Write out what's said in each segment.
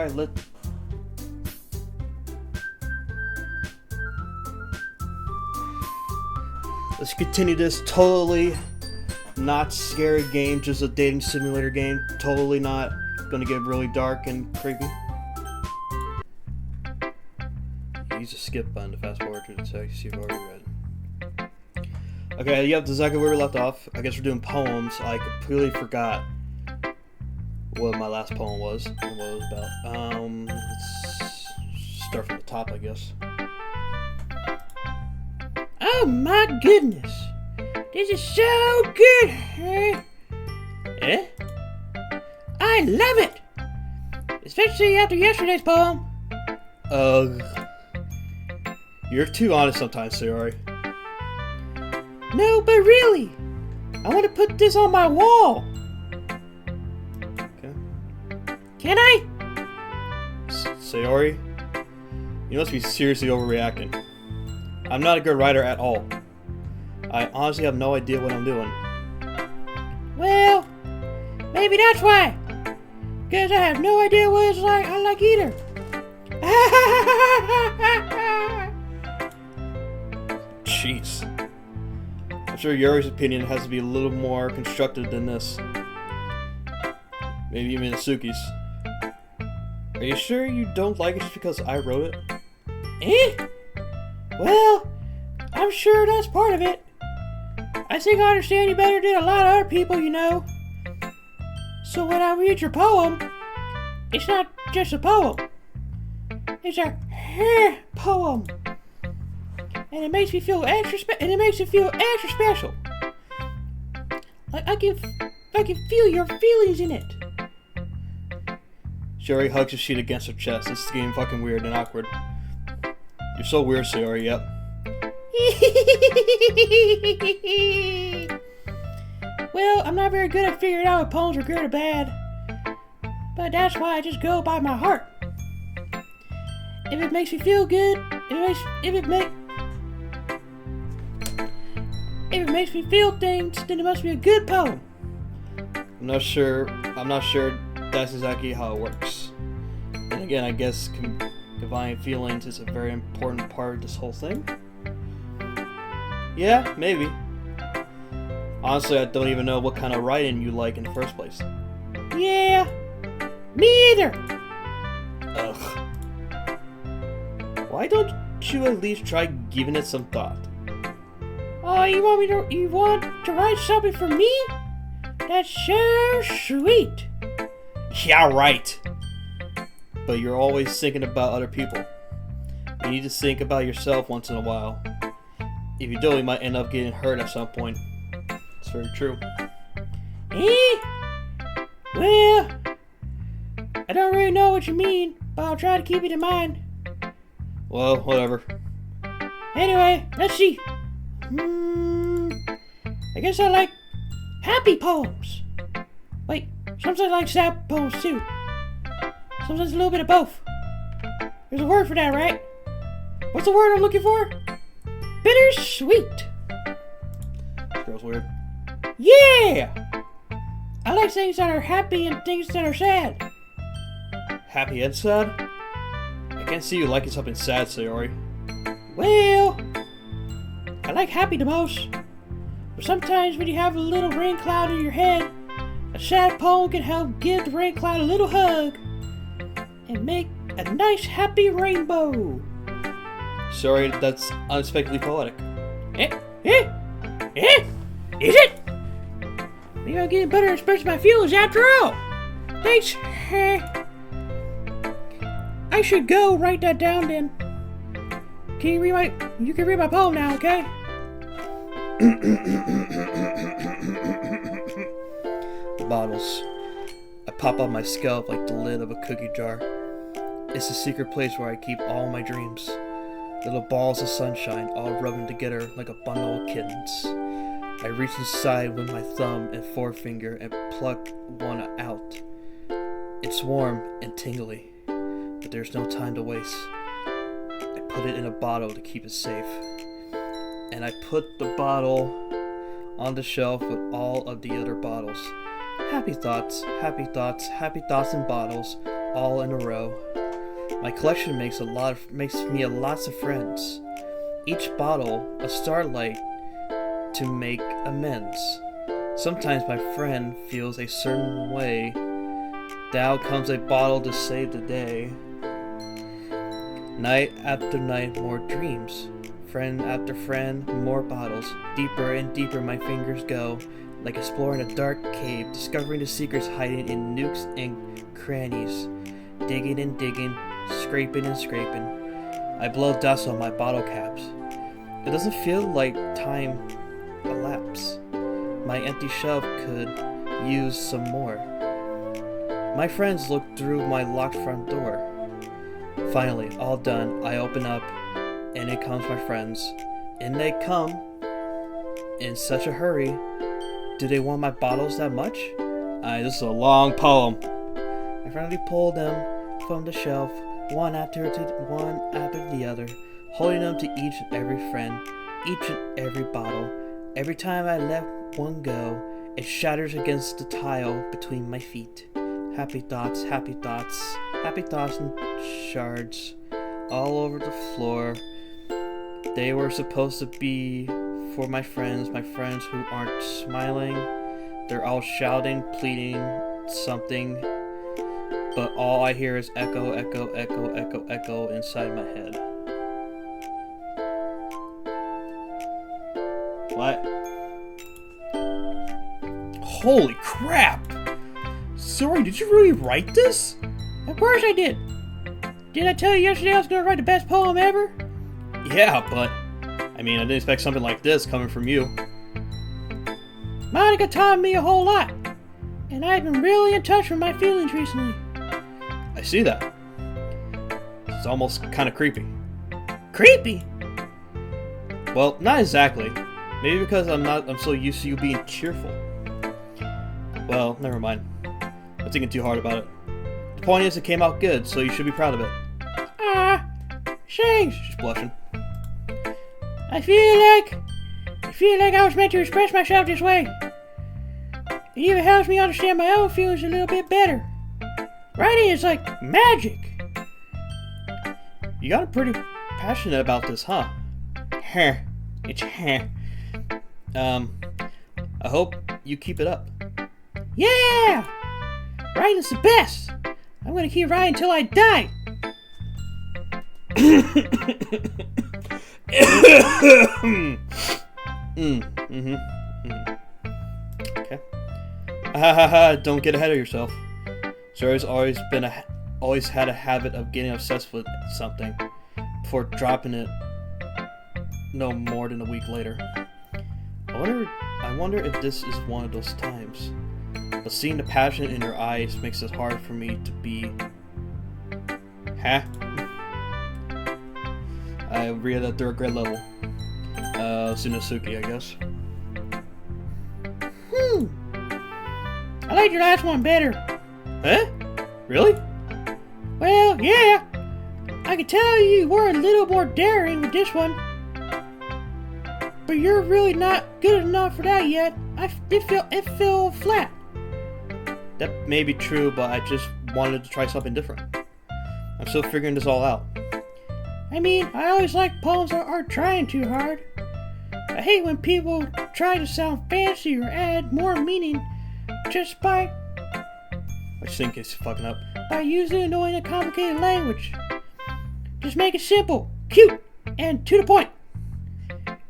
Alright, let's continue this totally not scary game, just a dating simulator game. Totally not gonna get really dark and creepy. Use the skip button to fast forward to the text you've already read. Okay, yep, exactly where we left off. I guess we're doing poems. I completely forgot what my last poem was and what it was about. Let's start from the top, I guess. Oh my goodness! This is so good! Eh? I love it! Especially after yesterday's poem. Ugh. You're too honest sometimes, Sayori. No, but really! I want to put this on my wall! Okay. Can I? Sayori? You must be seriously overreacting. I'm not a good writer at all. I honestly have no idea what I'm doing. Well, maybe that's why. Because I have no idea what it's like I like either. Jeez. I'm sure Yuri's opinion has to be a little more constructive than this. Maybe even Suki's. Are you sure you don't like it just because I wrote it? Eh? Well, I'm sure that's part of it. I think I understand you better than a lot of other people, you know. So when I read your poem, it's not just a poem. It's a poem. And it makes me feel extra special. I can feel your feelings in it. Sayori hugs her sheet against her chest. This is getting fucking weird and awkward. You're so weird, Sayori, yep. Well, I'm not very good at figuring out if poems are good or bad. But that's why I just go by my heart. If it makes me feel good, if it makes me feel things, then it must be a good poem. I'm not sure that's exactly how it works. And again, I guess divine feelings is a very important part of this whole thing. Yeah, maybe. Honestly, I don't even know what kind of writing you like in the first place. Yeah, me either. Ugh. Why don't you at least try giving it some thought? Oh, you want to write something for me? That's so sweet. Yeah, right. But you're always thinking about other people. You need to think about yourself once in a while. If you don't, you might end up getting hurt at some point. It's very true. Eh? Well, I don't really know what you mean, but I'll try to keep it in mind. Well, whatever. Anyway, let's see. I guess I like happy poems. Wait, sometimes I like sad poems too. Sometimes a little bit of both. There's a word for that, right? What's the word I'm looking for? Bittersweet. This girl's weird. Yeah! I like things that are happy and things that are sad. Happy and sad? I can't see you liking something sad, Sayori. Well, I like happy the most. But sometimes when you have a little rain cloud in your head, a sad poem can help give the rain cloud a little hug and make a nice happy rainbow. Sorry, that's unexpectedly poetic. Is it? Maybe I'm getting better at expressing my feelings after all. Thanks. I should go write that down then. You can read my poem now, okay? The bottles. I pop out my scalp like the lid of a cookie jar. It's a secret place where I keep all my dreams. Little balls of sunshine all rubbing together like a bundle of kittens. I reach inside with my thumb and forefinger and pluck one out. It's warm and tingly, but there's no time to waste. I put it in a bottle to keep it safe. And I put the bottle on the shelf with all of the other bottles. Happy thoughts in bottles, all in a row. My collection makes me lots of friends. Each bottle a starlight to make amends. Sometimes my friend feels a certain way. Now comes a bottle to save the day. Night after night, more dreams. Friend after friend, more bottles. Deeper and deeper my fingers go, like exploring a dark cave, discovering the secrets hiding in nooks and crannies. Digging and digging, scraping and scraping. I blow dust on my bottle caps. It doesn't feel like time elapse. My empty shelf could use some more. My friends look through my locked front door. Finally, all done, I open up, and in comes my friends. In they come, in such a hurry. Do they want my bottles that much? This is a long poem. I finally pull them from the shelf, one after the other, holding them to each and every friend, each and every bottle. Every time I let one go, it shatters against the tile between my feet. Happy thoughts and shards all over the floor. They were supposed to be for my friends who aren't smiling. They're all shouting, pleading something, but all I hear is echo, echo, echo, echo, echo inside my head. What? Holy crap! Sorry, did you really write this? Of course I did. Did I tell you yesterday I was going to write the best poem ever? Yeah, but I didn't expect something like this coming from you. Monica taught me a whole lot, and I've been really in touch with my feelings recently. I see that. It's almost kind of creepy. Creepy? Well, not exactly. Maybe because I'm so used to you being cheerful. Well, never mind. I'm thinking too hard about it. The point is, it came out good, so you should be proud of it. Thanks. She's blushing. I feel like I was meant to express myself this way. It even helps me understand my own feelings a little bit better. Writing is like magic. You got pretty passionate about this, huh? It's I hope you keep it up. Yeah! Writing's the best. I'm gonna keep writing until I die. Okay. Don't get ahead of yourself. Zoe's always had a habit of getting obsessed with something before dropping it no more than a week later. I wonder if this is one of those times. But seeing the passion in her eyes makes it hard for me to be... I read that they're a grade level. Sunosuke, I guess. I liked your last one better. Huh? Really? Well, yeah. I can tell you were a little more daring with this one. But you're really not good enough for that yet. It felt flat. That may be true, but I just wanted to try something different. I'm still figuring this all out. I always like poems that aren't trying too hard. I hate when people try to sound fancy or add more meaning just by... I think it's fucking up. By using annoying and complicated language. Just make it simple, cute, and to the point.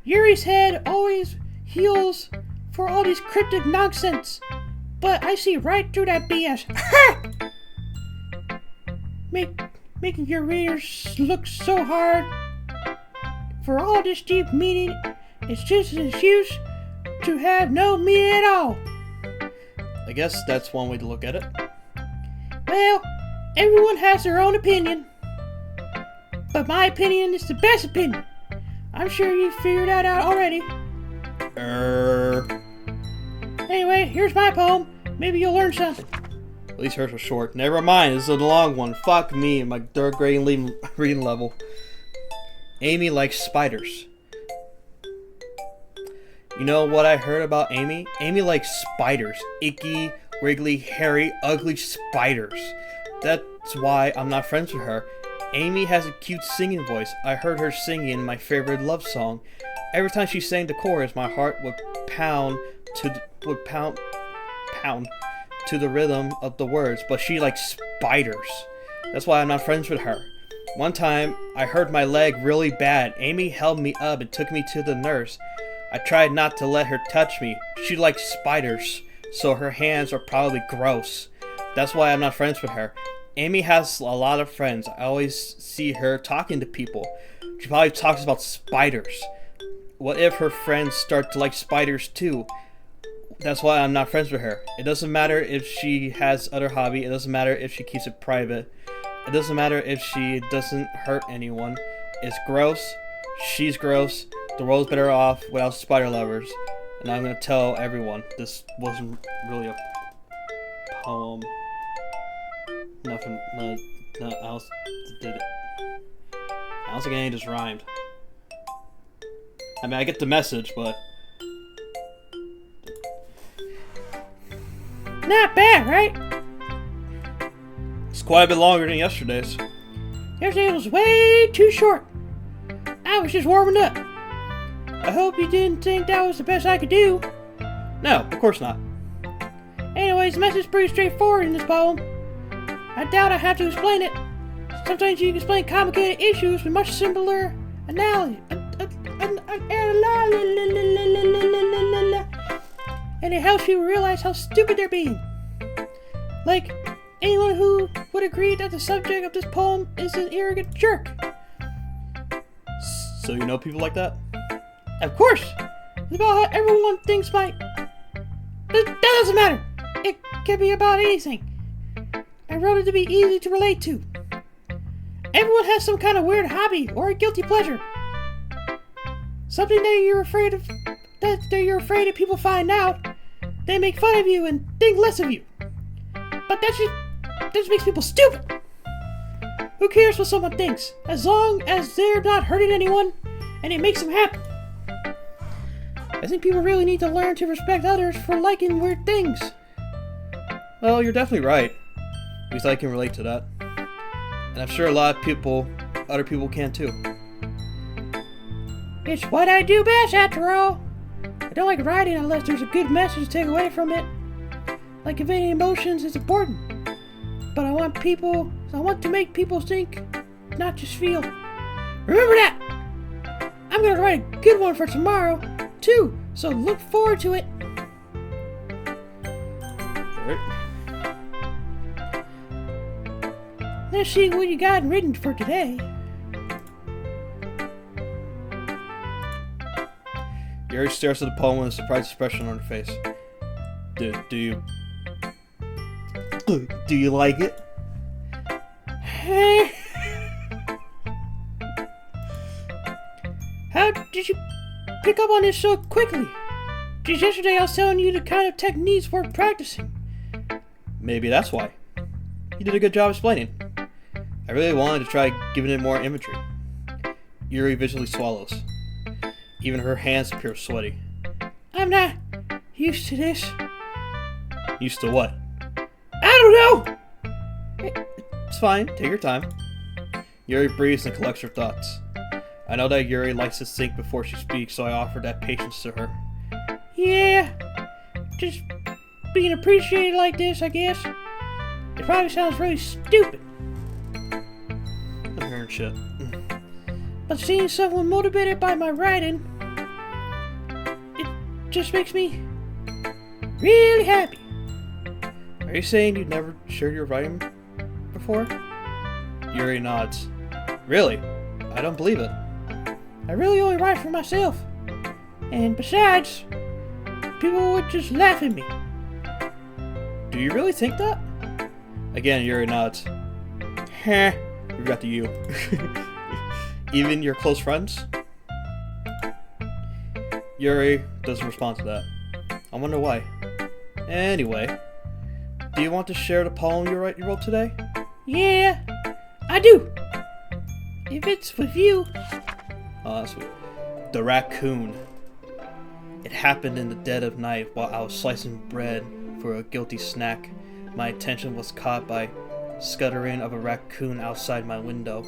Yuri's head always heals for all these cryptic nonsense, but I see right through that BS. Making your readers look so hard for all this deep meaning. It's just an excuse to have no meaning at all. I guess that's one way to look at it. Well, everyone has their own opinion, but my opinion is the best opinion. I'm sure you figured that out already. Anyway, here's my poem. Maybe you'll learn something. At least hers was short. Never mind, this is a long one. Fuck me, my third grade reading level. Amy likes spiders. You know what I heard about Amy? Amy likes spiders. Icky, wriggly, hairy, ugly spiders. That That's why I'm not friends with her. Amy has a cute singing voice. I heard her singing my favorite love song. Every time she sang the chorus, my heart would pound to the rhythm of the words, but she likes spiders. That's why I'm not friends with her. One time, I hurt my leg really bad. Amy held me up and took me to the nurse. I tried not to let her touch me. She likes spiders, so her hands are probably gross. That's why I'm not friends with her. Amy has a lot of friends. I always see her talking to people. She probably talks about spiders. What if her friends start to like spiders too? That's why I'm not friends with her. It doesn't matter if she has other hobby. It doesn't matter if she keeps it private. It doesn't matter if she doesn't hurt anyone. It's gross. She's gross. The world's better off without spider lovers. And I'm gonna tell everyone this wasn't really a poem. Nothing. No else did it. I don't think any just rhymed. I mean, I get the message, but Not bad, right? it's quite a bit longer than yesterday's. Yesterday was way too short. I was just warming up. I hope you didn't think that was the best I could do. No, of course not. Anyways, the message is pretty straightforward in this poem. I doubt I have to explain it. Sometimes you can explain complicated issues with much simpler analogy. And it helps people realize how stupid they're being. Like, anyone who would agree that the subject of this poem is an arrogant jerk. So you know people like that? Of course! It's about how everyone thinks that doesn't matter! It can be about anything. I wrote it to be easy to relate to. Everyone has some kind of weird hobby or a guilty pleasure. Something that you're afraid of that people find out. They make fun of you and think less of you. But that just makes people stupid. Who cares what someone thinks, as long as they're not hurting anyone and it makes them happy? I think people really need to learn to respect others for liking weird things. Well, you're definitely right. At least I can relate to that. And I'm sure a lot of other people can too. It's what I do best, after all. I don't like writing unless there's a good message to take away from it. Like conveying emotions is important. But I want to make people think, not just feel. Remember that! I'm gonna write a good one for tomorrow, too, so look forward to it. Alright. Let's see what you got written for today. Yuri stares at the poem with a surprised expression on her face. Do you like it? How did you pick up on this so quickly? Just yesterday I was telling you the kind of techniques we're practicing. Maybe that's why. You did a good job explaining. I really wanted to try giving it more imagery. Yuri visually swallows. Even her hands appear sweaty. I'm not used to this. Used to what? I don't know! It's fine, take your time. Yuri breathes and collects her thoughts. I know that Yuri likes to think before she speaks, so I offer that patience to her. Yeah, just being appreciated like this, I guess. It probably sounds really stupid. I'm hearing shit. But seeing someone motivated by my writing, it just makes me really happy. Are you saying you've never shared your writing before? Yuri nods. Really? I don't believe it. I really only write for myself. And besides, people would just laugh at me. Do you really think that? Again, Yuri nods. Heh. We got the you. Even your close friends? Yuri doesn't respond to that. I wonder why. Anyway, do you want to share the poem you wrote today? Yeah, I do. If it's with you. Sweet. The Raccoon. It happened in the dead of night while I was slicing bread for a guilty snack. My attention was caught by scuttering of a raccoon outside my window.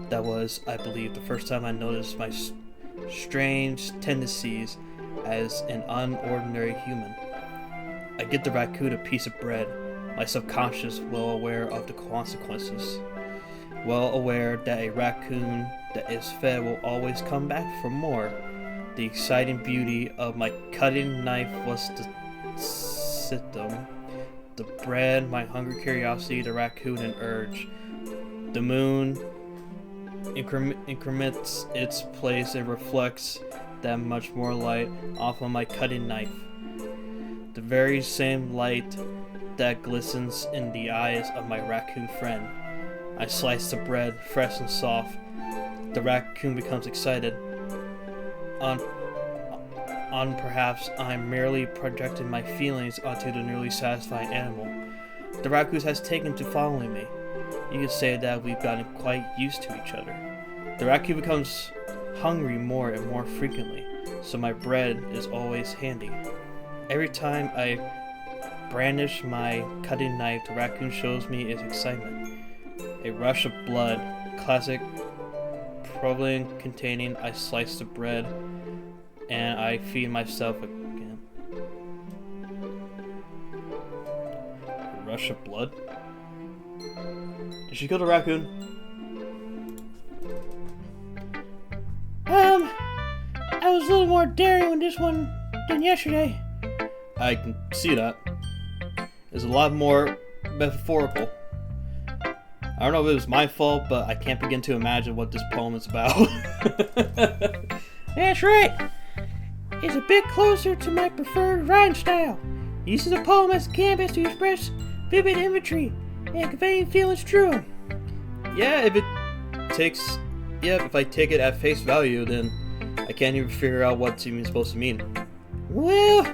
That was, I believe, the first time I noticed my strange tendencies as an unordinary human. I get the raccoon a piece of bread, my subconscious well aware of the consequences. Well aware that a raccoon that is fed will always come back for more. The exciting beauty of my cutting knife was the system. The bread, my hungry curiosity, the raccoon, and urge. The moon increments its place and reflects that much more light off of my cutting knife. The very same light that glistens in the eyes of my raccoon friend. I slice the bread, fresh and soft. The raccoon becomes excited. On perhaps I'm merely projecting my feelings onto the newly satisfied animal. The raccoon has taken to following me. You could say that we've gotten quite used to each other. The raccoon becomes hungry more and more frequently, so my bread is always handy. Every time I brandish my cutting knife, the raccoon shows me its excitement. A rush of blood, classic problem containing. I slice the bread and I feed myself again. A rush of blood? Did she kill the raccoon? I was a little more daring with this one than yesterday. I can see that. It's a lot more metaphorical. I don't know if it was my fault, but I can't begin to imagine what this poem is about. That's right. It's a bit closer to my preferred writing style. It uses a poem as a canvas to express vivid imagery and conveying feelings through them. Yeah, if I take it at face value, then I can't even figure out what it's even supposed to mean. Well,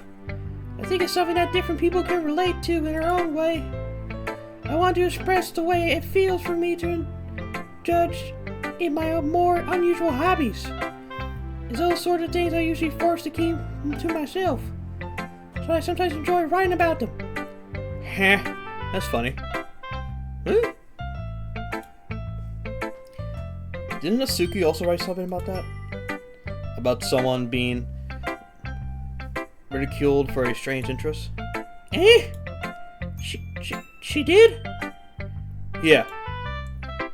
I think it's something that different people can relate to in their own way. I want to express the way it feels for me to judge in my more unusual hobbies. It's those sort of things I usually force to keep to myself. So I sometimes enjoy writing about them. Heh, that's funny. Huh? Didn't Asuki also write something about that? About someone being ridiculed for a strange interest? Eh? She did? Yeah.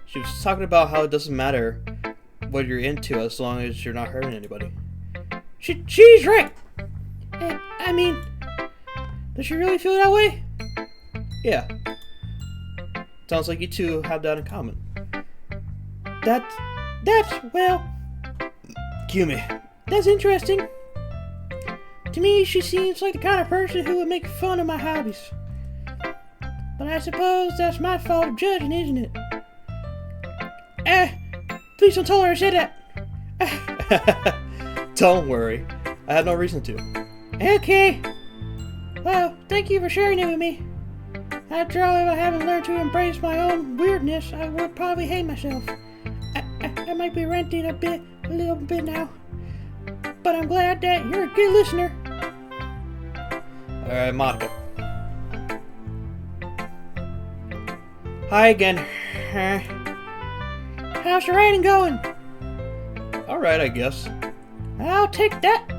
She was talking about how it doesn't matter what you're into as long as you're not hurting anybody. She's right. I mean, does she really feel that way? Yeah. Sounds like you two have that in common. Well, Cue me. that's interesting. To me, she seems like the kind of person who would make fun of my hobbies. But I suppose that's my fault of judging, isn't it? Please don't tell her I said that. Don't worry. I have no reason to. Okay. Well, thank you for sharing it with me. After all, if I haven't learned to embrace my own weirdness, I would probably hate myself. I might be ranting a little bit now. But I'm glad that you're a good listener. Alright, Monica. Hi again. How's your writing going? Alright, I guess. I'll take that.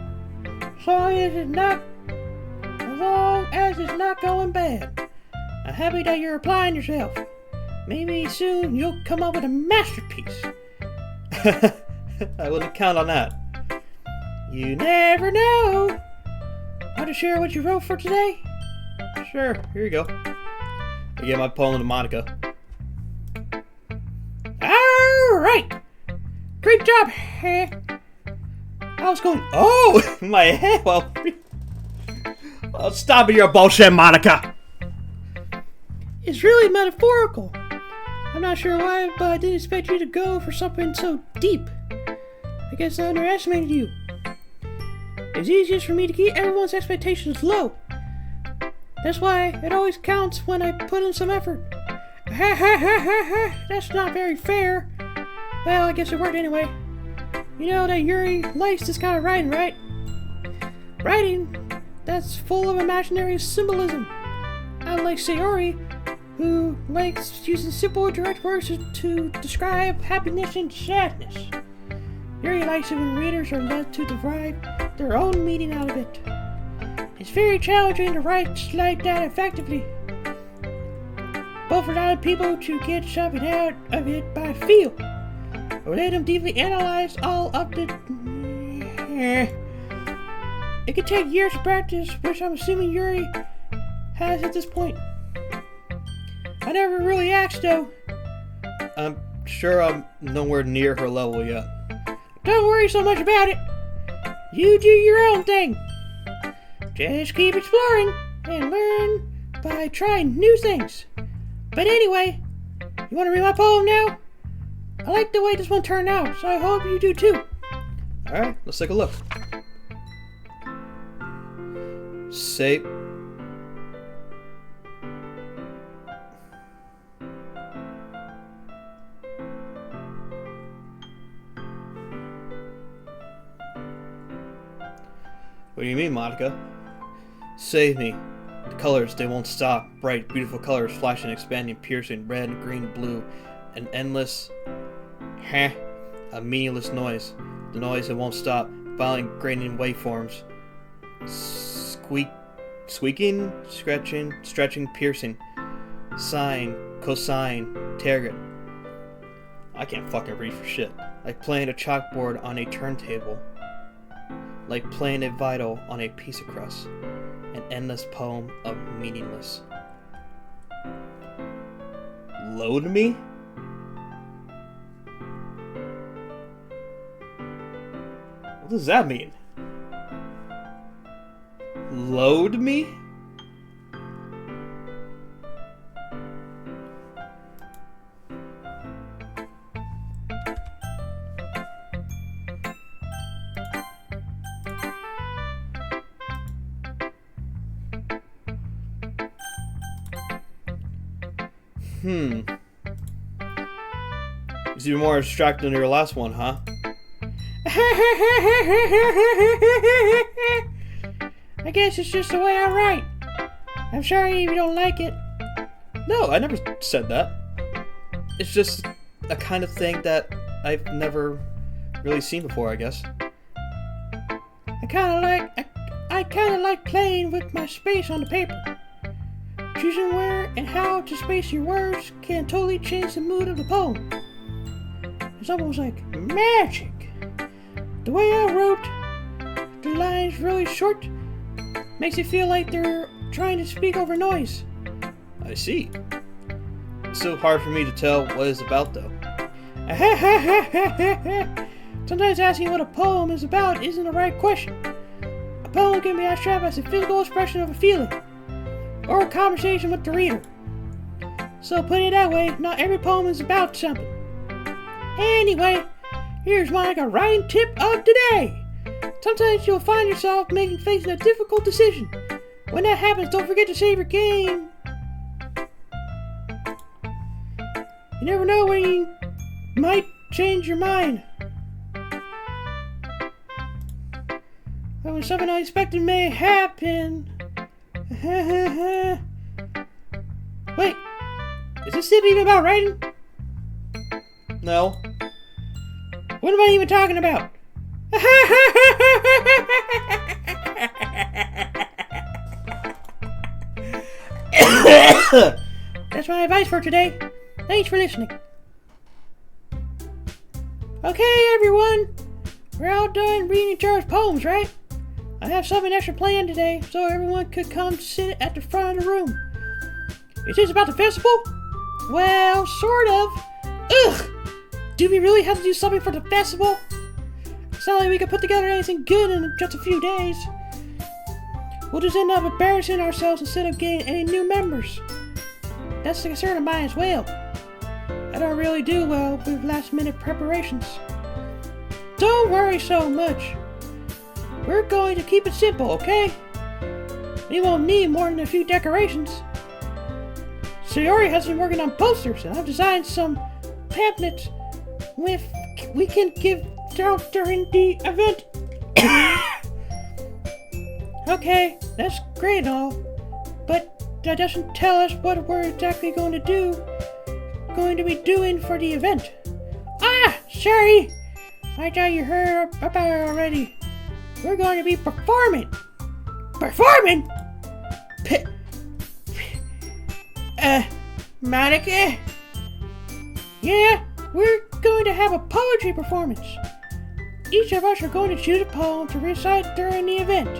As long as it's not going bad. I'm happy that you're applying yourself. Maybe soon you'll come up with a masterpiece. I wouldn't count on that. You never know. Want to share what you wrote for today? Sure, here you go. I give my poem to Monica. Alright. Great job. I was going, Oh, my head. Well, stop your bullshit, Monica. it's really metaphorical. I'm not sure why, but I didn't expect you to go for something so deep. I guess I underestimated you. It's easiest for me to keep everyone's expectations low. That's why it always counts when I put in some effort. That's not very fair. Well, I guess it worked anyway. You know that Yuri likes this kind of writing, right? Writing that's full of imaginary symbolism. Unlike Sayori, who likes using simple direct words to describe happiness and sadness. Yuri likes it when readers are led to derive their own meaning out of it. It's very challenging to write like that effectively, both allowing people to get something out of it by feel, or let them deeply analyze all of the... It could take years of practice, which I'm assuming Yuri has at this point. I never really asked, though. I'm sure I'm nowhere near her level yet. Don't worry so much about it. You do your own thing. Just keep exploring and learn by trying new things. But anyway, you want to read my poem now? I like the way this one turned out, so I hope you do too. Alright, let's take a look. Say... What do you mean, Monica? Save me. The colors, they won't stop. Bright, beautiful colors, flashing, expanding, piercing, red, green, blue. An endless... a meaningless noise. The noise that won't stop. Violent, graining waveforms. Squeaking, scratching, stretching, piercing. Sine, cosine, tangent. I can't fucking read for shit. Like playing a chalkboard on a turntable. Like playing a vital on a piece of crust. An endless poem of meaningless. Load me? What does that mean? Load me? It's even more abstract than your last one, huh? I guess it's just the way I write. I'm sorry if you don't like it. No, I never said that. It's just a kind of thing that I've never really seen before, I guess. I kind of like playing with my space on the paper. Choosing where and how to space your words can totally change the mood of the poem. It's almost like magic. The way I wrote the lines really short makes it feel like they're trying to speak over noise. I see. It's so hard for me to tell what it's about, though. Sometimes asking what a poem is about isn't the right question. A poem can be abstract as a physical expression of a feeling, or a conversation with the reader. So put it that way, not every poem is about something. Anyway, here's my writing tip of today. Sometimes you'll find yourself facing a difficult decision. When that happens, don't forget to save your game. You never know when you might change your mind. Or when something unexpected may happen. Wait, is this tip even about writing? No. What am I even talking about? That's my advice for today. Thanks for listening. Okay, everyone. We're all done reading each other's poems, right? I have something extra planned today, so everyone could come sit at the front of the room. Is this about the festival? Well, sort of. Ugh! Do we really have to do something for the festival? It's not like we can put together anything good in just a few days. We'll just end up embarrassing ourselves instead of getting any new members. That's a concern of mine as well. I don't really do well with last-minute preparations. Don't worry so much. We're going to keep it simple, okay? We won't need more than a few decorations. Yuri has been working on posters, and I've designed some pamphlets we can give out during the event. Okay, that's great and all, but that doesn't tell us what we're exactly going to be doing for the event. Ah, sorry. I thought you heard about it already. We're going to be performing. Performing? Monica? Yeah, we're going to have a poetry performance. Each of us are going to choose a poem to recite during the event.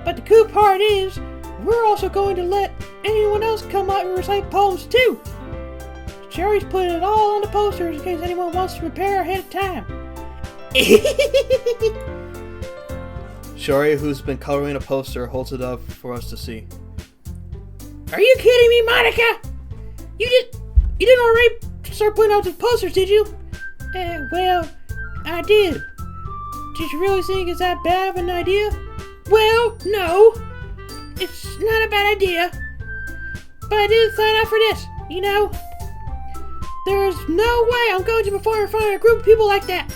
But the cool part is, we're also going to let anyone else come out and recite poems too. Sherry's putting it all on the posters in case anyone wants to prepare ahead of time. Shiori, who's been coloring a poster, holds it up for us to see. Are you kidding me, Monica? You didn't already start putting out the posters, did you? Well, I did. Did you really think it's that bad of an idea? Well, no. It's not a bad idea. But I didn't sign up for this, you know? There's no way I'm going to perform in front of a group of people like that.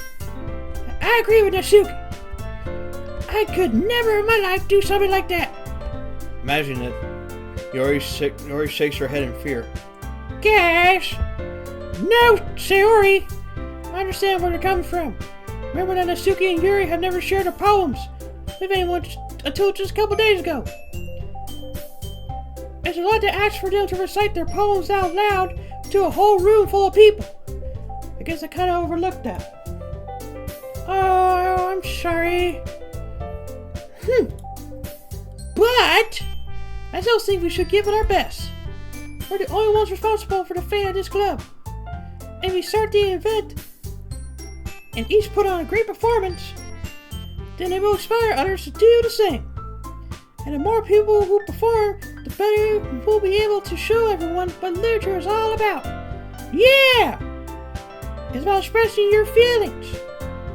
I agree with Natsuki. I could never in my life do something like that. Imagine it. Yuri shakes her head in fear. Gosh! No, Sayori! I understand where they're coming from. Remember that Natsuki and Yuri have never shared their poems with anyone until just a couple days ago. It's a lot to ask for them to recite their poems out loud to a whole room full of people. I guess I kind of overlooked that. Oh, I'm sorry. But I still think we should give it our best. We're the only ones responsible for the fate of this club. And we start the event and each put on a great performance, then it will inspire others to do the same. And the more people who perform, the better we'll be able to show everyone what literature is all about. Yeah! It's about expressing your feelings,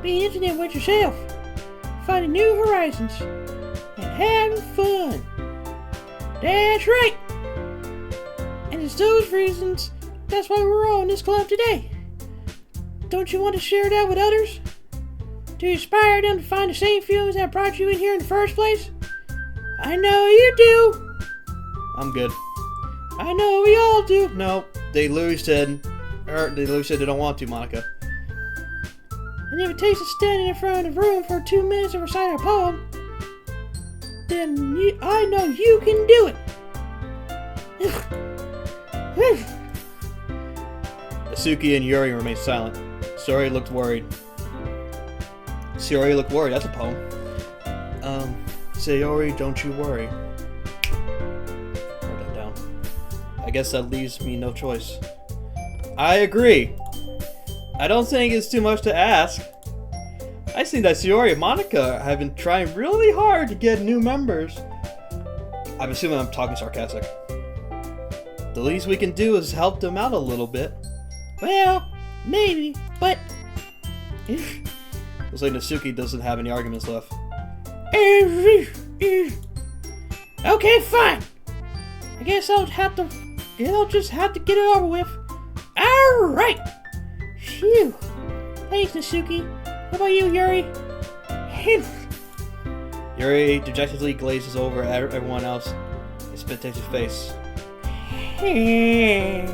being intimate with yourself, finding new horizons, and having fun. That's right! And it's those reasons, that's why we're all in this club today. Don't you want to share that with others? To inspire them to find the same feelings that brought you in here in the first place? I know you do! I'm good. I know we all do. No, they literally said they don't want to, Monica. And if it takes us standing in front of the room for 2 minutes to recite a poem, then I know you can do it. Asuki and Yuri remained silent. Sayori looked worried. That's a poem. Sayori, don't you worry. Write that down. I guess that leaves me no choice. I agree. I don't think it's too much to ask. I think that Sayori and Monica have been trying really hard to get new members. I'm assuming I'm talking sarcastic. The least we can do is help them out a little bit. Well, maybe, but... Looks like Natsuki doesn't have any arguments left. Okay, fine. I guess I'll just have to get it over with. Alright! Phew. Thanks, Natsuki. What about you, Yuri? Yuri dejectedly glazes over at everyone else and spit takes his face. I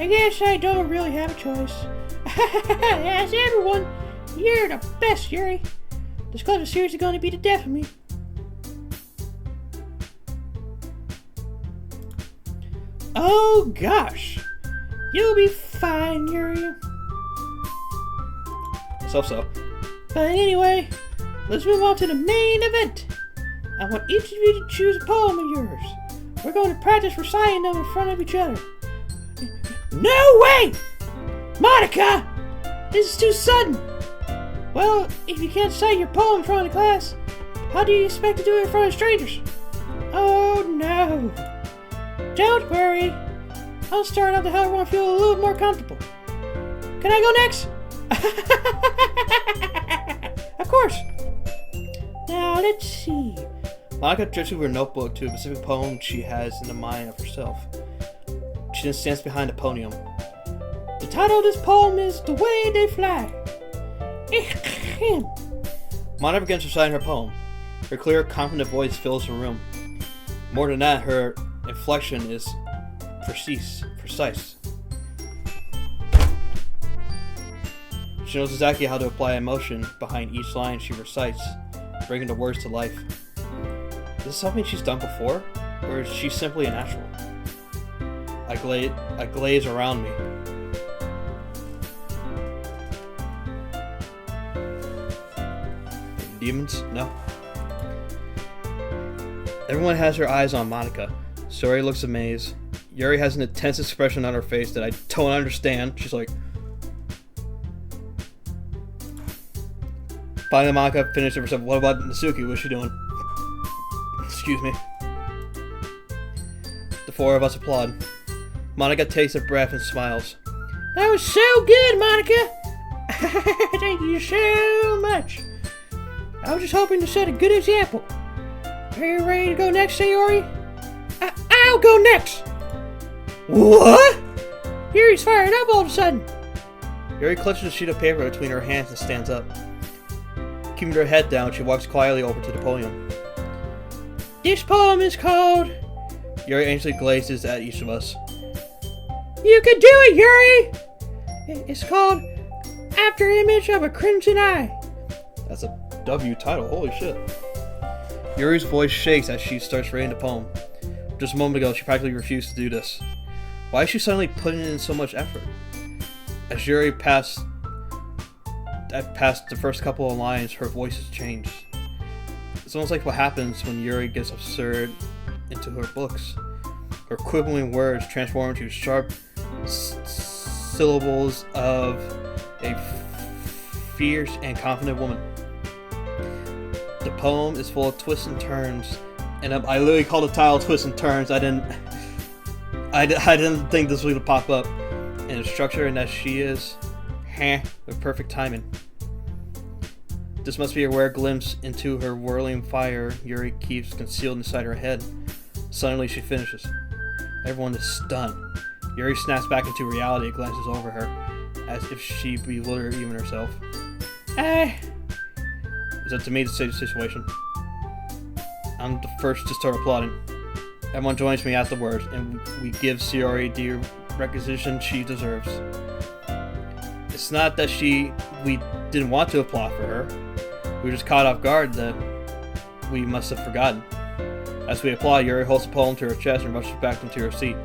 guess I don't really have a choice. Yes, everyone, you're the best, Yuri. This club is seriously going to be the death of me. Oh gosh, you'll be fine, Yuri. So. But anyway, let's move on to the main event. I want each of you to choose a poem of yours. We're going to practice reciting them in front of each other. No way! Monica! This is too sudden! Well, if you can't cite your poem in front of the class, how do you expect to do it in front of strangers? Oh no! Don't worry. I'll start out to help everyone feel a little more comfortable. Can I go next? Of course! Now let's see. Monica drifts through her notebook to a specific poem she has in the mind of herself. She then stands behind the podium. The title of this poem is The Way They Fly. Monica begins reciting her poem. Her clear, confident voice fills the room. More than that, her inflection is precise. She knows exactly how to apply emotion behind each line she recites, bringing the words to life. Is this something she's done before, or is she simply a natural? I glaze around me. Demons? No. Everyone has their eyes on Monica. Sayori looks amazed. Yuri has an intense expression on her face that I don't understand. She's like... Finally, Monica finished it herself. What about Natsuki? What's she doing? Excuse me. The four of us applaud. Monica takes a breath and smiles. That was so good, Monica! Thank you so much. I was just hoping to set a good example. Are you ready to go next, Sayori? I'll go next! What? Yuri's fired up all of a sudden. Yuri clutches a sheet of paper between her hands and stands up. Keeping her head down, she walks quietly over to the podium. This poem is called... Yuri anxiously gazes at each of us. You can do it, Yuri! It's called After Image of a Crimson Eye. That's a W title, holy shit. Yuri's voice shakes as she starts reading the poem. Just a moment ago, she practically refused to do this. Why is she suddenly putting in so much effort? As Yuri passed the first couple of lines, her voice has changed. It's almost like what happens when Yuri gets absurd into her books. Her quibbling words transform into sharp syllables of a fierce and confident woman. The poem is full of twists and turns, and I literally called the title "Twists and Turns." I didn't think this would pop up. And the structure, and that she is, with perfect timing. This must be a rare glimpse into her whirling fire Yuri keeps concealed inside her head. Suddenly she finishes. Everyone is stunned. Yuri snaps back into reality and glances over her, as if she belittled even herself. It's up to me to save the situation. I'm the first to start applauding. Everyone joins me afterwards, and we give Sayori the recognition she deserves. It's not that we didn't want to applaud for her. We were just caught off guard that we must have forgotten. As we applaud, Yuri holds the poem to her chest and rushes back into her seat.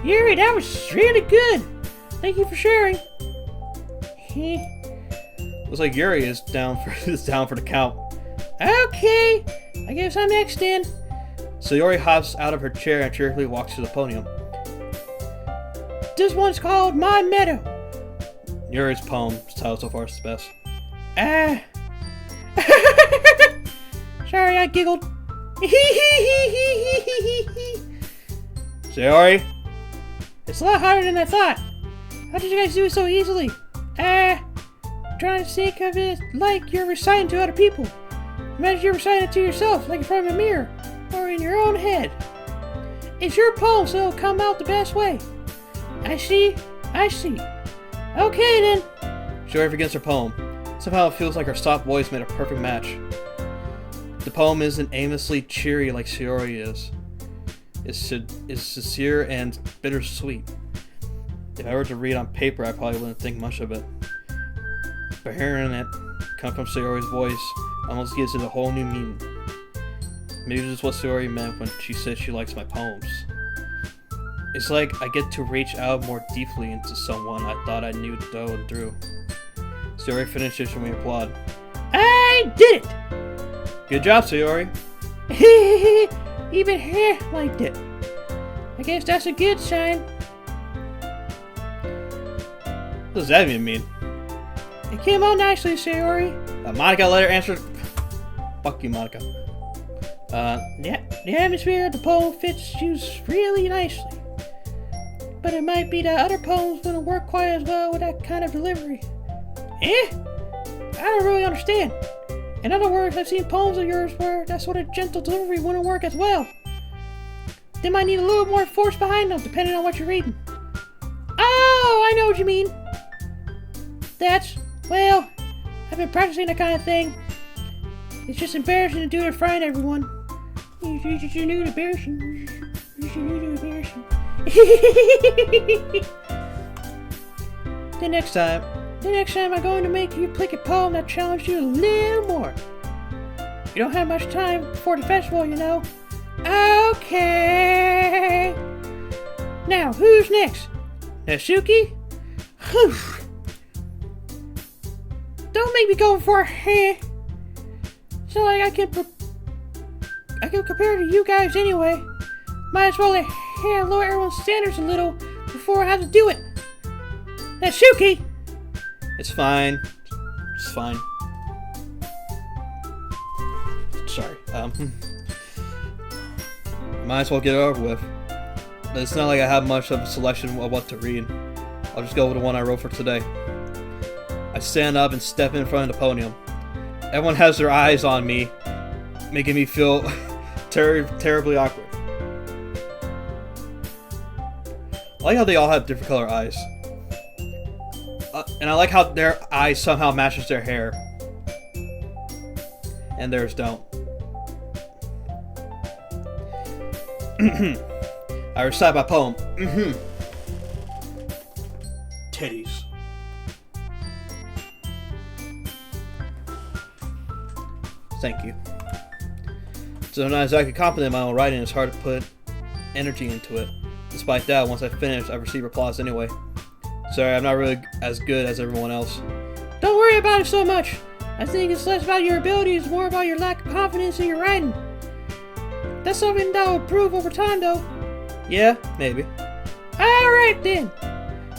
Yuri, that was really good. Thank you for sharing. Looks like Yuri is down for the count. Okay, I guess I'm next then. So Yuri hops out of her chair and cheerfully walks to the podium. This one's called My Meadow. Yuri's poem's title so far is the best. Sorry, I giggled. Sayori? It's a lot harder than I thought. How did you guys do it so easily? Trying to think of it like you're reciting to other people. Imagine you're reciting it to yourself, like in front of a mirror, or in your own head. It's your poem, so it'll come out the best way. I see. Okay then. Sayori begins her poem. Somehow it feels like her soft voice made a perfect match. The poem isn't aimlessly cheery like Sayori is. It's sincere and bittersweet. If I were to read on paper, I probably wouldn't think much of it. But hearing it come from Sayori's voice almost gives it a whole new meaning. Maybe this is what Sayori meant when she said she likes my poems. It's like I get to reach out more deeply into someone I thought I knew through and through. Sayori finishes and we applaud. I did it! Good job, Sayori. Even hair liked it. I guess that's a good sign. What does that even mean? It came out nicely, Sayori. Monica, let her answer. Fuck you, Monica. The atmosphere of the poem fits you really nicely. But it might be that other poems wouldn't work quite as well with that kind of delivery. I don't really understand. In other words, I've seen poems of yours where that sort of gentle delivery wouldn't work as well. They might need a little more force behind them, depending on what you're reading. Oh, I know what you mean. Well, I've been practicing that kind of thing. It's just embarrassing to do it in front of everyone. It's embarrassing. embarrassing. You're too embarrassing. The next time I'm going to make you pick a poem that challenges you a little more. You don't have much time before the festival, you know. Okay. Now, who's next? Natsuki? Don't make me go for a hand. It's not like I can compare to you guys anyway. Might as well lower everyone's standards a little before I have to do it. Natsuki! It's fine. It's fine. Sorry. Might as well get it over with. But it's not like I have much of a selection of what to read. I'll just go with the one I wrote for today. I stand up and step in front of the podium. Everyone has their eyes on me, making me feel terribly awkward. I like how they all have different color eyes. And I like how their eyes somehow matches their hair. And theirs don't. I recite my poem. Titties. Thank you. Sometimes I can compliment my own writing. It's hard to put energy into it. Despite that, once I finish, I receive applause anyway. Sorry, I'm not really as good as everyone else. Don't worry about it so much. I think it's less about your abilities, more about your lack of confidence in your writing. That's something that will improve over time, though. Yeah, maybe. Alright then.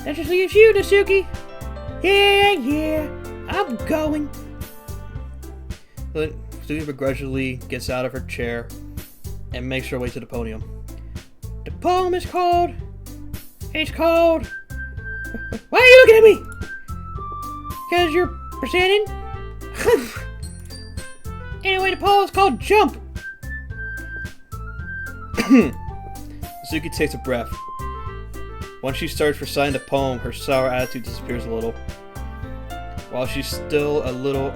That just leaves you, Natsuki. Yeah, I'm going. But Suki begrudgingly gets out of her chair and makes her way to the podium. The poem is called... Why are you looking at me? Because you're presenting? Anyway, the poem is called Jump. Suki takes a breath. Once she starts reciting the poem, her sour attitude disappears a little. While she's still a little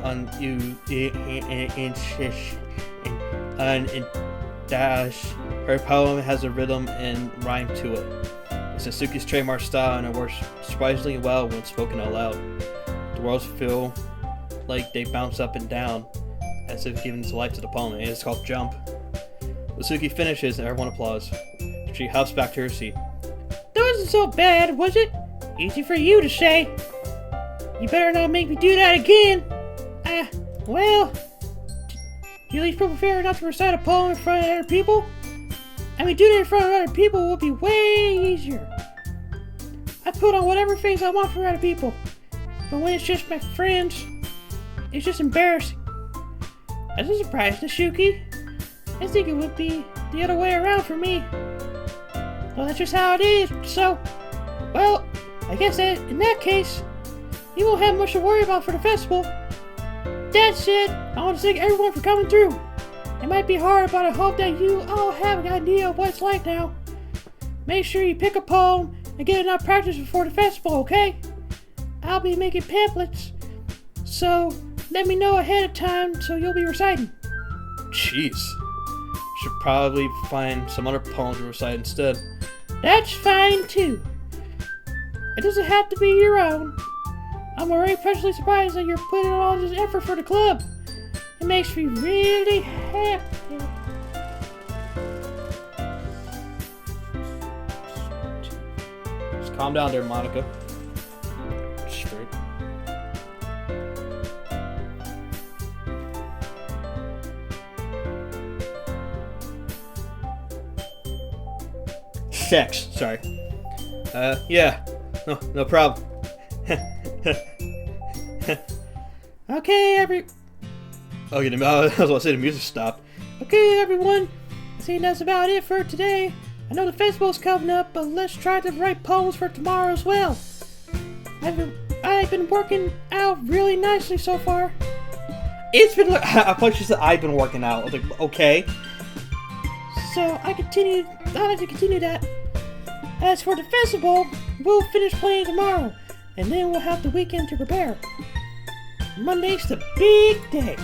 her poem has a rhythm and rhyme to it. It's Suki's trademark style and it works surprisingly well when spoken out loud. The words feel like they bounce up and down, as if giving life to the poem, and it's called Jump. When Suki finishes, everyone applauds. She hops back to her seat. That wasn't so bad, was it? Easy for you to say. You better not make me do that again. Well, do you at least prefer not to recite a poem in front of other people? I mean, doing it in front of other people would be way easier. I put on whatever face I want for other people, but when it's just my friends, it's just embarrassing. That's a surprise, Natsuki. I think it would be the other way around for me. Well, that's just how it is, so... Well, I guess that in that case, you won't have much to worry about for the festival. That said, I want to thank everyone for coming through. It might be hard, but I hope that you all have an idea of what it's like now. Make sure you pick a poem and get enough practice before the festival, okay? I'll be making pamphlets, so let me know ahead of time so you'll be reciting. Jeez. Should probably find some other poems to recite instead. That's fine too. It doesn't have to be your own. I'm already pleasantly surprised that you're putting in all this effort for the club. It makes me really happy. Just calm down there, Monica. Straight. Sex, sorry. Yeah. No problem. Okay, Okay, I was about to say the music stopped. Okay, everyone. I think that's about it for today. I know the festival's coming up, but let's try to write poems for tomorrow as well. I've been working out really nicely so far. It's been. I thought you said I've been working out. I was like, okay. So I'd like to continue that. As for the festival, we'll finish playing tomorrow, and then we'll have the weekend to prepare. Monday's the big day.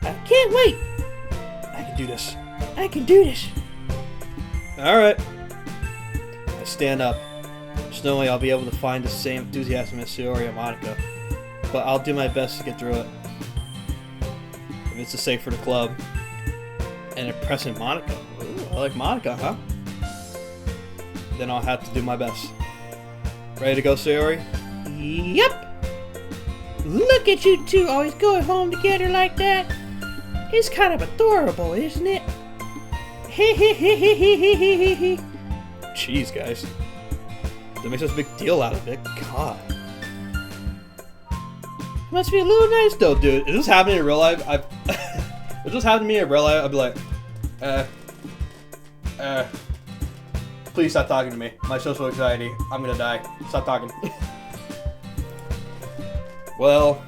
I can't wait. I can do this. I can do this. Alright. stand up. Just knowing I'll be able to find the same enthusiasm as Sayori and Monica. But I'll do my best to get through it. If it's to save for the club. And impressing Monica. Ooh, I like Monica, huh? Then I'll have to do my best. Ready to go, Sayori? Yep. Look at you two always going home together like that. It's kind of adorable, isn't it? Jeez, guys. Don't make such a big deal out of it. God. Must be a little nice though, dude. Is this happening in real life? If this happened to me in real life, I'd be like, please stop talking to me. My social anxiety. I'm gonna die. Stop talking. Well,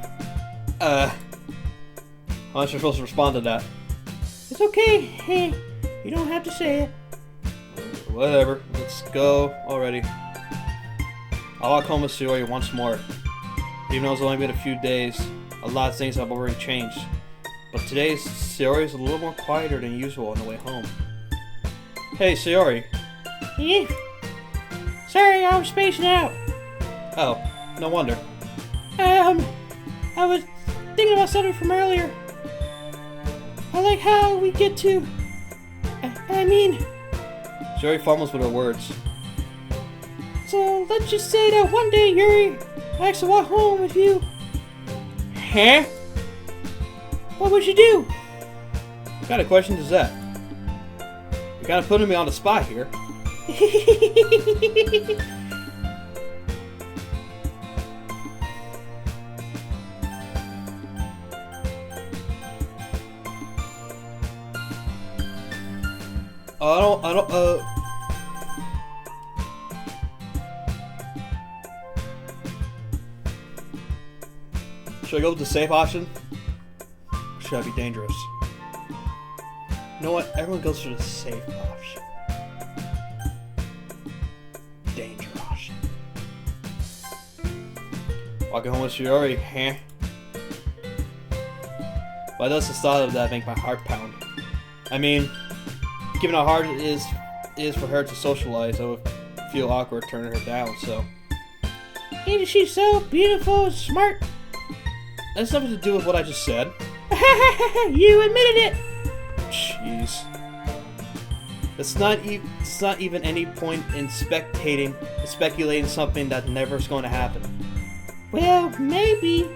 how am I supposed to respond to that? It's okay. Hey, you don't have to say it. Whatever. Let's go already. I'll walk home with Sayori once more. Even though it's only been a few days, a lot of things have already changed. But today's Sayori is a little more quieter than usual on the way home. Hey, Sayori. Yeah. Sorry, I'm spacing out. Oh, no wonder. I was thinking about something from earlier. I like how we get to... I mean... Sayori fumbles with her words. So, let's just say that one day Yuri likes to walk home with you. Huh? What would you do? What kind of question is that? You're kind of putting me on the spot here. Should I go with the safe option? Or should I be dangerous? You know what? Everyone goes for the safe option. Danger option. Walking home with Yuri, huh? Why does the thought of that make my heart pound? I mean, given how hard it is for her to socialize, I would feel awkward turning her down, so... Ain't she so beautiful and smart? That has nothing to do with what I just said. You admitted it! Jeez. It's not even any point in speculating something that never is going to happen. Well, maybe.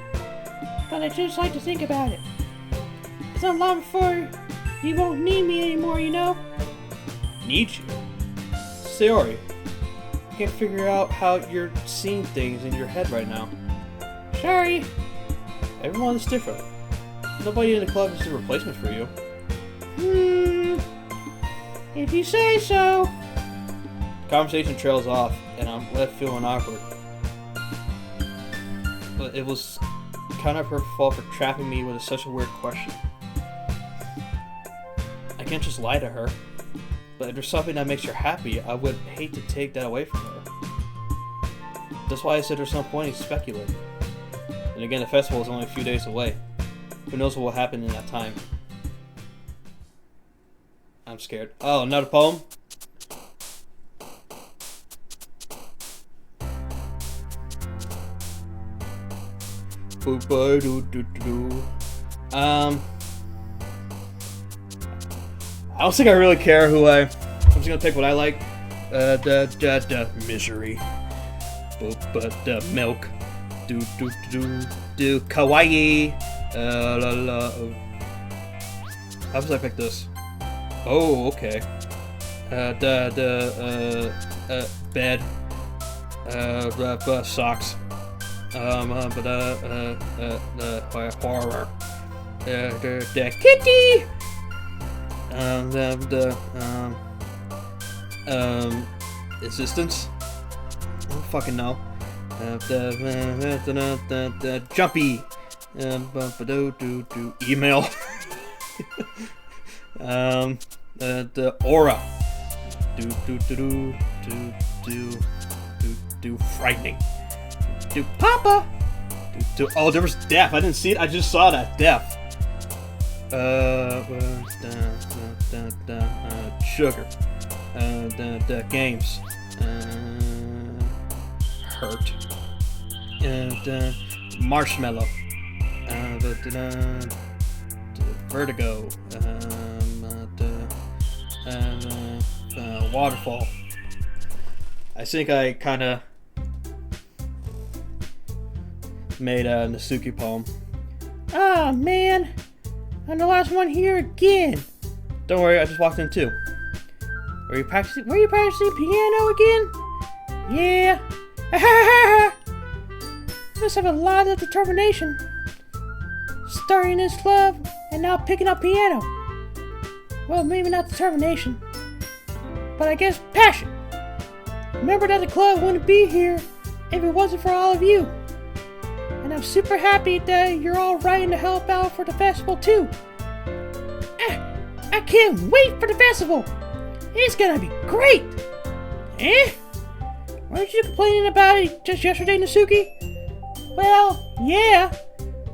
But I just like to think about it. It's not long before you won't need me anymore, you know? Need you? Sayori, I can't figure out how you're seeing things in your head right now. Sorry. Everyone is different. Nobody in the club is a replacement for you. If you say so. The conversation trails off, and I'm left feeling awkward. But it was kind of her fault for trapping me with such a weird question. I can't just lie to her. But if there's something that makes her happy, I would hate to take that away from her. That's why I said there's no point in speculating. And again, the festival is only a few days away. Who knows what will happen in that time? I'm scared. Oh, another poem? I don't think I really care who I'm just gonna pick what I like. Misery. Milk. Kawaii. How does I pick this? Oh, okay. Bed. Socks. Horror. The kitty. Assistance. I don't fucking know. Jumpy. Email. The aura. Frightening. Papa. Oh, there was death. I didn't see it. I just saw that death. Sugar. The games. hurt. And marshmallow. Vertigo. Waterfall. I think I kind of made a Nasuki poem. Ah, man. I'm the last one here again. Don't worry, I just walked in too. Were you practicing piano again? Yeah. Must have a lot of determination. Starting this club and now picking up piano. Well, maybe not determination, but I guess passion. Remember that the club wouldn't be here if it wasn't for all of you. And I'm super happy that you're all writing to help out for the festival too. I can't wait for the festival. It's gonna be great. Weren't you complaining about it just yesterday, Nasuki? Well, yeah.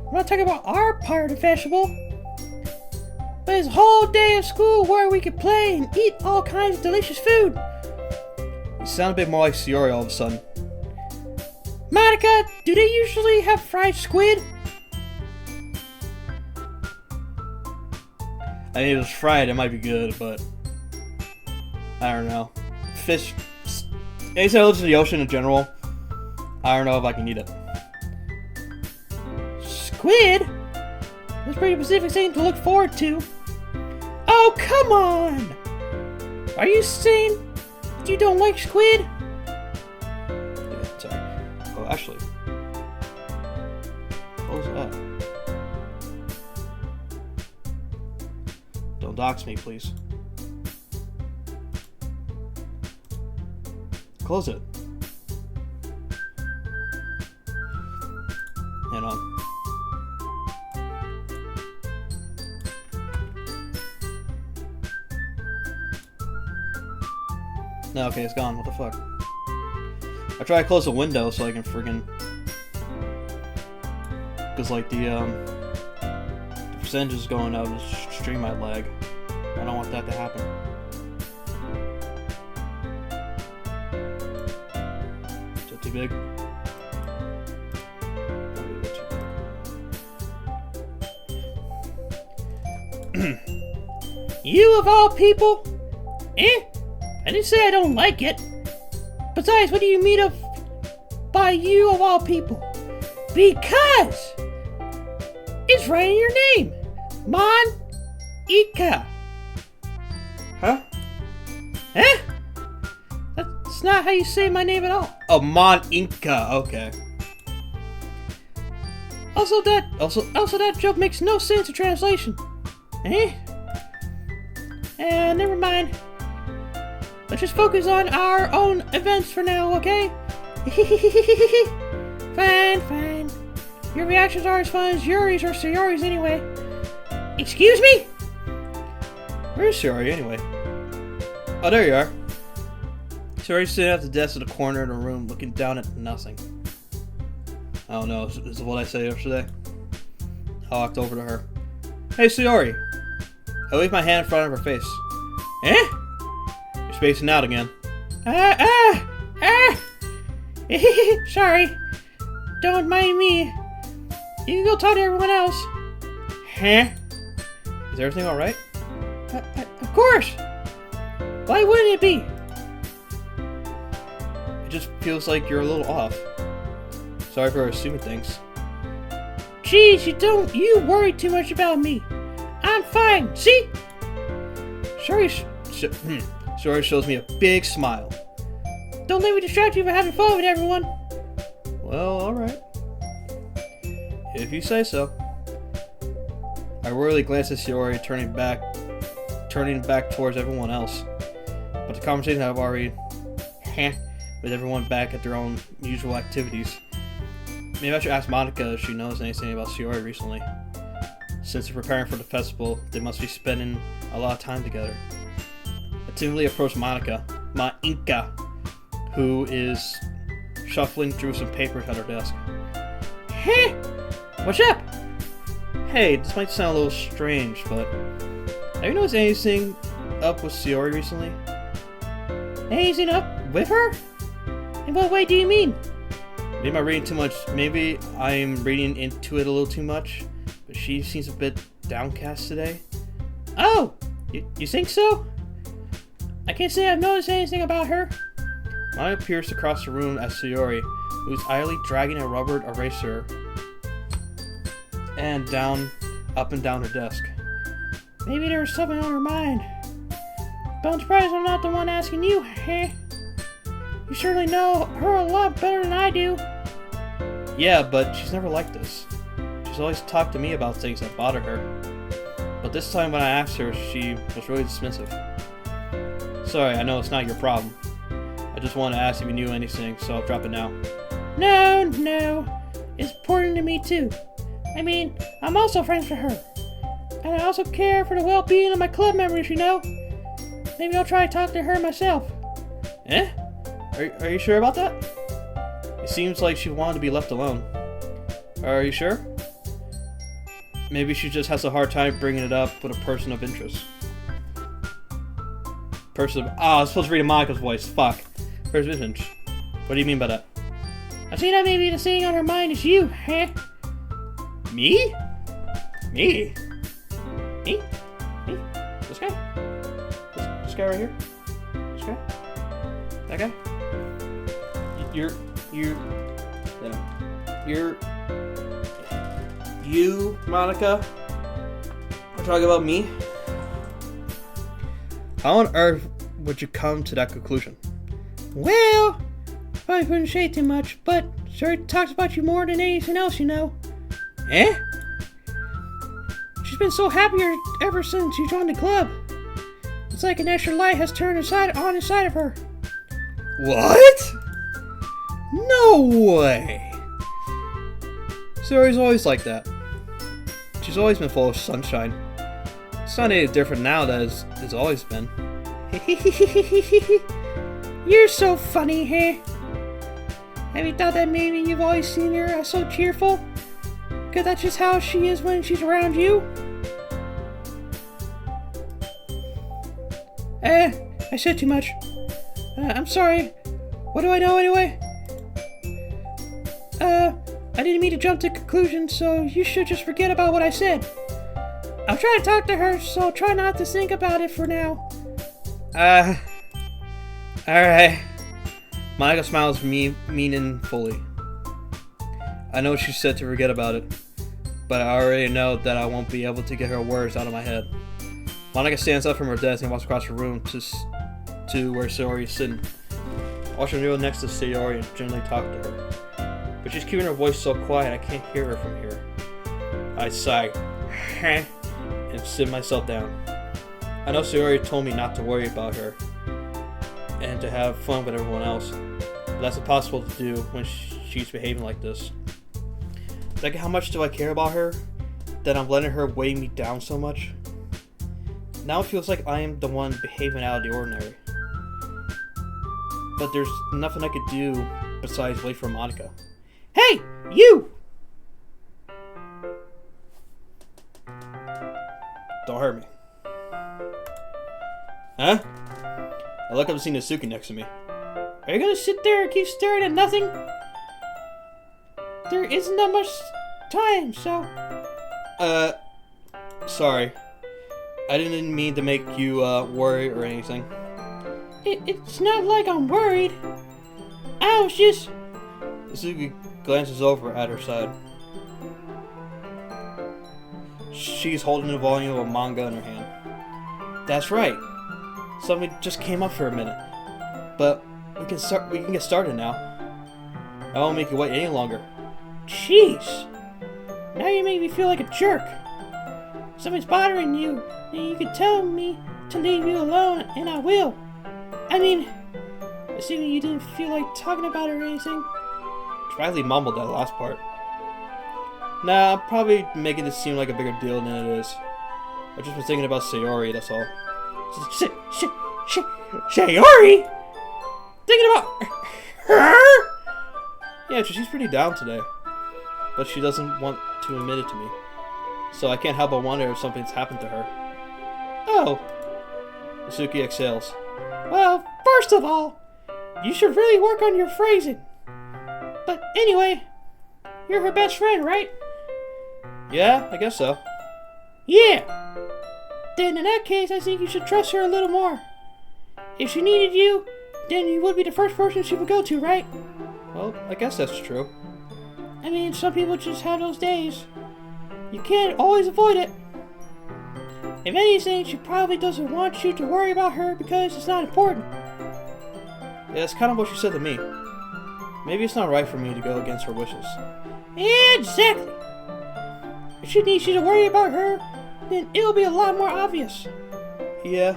I'm not talking about our part of the festival. But it's a whole day of school where we could play and eat all kinds of delicious food. You sound a bit more like Shiori all of a sudden. Monica, do they usually have fried squid? I mean, if it was fried, it might be good, but I don't know. Fish, anything that lives in the ocean in general, I don't know if I can eat it. Squid? That's a pretty specific thing to look forward to. Oh, come on! Are you saying you don't like squid? Yeah, sorry. Oh, actually. What was that? Don't dox me, please. Close it. Hang on. No, okay, it's gone. What the fuck? I try to close the window so I can friggin'... Because, like, the percentage is going out and the stream might lag. I don't want that to happen. Is that too big? You of all people? I didn't say I don't like it. Besides, what do you mean by you of all people? Because it's right in your name. Mon-ika. Huh? That's not how you say my name at all. Oh, Mon-Inca. Okay. Also that joke makes no sense in translation. Never mind. Let's just focus on our own events for now, okay? Fine. Your reactions are as fun as Yuri's or Sayori's anyway. Excuse me? Where's Shiori anyway? Oh, there you are. Shiori's sitting at the desk in the corner of the room looking down at nothing. I don't know, is what I said yesterday. I walked over to her. Hey, Shiori. I waved my hand in front of her face. You're spacing out again. Sorry. Don't mind me. You can go talk to everyone else. Is everything alright? Of course. Why wouldn't it be? It just feels like you're a little off. Sorry for assuming things. Jeez, you worry too much about me. I'm fine, see? Shiori shows me a big smile. Don't let me distract you from having fun with everyone. Well, alright. If you say so. I worriedly glanced at Shiori, turning back towards everyone else. But the conversation I've already with everyone back at their own usual activities. Maybe I should ask Monica if she knows anything about Shiori recently. Since they're preparing for the festival, they must be spending a lot of time together. I timidly approached Monica, my Inca, who is shuffling through some papers at her desk. Hey, what's up? Hey, this might sound a little strange, but have you noticed anything up with Shiori recently? Anything up with her? In what way do you mean? Maybe I'm reading too much. Maybe I'm reading into it a little too much. But she seems a bit downcast today. Oh, you think so? I can't say I've noticed anything about her. Maya peers across the room at Sayori, who's idly dragging a rubber eraser up and down her desk. Maybe there's something on her mind. But I'm surprised I'm not the one asking you, eh? You certainly know her a lot better than I do. Yeah, but she's never like this. She's always talked to me about things that bother her. But this time when I asked her, she was really dismissive. Sorry, I know it's not your problem. I just wanted to ask if you knew anything, so I'll drop it now. No. It's important to me too. I mean, I'm also friends with her. And I also care for the well-being of my club members, you know? Maybe I'll try to talk to her myself. Eh? Are you sure about that? It seems like she wanted to be left alone. Are you sure? Maybe she just has a hard time bringing it up with a person of interest. I was supposed to read Monica's voice. Fuck. Person of interest. What do you mean by that? I see that maybe the thing on her mind is you, eh? Me? Me? This guy? This guy right here? This guy? That guy? You, Monica, are talking about me? How on earth would you come to that conclusion? Well, probably wouldn't say too much, but Sir talks about you more than anything else, you know. Eh? She's been so happier ever since you joined the club. It's like an extra light has turned inside of her. What? No way! Sayori's always like that. She's always been full of sunshine. It's not any different now that it's always been. You're so funny, hey? Have you thought that maybe you've always seen her as so cheerful? Because that's just how she is when she's around you? I said too much. I'm sorry. What do I know anyway? I didn't mean to jump to conclusions, so you should just forget about what I said. I'll try to talk to her, so try not to think about it for now. Alright. Monica smiles meaningfully. I know she said to forget about it, but I already know that I won't be able to get her words out of my head. Monica stands up from her desk and walks across the room to where Sayori is sitting. Watching her next to Sayori and gently talk to her. But she's keeping her voice so quiet I can't hear her from here. I sigh and sit myself down. I know Sayori told me not to worry about her and to have fun with everyone else, but that's impossible to do when she's behaving like this. Like, how much do I care about her that I'm letting her weigh me down so much? Now it feels like I am the one behaving out of the ordinary. But there's nothing I could do besides wait for Monica. Hey, you! Don't hurt me. Huh? I look up and see Natsuki next to me. Are you gonna sit there and keep staring at nothing? There isn't that much time, so... Sorry. I didn't mean to make you, worry or anything. It's not like I'm worried. I was just... Natsuki glances over at her side. She's holding the volume of a manga in her hand. That's right. Something just came up for a minute. But we can get started now. I won't make you wait any longer. Jeez. Now you make me feel like a jerk. If something's bothering you, then you can tell me to leave you alone, and I will. I mean, assuming you didn't feel like talking about it or anything. Riley mumbled that last part. Nah, I'm probably making this seem like a bigger deal than it is. I've just been thinking about Sayori, that's all. Sayori? Thinking about her? Yeah, she's pretty down today. But she doesn't want to admit it to me. So I can't help but wonder if something's happened to her. Oh. Natsuki exhales. Well, first of all, you should really work on your phrasing. But anyway, you're her best friend, right? Yeah, I guess so. Yeah! Then in that case, I think you should trust her a little more. If she needed you, then you would be the first person she would go to, right? Well, I guess that's true. I mean, some people just have those days. You can't always avoid it. If anything, she probably doesn't want you to worry about her because it's not important. Yeah, that's kind of what she said to me. Maybe it's not right for me to go against her wishes. Exactly! If she needs you to worry about her, then it'll be a lot more obvious. Yeah.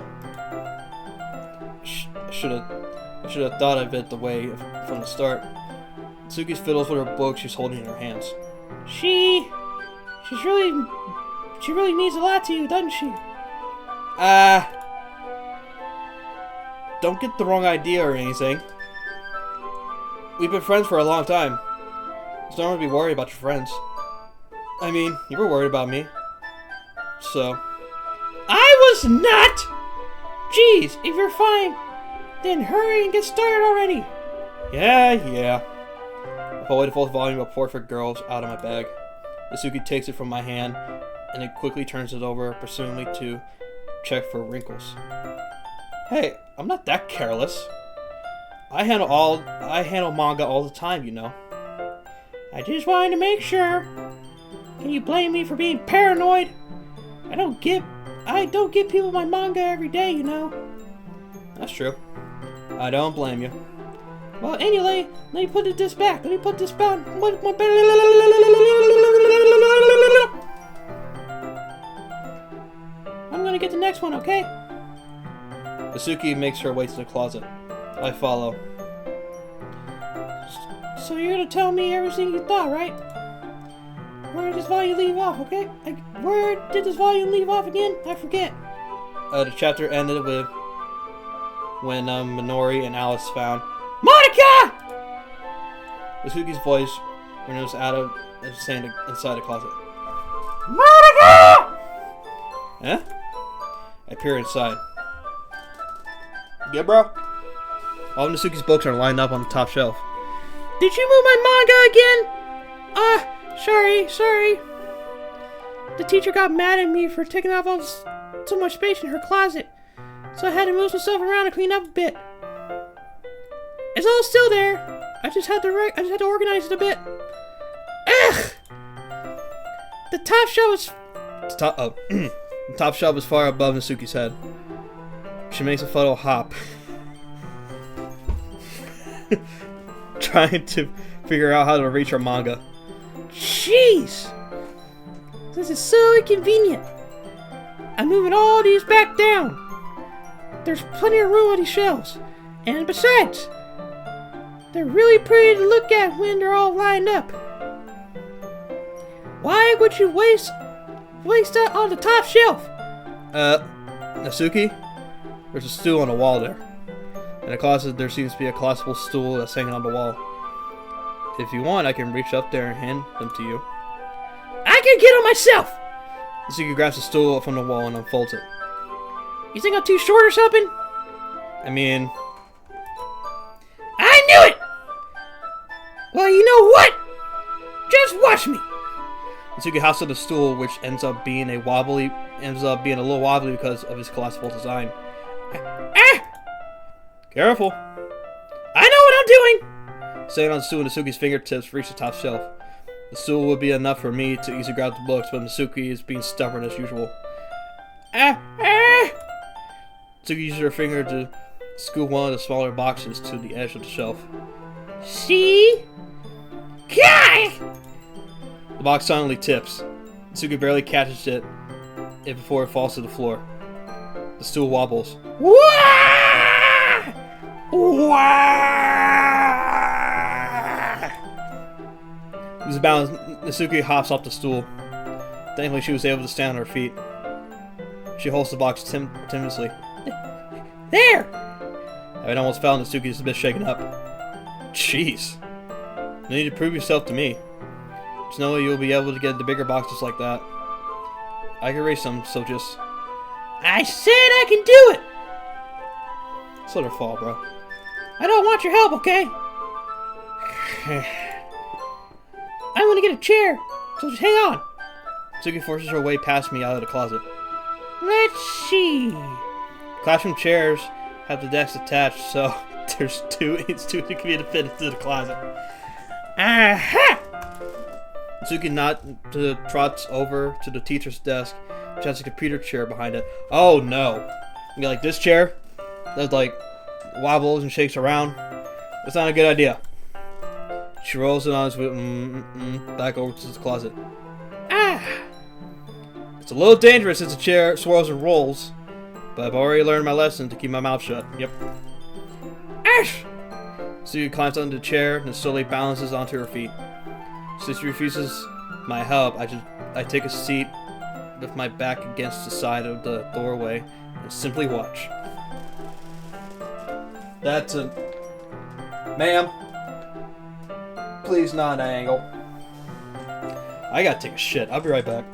I should have thought of it the way from the start. Suki's fiddles with her book she's holding in her hands. She really means a lot to you, doesn't she? Don't get the wrong idea or anything. We've been friends for a long time. There's no one to be worried about your friends. I mean, you were worried about me. So. I was not! Jeez, if you're fine, then hurry and get started already. Yeah. I pull away the full volume of Portrait Girls out of my bag. Suki takes it from my hand and then quickly turns it over, presumably to check for wrinkles. Hey, I'm not that careless. I handle manga all the time, you know. I just wanted to make sure. Can you blame me for being paranoid? I don't give people my manga every day, you know. That's true. I don't blame you. Well, anyway, let me put this back. I'm gonna get the next one, okay? Suki makes her way to the closet. I follow. So you're gonna tell me everything you thought, right? Where did this volume leave off, okay? Where did this volume leave off again? I forget. The chapter ended with when Minori and Alice found Monica! Suki's voice when it was out of inside the closet. Monica! Eh? I peer inside. Yeah, bro? All of Suki's books are lined up on the top shelf. Did you move my manga again? Sorry. The teacher got mad at me for taking up on so much space in her closet, so I had to move some stuff around to clean up a bit. It's all still there. I just had to organize it a bit. Ugh! The top shelf is... The top shelf is far above Nasuki's head. She makes a photo hop. Trying to figure out how to reach her manga. Jeez! This is so inconvenient. I'm moving all these back down. There's plenty of room on these shelves. And besides, they're really pretty to look at when they're all lined up. Why would you waste that on the top shelf? Nasuki? There's a stool on the wall there. In the closet, there seems to be a collapsible stool that's hanging on the wall. If you want, I can reach up there and hand them to you. I can get them myself! Nasuki grabs the stool from the wall and unfolds it. You think I'm too short or something? I mean... I knew it! Well, you know what? Just watch me! Nasuki hops on the stool, which ends up being a little wobbly because of its collapsible design. Careful! I know what I'm doing! Staying on the stool, Nasuki's fingertips reach the top shelf. The stool would be enough for me to easily grab the books, but Nasuki is being stubborn as usual. Nasuki uses her finger to scoop one of the smaller boxes to the edge of the shelf. See? Kai! The box suddenly tips. Nasuki barely catches it before it falls to the floor. The stool wobbles. Wah! Losing balance, Nasuki hops off the stool. Thankfully, she was able to stand on her feet. She holds the box timidly. There! It almost fell, and Nasuki is a bit shaken up. Jeez. You need to prove yourself to me. Just know you'll be able to get the bigger boxes like that. I can raise them, so just... I said I can do it! It's not her fault, bro. I don't want your help, okay? I want to get a chair, so just hang on. Suki forces her way past me out of the closet. Let's see. Classroom chairs have the desks attached, so there's it's too inconvenient to fit into the closet. Aha! Suki trots over to the teacher's desk, which has a computer chair behind it. Oh no. You got like this chair that like wobbles and shakes around. That's not a good idea. She rolls it on his back over to the closet. Ah! It's a little dangerous as the chair swirls and rolls, but I've already learned my lesson to keep my mouth shut. Yep. Ash! Suki climbs onto the chair and slowly balances onto her feet. Since she refuses my help, I take a seat with my back against the side of the doorway and simply watch. That's a... Ma'am, please not an angle. I gotta take a shit. I'll be right back.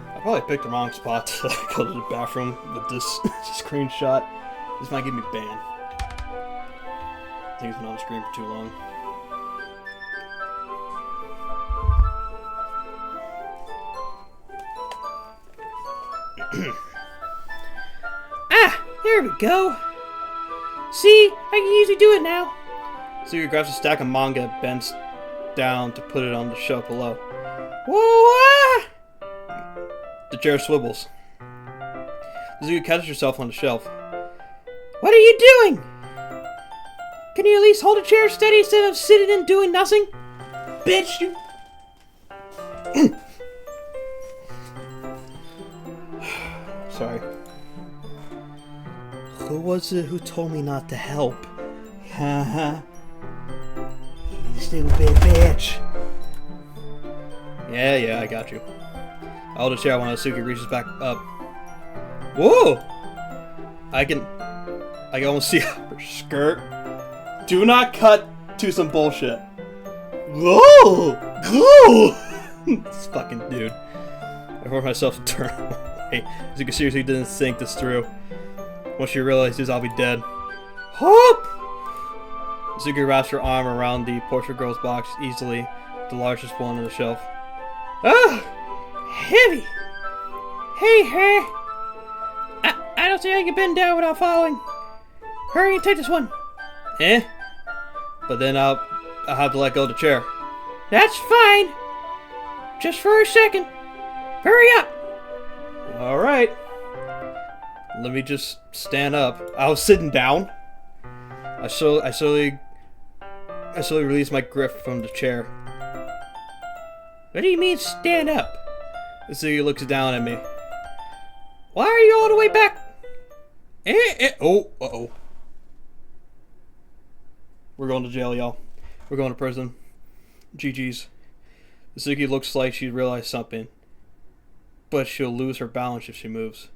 I probably picked the wrong spot to go to the bathroom with this screenshot. This might get me banned. I think it's been on the screen for too long. Ah! There we go. See? I can easily do it now. Suki grabs a stack of manga and bends down to put it on the shelf below. Whoa! The chair swivels. Suki catches herself on the shelf. What are you doing? Can you at least hold a chair steady instead of sitting and doing nothing? Bitch, you... Sorry. Who was it who told me not to help? Haha. You stupid bitch. Yeah, I got you. I hold the chair while Suki reaches back up. Whoa! I can almost see her skirt. Do not cut to some bullshit. Whoa! Whoa! This fucking dude. I forced myself to turn away. Suki seriously didn't think this through. Once she realizes I'll be dead. Hope! Suki wraps her arm around the portrait girl's box easily, the largest one on the shelf. Ah! Heavy! Hey! I don't see how you can bend down without falling. Hurry and take this one. Eh? But then I'll have to let go of the chair. That's fine. Just for a second. Hurry up. Alright. Let me just stand up. I was sitting down. I slowly released my grip from the chair. What do you mean stand up? Suki looks down at me. Why are you all the way back? Oh, uh-oh. We're going to jail, y'all. We're going to prison. GG's. Suki looks like she realized something. But she'll lose her balance if she moves.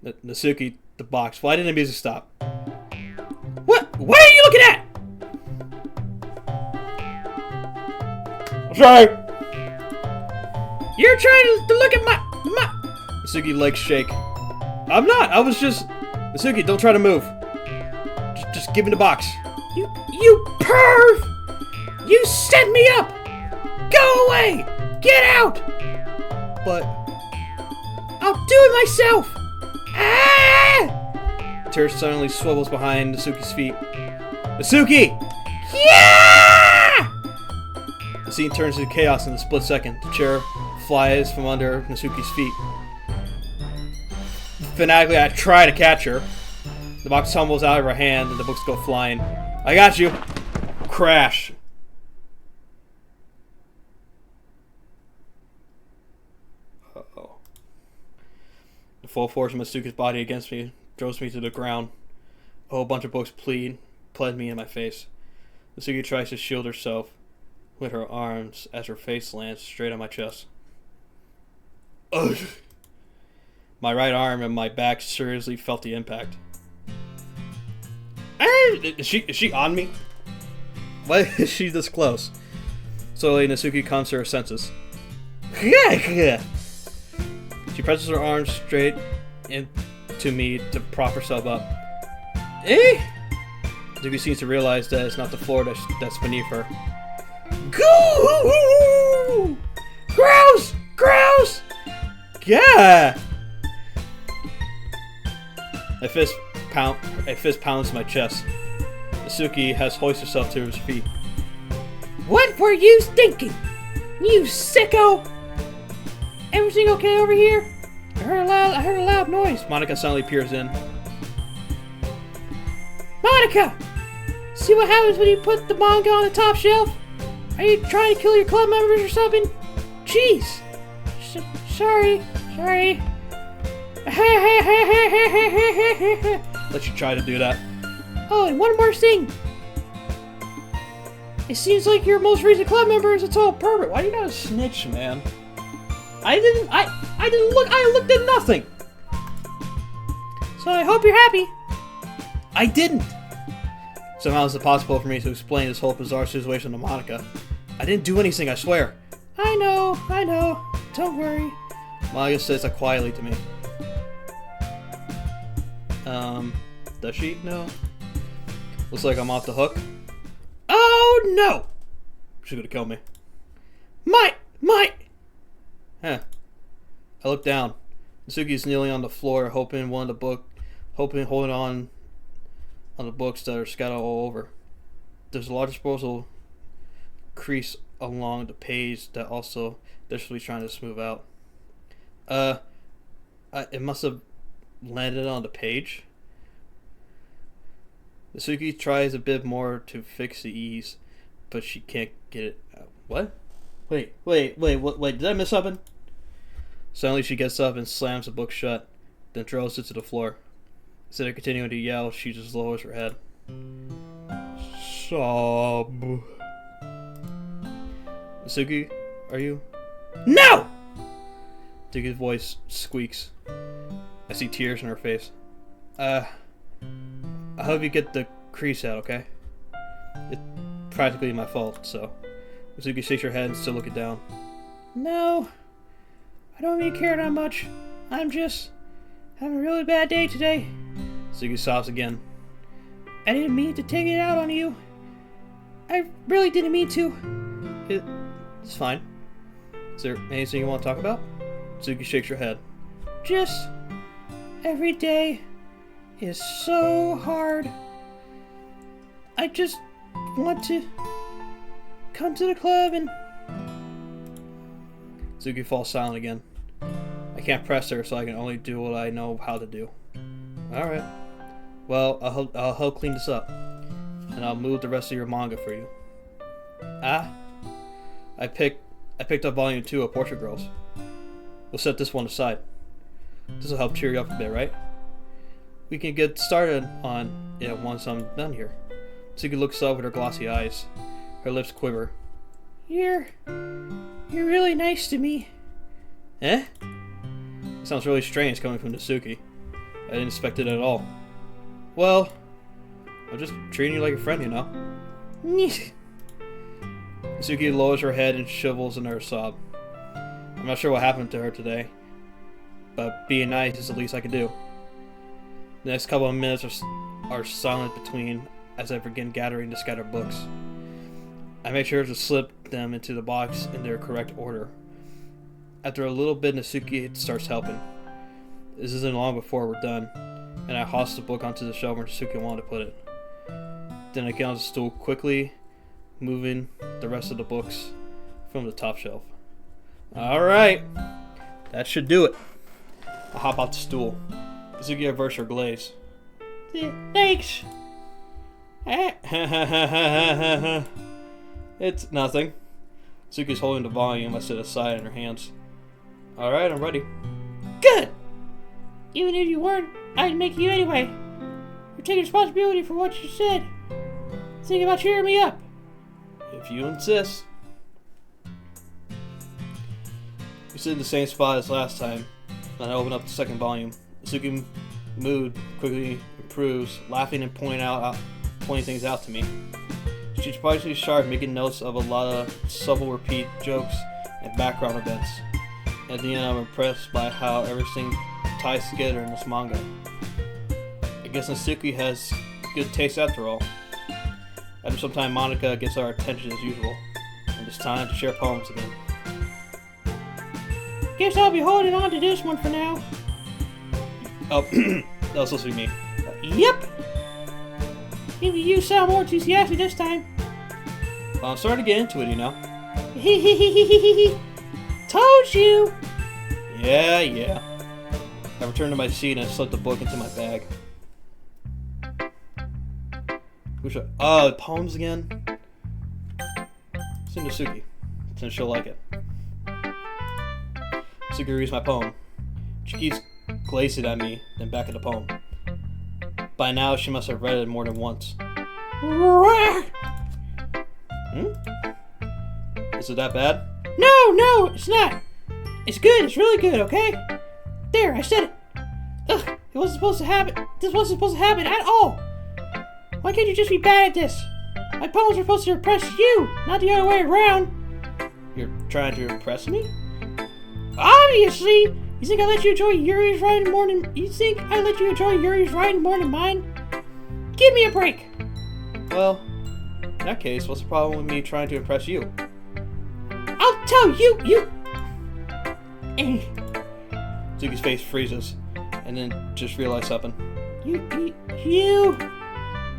Nasuki, the box. Why didn't the music stop? What are you looking at? I'm sorry! You're trying to look at my... Nasuki legs shake. I'm not! I was just... Nasuki, don't try to move. Just give me the box. You perv! You set me up! Go away! Get out! But... I'll do it myself! Ah! Tear suddenly swivels behind Nasuki's feet. Nasuki! Yeah! The scene turns into chaos in a split second. The chair flies from under Nasuki's feet. Fanatically, I try to catch her. The box tumbles out of her hand and the books go flying. I got you! Crash. Uh-oh. The full force of Nasuki's body against me throws me to the ground. A whole bunch of books pled me in my face. Nasuki tries to shield herself with her arms as her face lands straight on my chest. Ugh. My right arm and my back seriously felt the impact. Is she on me? Why is she this close? Slowly, Nasuki comes to her senses. She presses her arms straight into me to prop herself up. Nasuki seems to realize that it's not the floor that's beneath her. Goo! Gross! Yeah! A fist pounds my chest. Nasuki has hoisted herself to his feet. What were you thinking? You sicko! Everything okay over here? I heard a loud noise. Monica suddenly peers in. Monica! See what happens when you put the manga on the top shelf? Are you trying to kill your club members or something? Jeez! Sorry. Let you try to do that. Oh, and one more thing. It seems like your most recent club member is a total pervert. Why do you gotta snitch, man? I didn't look. I looked at nothing. So I hope you're happy. I didn't. Somehow it's impossible for me to explain this whole bizarre situation to Monica. I didn't do anything, I swear. I know. Don't worry. Monica says that quietly to me. Does she? No. Looks like I'm off the hook. Oh no! She's gonna kill me. My! Huh. I look down. Nasuki's kneeling on the floor, holding on the books that are scattered all over. There's a large disposal crease along the page that also desperately trying to smooth out. It must have landed on the page. Nasuki tries a bit more to fix the ease, but she can't get it out. What? Wait, did I miss something? Suddenly she gets up and slams the book shut, then throws it to the floor. Instead of continuing to yell, she just lowers her head. Sob. Nasuki, are you? No! Nasuki's voice squeaks. I see tears in her face. I hope you get the crease out, okay? It's practically my fault, so. Nasuki shakes her head and still looking down. No. I don't even care that much. I'm just having a really bad day today. Suki sobs again. I didn't mean to take it out on you. I really didn't mean to. It's fine. Is there anything you want to talk about? Suki shakes her head. Just every day is so hard. I just want to come to the club and... Suki falls silent again. I can't press her, so I can only do what I know how to do. Alright. Well, I'll help clean this up. And I'll move the rest of your manga for you. Ah? I picked up volume 2 of Portrait Girls. We'll set this one aside. This will help cheer you up a bit, right? We can get started on it once I'm done here. Suki looks up with her glossy eyes. Her lips quiver. You're really nice to me. Eh? It sounds really strange coming from Suki. I didn't expect it at all. Well, I'm just treating you like a friend, you know? Suki lowers her head and shovels in her sob. I'm not sure what happened to her today, but being nice is the least I can do. The next couple of minutes are silent between as I begin gathering the scattered books. I make sure to slip them into the box in their correct order. After a little bit, Natsuki starts helping. This isn't long before we're done, and I hoist the book onto the shelf where Natsuki wanted to put it. Then I get on the stool quickly, moving the rest of the books from the top shelf. Alright, that should do it. I hop off the stool. Natsuki averts her glaze. Thanks. It's nothing. Suki's holding the volume I set aside in her hands. Alright, I'm ready. Good! Even if you weren't, I'd make you anyway. You're taking responsibility for what you said. Think about cheering me up. If you insist. We sit in the same spot as last time, and I open up the second volume. Suki's mood quickly improves, laughing and pointing things out to me. She's surprisingly sharp, making notes of a lot of subtle repeat jokes and background events. At the end, I'm impressed by how everything ties together in this manga. I guess Natsuki has good taste after all. After some time, Monica gets our attention as usual, and it's time to share poems again. Guess I'll be holding on to this one for now. Oh, that was supposed to be me. Yep! Maybe you sound more enthusiastic this time. Well, I'm starting to get into it, you know. Told you! Yeah. I returned to my seat and slipped the book into my bag. Poems again? Send to Suki, since she'll like it. Suki reads my poem. She keeps glazing at me, then back at the poem. By now, she must have read it more than once. Is it that bad? No, it's not. It's good, it's really good, okay? There, I said it. Ugh, it wasn't supposed to happen. This wasn't supposed to happen at all. Why can't you just be bad at this? My poems are supposed to impress you, not the other way around. You're trying to impress me? Obviously! You think I let you enjoy Yuri's writing more than mine? Give me a break! Well, in that case, what's the problem with me trying to impress you? I'll tell you, Suki's face freezes, and then just realized something.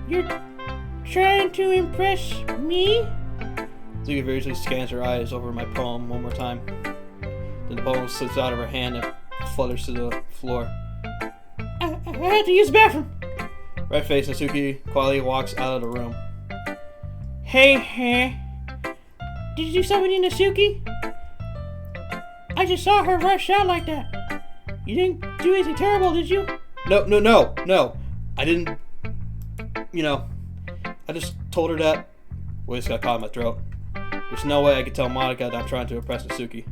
You're trying to impress me? Suki vigorously scans her eyes over my poem one more time. Then the poem slips out of her hand and flutters to the floor. I had to use the bathroom. Red-faced Natsuki quietly walks out of the room. Hey. Did you do something to Natsuki? I just saw her rush out like that. You didn't do anything terrible, did you? No. I didn't... I just told her that... Voice got caught in my throat. There's no way I could tell Monica that I'm trying to impress Natsuki.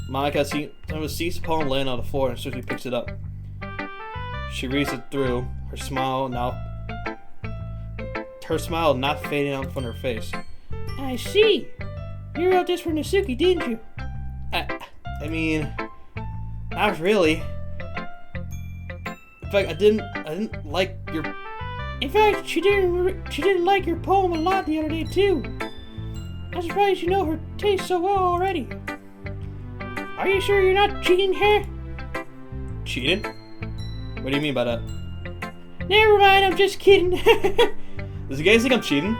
Monica sees the poem laying on the floor and Suki picks it up. She reads it through, her smile not fading out from her face. I see. You wrote this for Natsuki, didn't you? I mean, not really. In fact, I didn't like your... In fact, she didn't like your poem a lot the other day too. I'm surprised you know her taste so well already. Are you sure you're not cheating here? Cheating? What do you mean by that? Never mind, I'm just kidding. Does you guys think I'm cheating?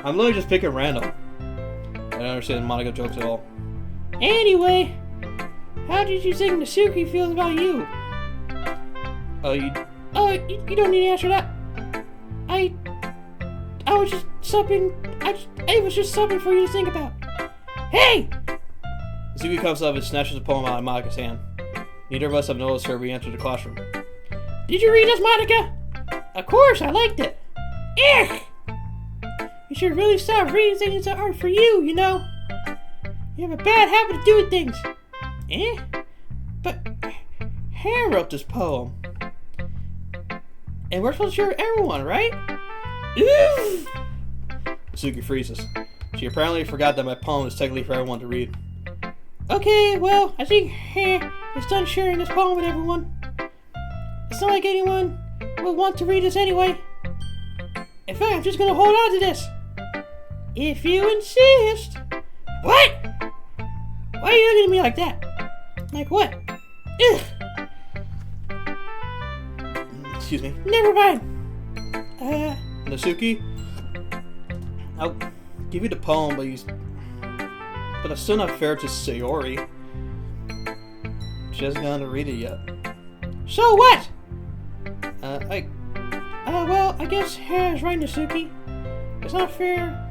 I'm literally just picking random. I don't understand Monica jokes at all. Anyway, how did you think Nasuki feels about you? You don't need to answer that. I was just something. It was just something for you to think about. Hey! Nasuki comes up and snatches a poem out of Monica's hand. Neither of us have noticed her re-enter the classroom. Did you read this, Monica? Of course, I liked it. Ugh! You should really stop reading things that aren't for you, you know? You have a bad habit of doing things. But Hannah wrote this poem. And we're supposed to share with everyone, right? Nasuki freezes. She apparently forgot that my poem is technically for everyone to read. Okay, well, I think Hannah is done sharing this poem with everyone. It's not like anyone will want to read this anyway. In fact, I'm just gonna hold on to this. If you insist. What? Why are you looking at me like that? Like what? Ugh. Excuse me. Never mind. Nasuki, I'll give you the poem, but it's still not fair to Sayori. She hasn't gotten to read it yet. So what? Well, I guess Hannah's right, Nasuki. It's not fair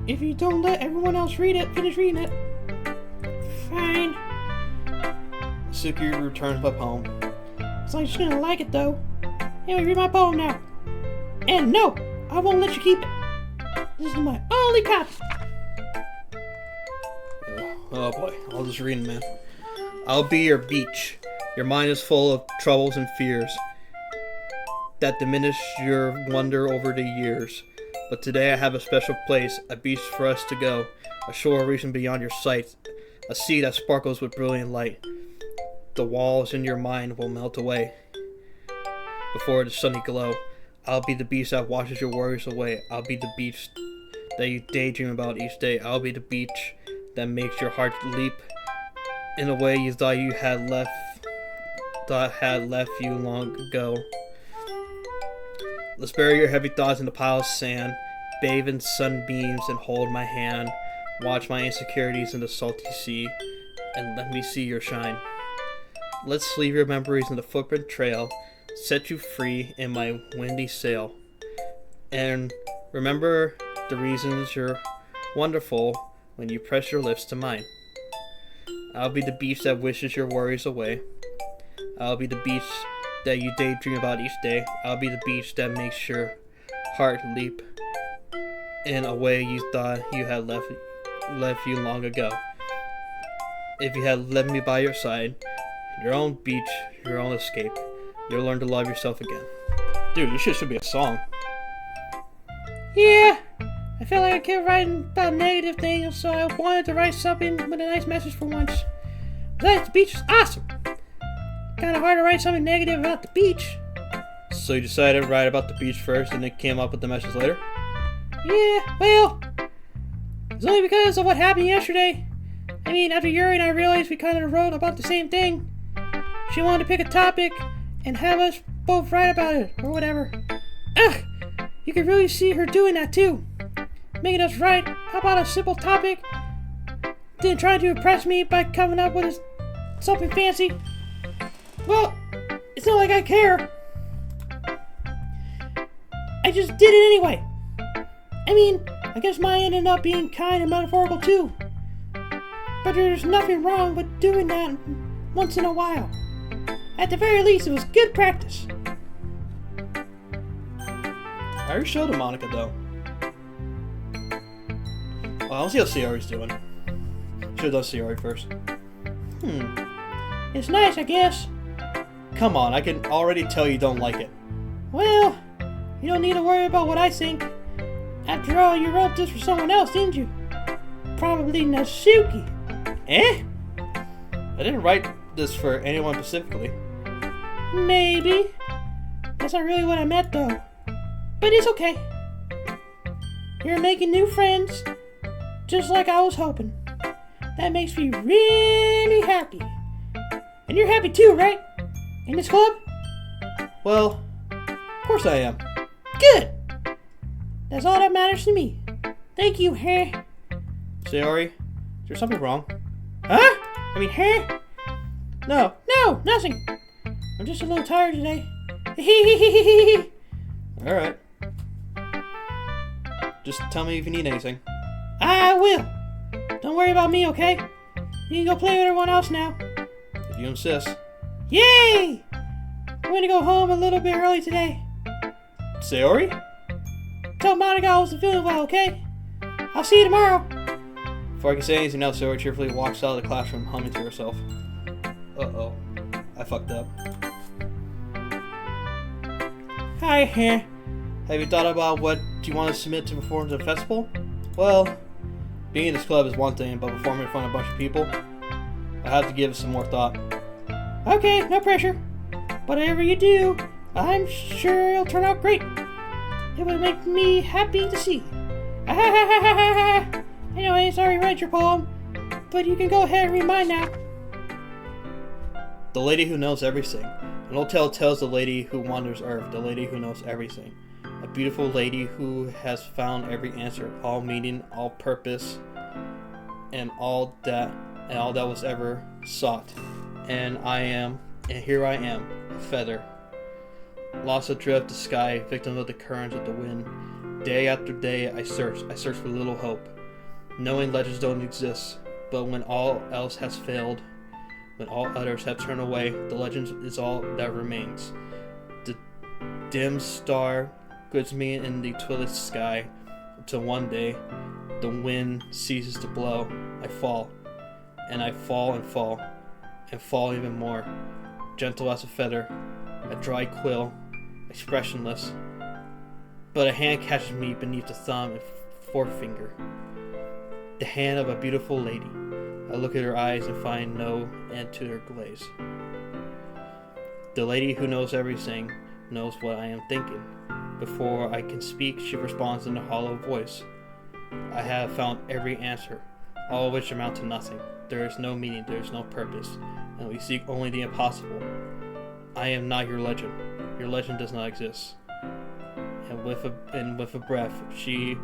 if you don't let everyone else finish reading it. Fine. Nasuki returns my poem. It's like she's gonna like it though. Anyway, read my poem now. And no, I won't let you keep it. This is my only copy. Oh boy, I'll just read it, man. I'll be your beach. Your mind is full of troubles and fears that diminish your wonder over the years. But today I have a special place, a beach for us to go, a shore reaching beyond your sight, a sea that sparkles with brilliant light. The walls in your mind will melt away before the sunny glow. I'll be the beach that washes your worries away. I'll be the beach that you daydream about each day. I'll be the beach that makes your heart leap in a way you thought had left you long ago. Let's bury your heavy thoughts in the pile of sand, bathe in sunbeams and hold my hand. Watch my insecurities in the salty sea, and let me see your shine. Let's leave your memories in the footprint trail, set you free in my windy sail. And remember the reasons you're wonderful when you press your lips to mine. I'll be the beach that wishes your worries away. I'll be the beach that you daydream about each day. I'll be the beach that makes your heart leap in a way you thought you had left you long ago. If you had left me by your side, your own beach, your own escape, you'll learn to love yourself again. Dude, this shit should be a song. Yeah, I feel like I kept writing about negative things, so I wanted to write something with a nice message for once. Besides, the beach is awesome. Kinda hard to write something negative about the beach. So you decided to write about the beach first and then came up with the message later? Yeah, well, it's only because of what happened yesterday. I mean, after Yuri and I realized we kind of wrote about the same thing. She wanted to pick a topic and have us both write about it, or whatever. Ugh! You could really see her doing that too. Making us write about a simple topic, then trying to impress me by coming up with something fancy. Well, it's not like I care. I just did it anyway. I mean, I guess mine ended up being kind and metaphorical too. But there's nothing wrong with doing that once in a while. At the very least, it was good practice. I already showed to Monica though. Well, I'll see how Sayori's doing. Should've done Sayori first. It's nice, I guess. Come on, I can already tell you don't like it. Well, you don't need to worry about what I think. After all, you wrote this for someone else, didn't you? Probably Nasuki. Eh? I didn't write this for anyone specifically. Maybe. That's not really what I meant, though. But it's okay. You're making new friends, just like I was hoping. That makes me really happy. And you're happy too, right? In this club? Well, of course I am. Good! That's all that matters to me. Thank you, huh? Sayori, is there something wrong? Huh? I mean, huh? No. No, nothing. I'm just a little tired today. Alright. Just tell me if you need anything. I will. Don't worry about me, okay? You can go play with everyone else now. If you insist. Yay! I'm gonna go home a little bit early today. Sayori? Tell Monica I wasn't feeling well, okay? I'll see you tomorrow. Before I can say anything else, Sayori cheerfully walks out of the classroom humming to herself. Uh-oh. I fucked up. Hi, huh? Have you thought about what you want to submit to perform at the festival? Well, being in this club is one thing, but performing in front of a bunch of people, I have to give it some more thought. Okay, no pressure. Whatever you do, I'm sure it'll turn out great. It would make me happy to see. Anyways, I already read your poem, but you can go ahead and read mine now. The lady who knows everything. An old tale tells the lady who wanders earth, the lady who knows everything. A beautiful lady who has found every answer, all meaning, all purpose, and all that was ever sought. And here I am, a feather, lost adrift the sky, victim of the currents of the wind. Day after day I search for little hope, knowing legends don't exist. But when all else has failed, when all others have turned away, the legend is all that remains. The dim star grids me in the twilight sky, until one day the wind ceases to blow. I fall, and I fall and fall, and fall even more, gentle as a feather, a dry quill, expressionless. But a hand catches me beneath the thumb and forefinger. The hand of a beautiful lady. I look at her eyes and find no end to her glaze. The lady who knows everything knows what I am thinking. Before I can speak, she responds in a hollow voice. I have found every answer, all of which amount to nothing. There is no meaning, there is no purpose, and we seek only the impossible. I am not your legend. Your legend does not exist. And with a breath, she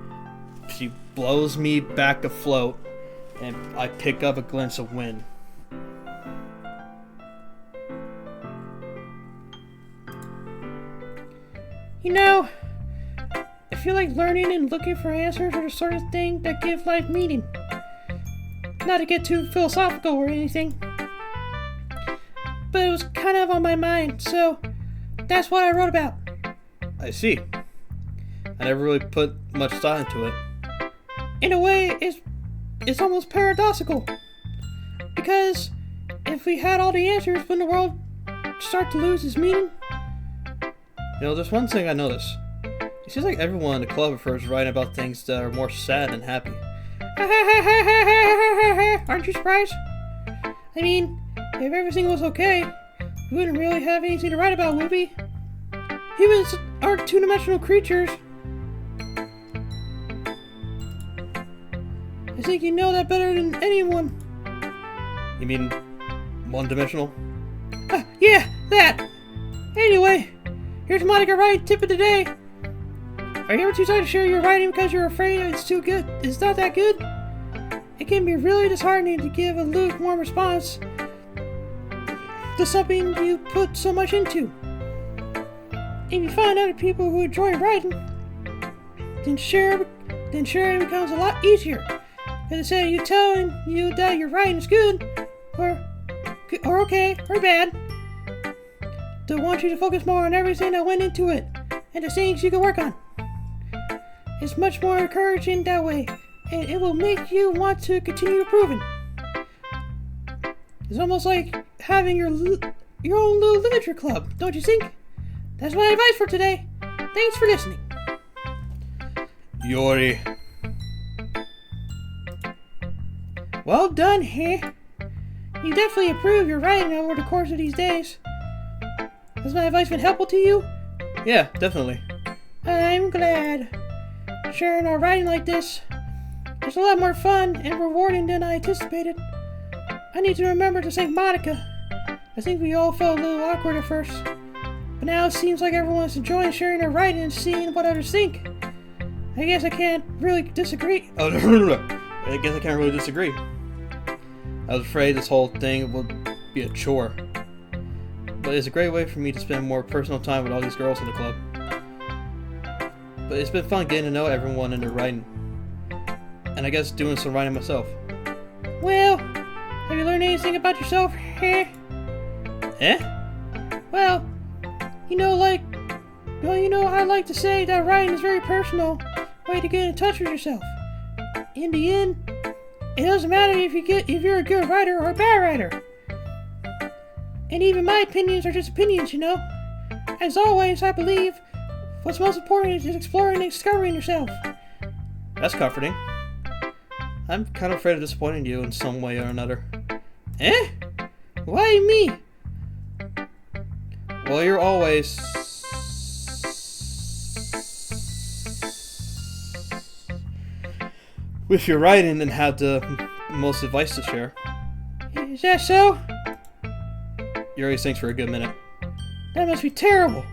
blows me back afloat, and I pick up a glimpse of wind. You know, I feel like learning and looking for answers are the sort of thing that give life meaning. Not to get too philosophical or anything, but it was kind of on my mind, so that's what I wrote about. I see. I never really put much thought into it. In a way, it's almost paradoxical. Because if we had all the answers, wouldn't the world start to lose its meaning? You know, there's one thing I noticed. It seems like everyone in the club prefers writing about things that are more sad than happy. Aren't you surprised? I mean, if everything was okay, we wouldn't really have anything to write about, would we? Humans aren't two-dimensional creatures. I think you know that better than anyone. You mean one-dimensional? Yeah, that! Anyway, here's Monica writing tip of the day. Are you ever too tired to share your writing because you're afraid it's too good? It's not that good? It can be really disheartening to give a lukewarm response to something you put so much into. If you find other people who enjoy writing, then sharing becomes a lot easier. Because instead of you telling you that your writing is good, or okay, or bad, they want you to focus more on everything that went into it, and the things you can work on. It's much more encouraging that way, and it will make you want to continue improving. It's almost like having your own little literature club, don't you think? That's my advice for today. Thanks for listening. Yuri. Well done, huh? You definitely improve your writing over the course of these days. Has my advice been helpful to you? Yeah, definitely. I'm glad. Sharing our writing like this is a lot more fun and rewarding than I anticipated. I need to remember to thank Monica. I think we all felt a little awkward at first, but now it seems like everyone's enjoying sharing their writing and seeing what others think. I guess I can't really disagree. Oh, I guess I can't really disagree. I was afraid this whole thing would be a chore, but it's a great way for me to spend more personal time with all these girls in the club. But it's been fun getting to know everyone and their writing, and I guess doing some writing myself. Well, have you learned anything about yourself? Well, I like to say that writing is a very personal way to get in touch with yourself. In the end, it doesn't matter if you're a good writer or a bad writer. And even my opinions are just opinions, As always, I believe what's most important is exploring and discovering yourself. That's comforting. I'm kind of afraid of disappointing you in some way or another. Why me? Well, you're always... with your writing and have the most advice to share. Is that so? Yuri thinks for a good minute. That must be terrible.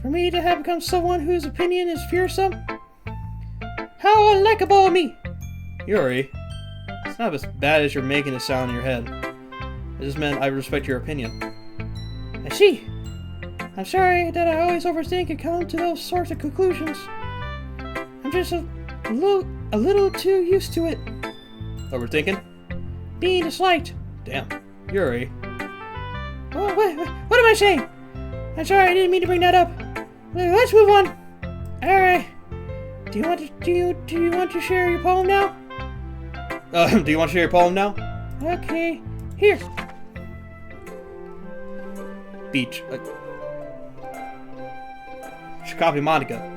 For me to have become someone whose opinion is fearsome? How unlikable of me! Yuri, it's not as bad as you're making it sound in your head. It just meant I respect your opinion. I see. I'm sorry that I always overthink and come to those sorts of conclusions. I'm just a little too used to it. Overthinking? Being disliked. Damn. Yuri. Oh, what am I saying? I'm sorry, I didn't mean to bring that up. Let's move on. Alright. Do you want to share your poem now? Do you want to share your poem now? Okay. Here. Beach. Should copy Monica.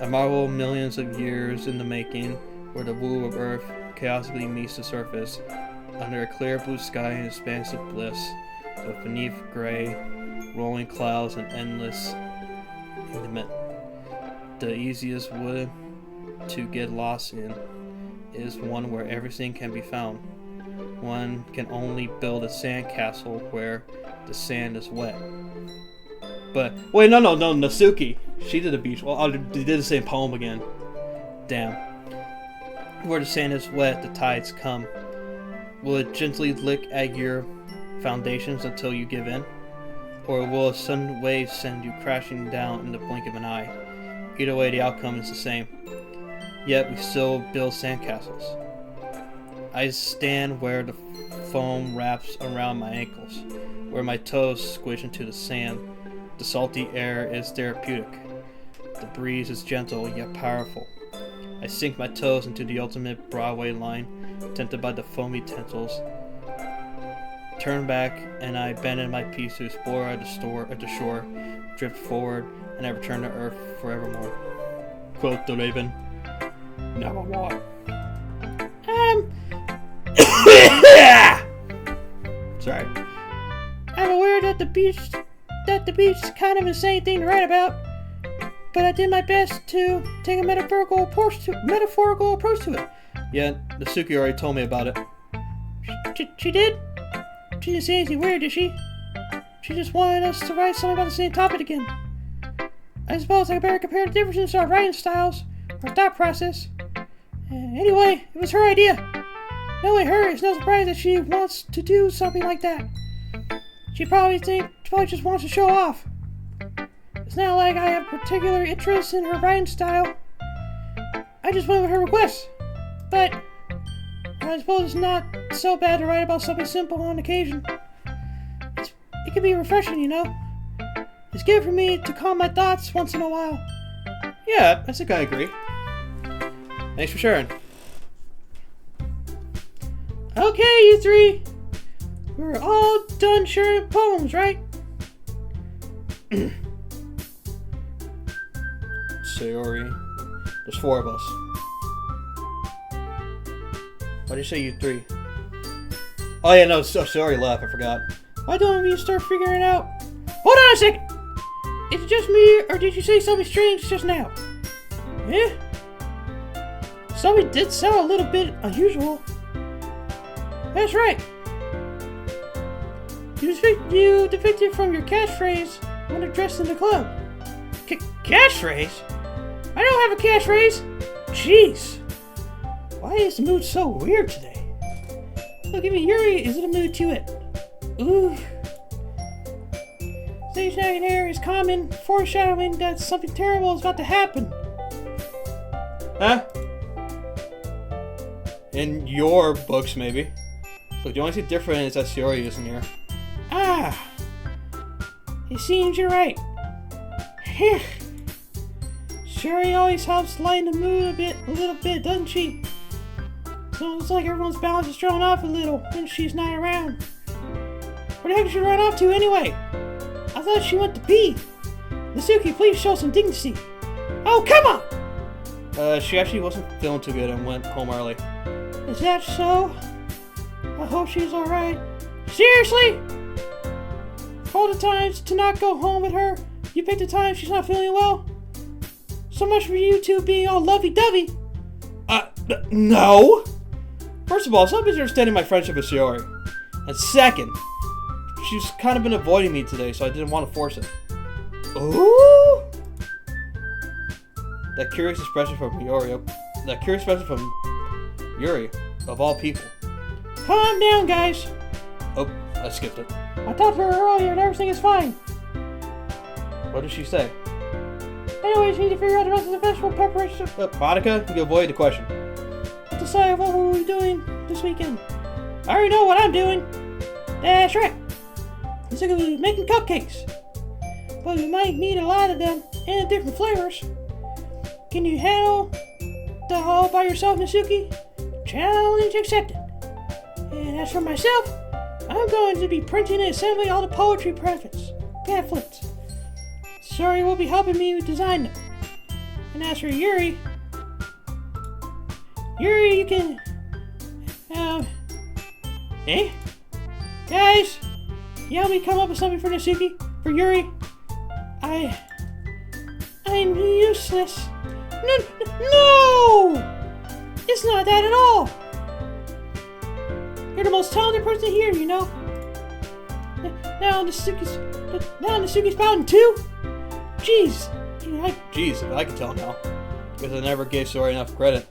I marvel millions of years in the making, where the woo of Earth chaotically meets the surface, under a clear blue sky and expansive bliss, but beneath gray, rolling clouds and endless intimate. The easiest wood to get lost in is one where everything can be found. One can only build a sand castle where the sand is wet. But wait, no, Nasuki. She did a beach. Well, they did the same poem again. Damn. Where the sand is wet, the tides come. Will it gently lick at your foundations until you give in? Or will a sudden wave send you crashing down in the blink of an eye? Either way, the outcome is the same. Yet we still build sandcastles. I stand where the foam wraps around my ankles, where my toes squish into the sand. The salty air is therapeutic. The breeze is gentle yet powerful. I sink my toes into the ultimate Broadway line, tempted by the foamy tentacles. Turn back, and I abandon my piece to explore at the shore, drift forward, and I return to Earth forevermore. Quote the Raven. Nevermore. Sorry. I'm aware that the beach is kind of an insane thing to write about, but I did my best to take a metaphorical approach to it. Yeah, Nasuki already told me about it. She did? She didn't say anything weird, did she? She just wanted us to write something about the same topic again. I suppose I better compare the differences in our writing styles, our thought process. Anyway, it was her idea. Knowing her, it's no surprise that she wants to do something like that. She probably just wants to show off. It's not like I have particular interest in her writing style. I just went with her request. But I suppose it's not so bad to write about something simple on occasion. It can be refreshing, It's good for me to calm my thoughts once in a while. Yeah, I think I agree. Thanks for sharing. Okay, you three. We're all done sharing poems, right? Sayori. There's 4 of us. Why did you say you 3? Oh yeah, no, sorry, left. I forgot. Why don't we start figuring it out? Hold on a second! Is it just me, or did you say something strange just now? Eh? Something did sound a little bit unusual. That's right. You defected from your catchphrase when addressed in the club. Catchphrase? I don't have a catchphrase! Jeez! Why is the mood so weird today? Look at me, Yuri is in a mood to it. Ooh. Stage nagging here is common, foreshadowing that something terrible is about to happen. Huh? In your books, maybe. But the only thing different is that Yuri isn't here. Ah! It seems you're right. Yuri always helps lighten the mood a little bit, doesn't she? So it's like everyone's balance is thrown off a little when she's not around. Where the heck did she run off to anyway? I thought she went to pee. Nasuki, please show some dignity. Oh, come on! She actually wasn't feeling too good and went home early. Is that so? I hope she's alright. Seriously? All the times to not go home with her, you pick the time she's not feeling well? So much for you two being all lovey-dovey. No! First of all, stop misunderstanding my friendship with Yuri. And second, she's kind of been avoiding me today, so I didn't want to force it. Ooh! That curious expression from Yuri, of all people. Calm down, guys. Oh, I skipped it. I talked to her earlier and everything is fine. What did she say? Anyways, we need to figure out the rest of the festival preparations. Monica, you avoid the question. Let's decide what we'll be doing this weekend. I already know what I'm doing. That's right. We're going to be making cupcakes. But we might need a lot of them and different flavors. Can you handle the all by yourself, Nasuki? Challenge accepted. And as for myself, I'm going to be printing and assembling all the poetry pamphlets. Sorry will be helping me design them. And as for Yuri, you can, guys, you help me come up with something for Nasuki, for Yuri. I'm useless. No! It's not that at all. You're the most talented person here, you know. Now Nasuki's pouting too? Jeez. Jeez, I can tell now. Because I never gave Sori enough credit.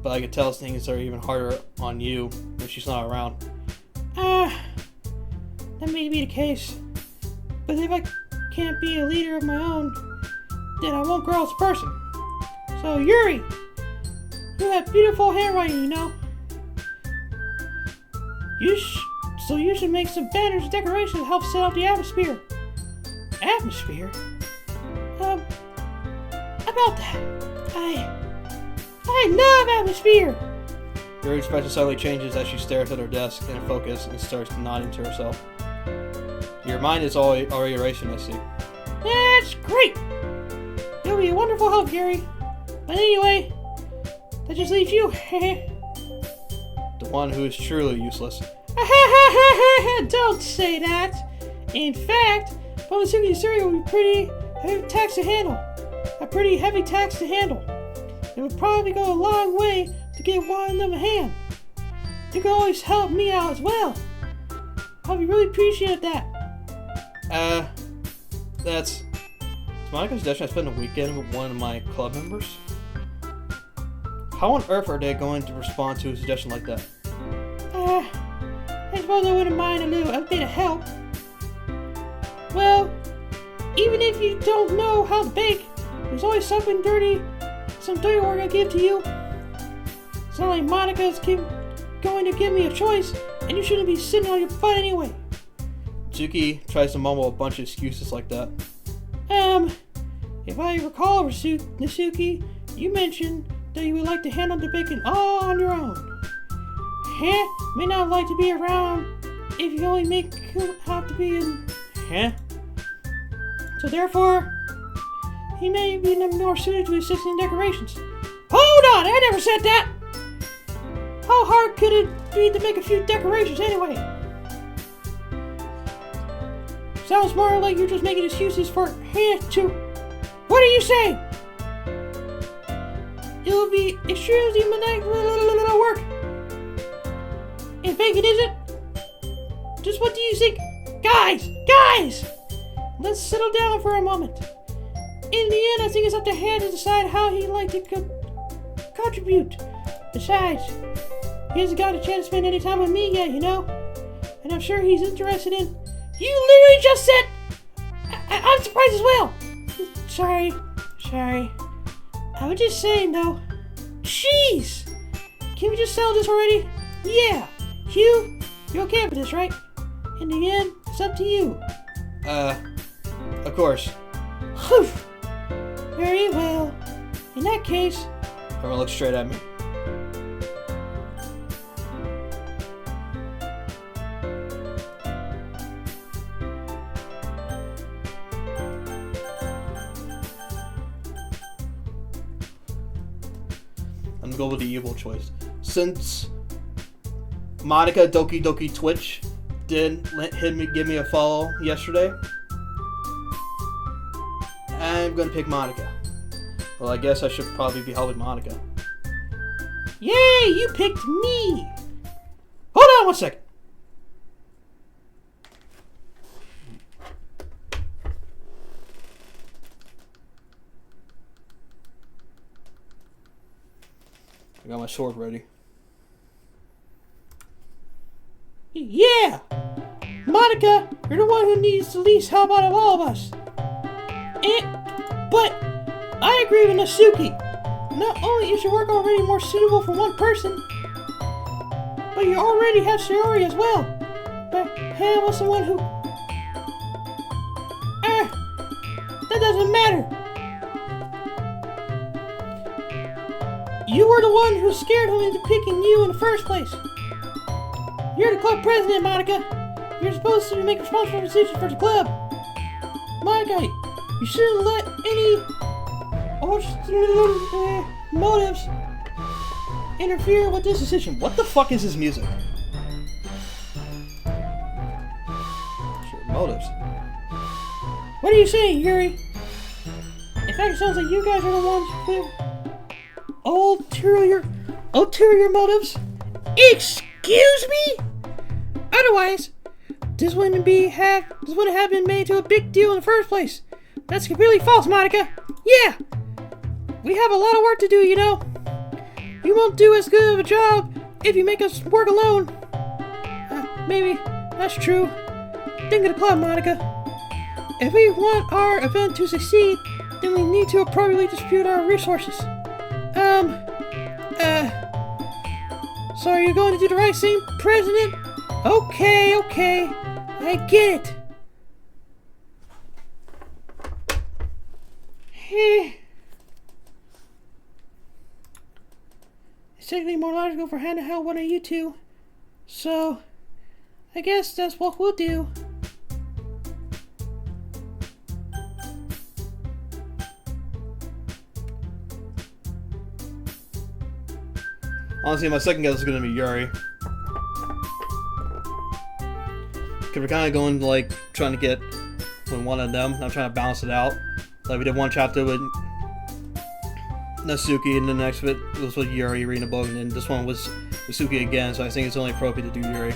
But I could tell things are even harder on you when she's not around. That may be the case. But if I can't be a leader of my own, then I won't grow as a person. So Yuri, you have beautiful handwriting, you know. So you should make some banners and decorations to help set up the atmosphere. Atmosphere? About that. I love atmosphere! Yuri's expression suddenly changes as she stares at her desk in focus and starts nodding to herself. Your mind is already racing, I see. That's great! You'll be a wonderful help, Yuri. But anyway, that just leaves you. The one who is truly useless. Don't say that! In fact, Bonasuki and Suri will be pretty heavy tax to handle. A pretty heavy tax to handle. It would probably go a long way to give one of them a hand. You can always help me out as well. I would really appreciate that. That's... Is Monica's suggestion I spend a weekend with one of my club members? How on earth are they going to respond to a suggestion like that? I suppose I wouldn't mind a bit of help. Well, even if you don't know how to bake, there's always some dirty work I give to you. It's not like Monica's going to give me a choice, and you shouldn't be sitting on your butt anyway. Tsuki tries to mumble a bunch of excuses like that. If I recall, Nasuki, you mentioned that you would like to handle the baking all on your own. May not like to be around if you only have to be in. So therefore, he may be more suited to assist in decorations. Hold on, I never said that! How hard could it need to make a few decorations anyway. Sounds more like you're just making excuses for to. What are you saying? It will be extremely maniacal work. And fake it isn't. Just what do you think? Guys! Let's settle down for a moment. In the end, I think it's up to Han to decide how he'd like to contribute. Besides, he hasn't got a chance to spend any time with me yet, you know? And I'm sure he's interested in... You literally just said... I'm surprised as well! Sorry. I was just saying, though. Jeez! Can we just settle this already? Yeah! Hugh, you're okay with this, right? In the end, it's up to you. Of course. Whew. Very well. In that case... Everyone look straight at me. I'm gonna go with the evil choice. Since Monica Doki Doki Twitch did give me a follow yesterday, I'm gonna pick Monica. Well, I guess I should probably be helping Monica. Yay! You picked me! Hold on one second. I got my sword ready. Yeah! Monica, you're the one who needs the least help out of all of us. But I agree with Natsuki. Not only is your work already more suitable for one person, but you already have Shiori as well. But Han was the one who... that doesn't matter. You were the one who scared him into picking you in the first place. You're the club president, Monica. You're supposed to make responsible decisions for the club. Monica, you shouldn't let any motives interfere with this decision. What the fuck is this music? Sure, motives. What are you saying, Yuri? In fact, it sounds like you guys are the ones with ulterior motives. Excuse me? Otherwise, this wouldn't have been made to a big deal in the first place. That's completely false, Monica. Yeah, we have a lot of work to do, you know. You won't do as good of a job if you make us work alone. Maybe that's true. Think of the club, Monica. If we want our event to succeed, then we need to appropriately distribute our resources. So are you going to do the right thing, President? Okay, I get it. It's technically more logical for Han to help one of you two. So, I guess that's what we'll do. Honestly, my second guess is gonna be Yuri. Cause we're kind of going like trying to get one of them. I'm trying to balance it out. Like we did one chapter with Natsuki, and the next bit was with Yuri reading a book, and then this one was Natsuki again. So I think it's only appropriate to do Yuri.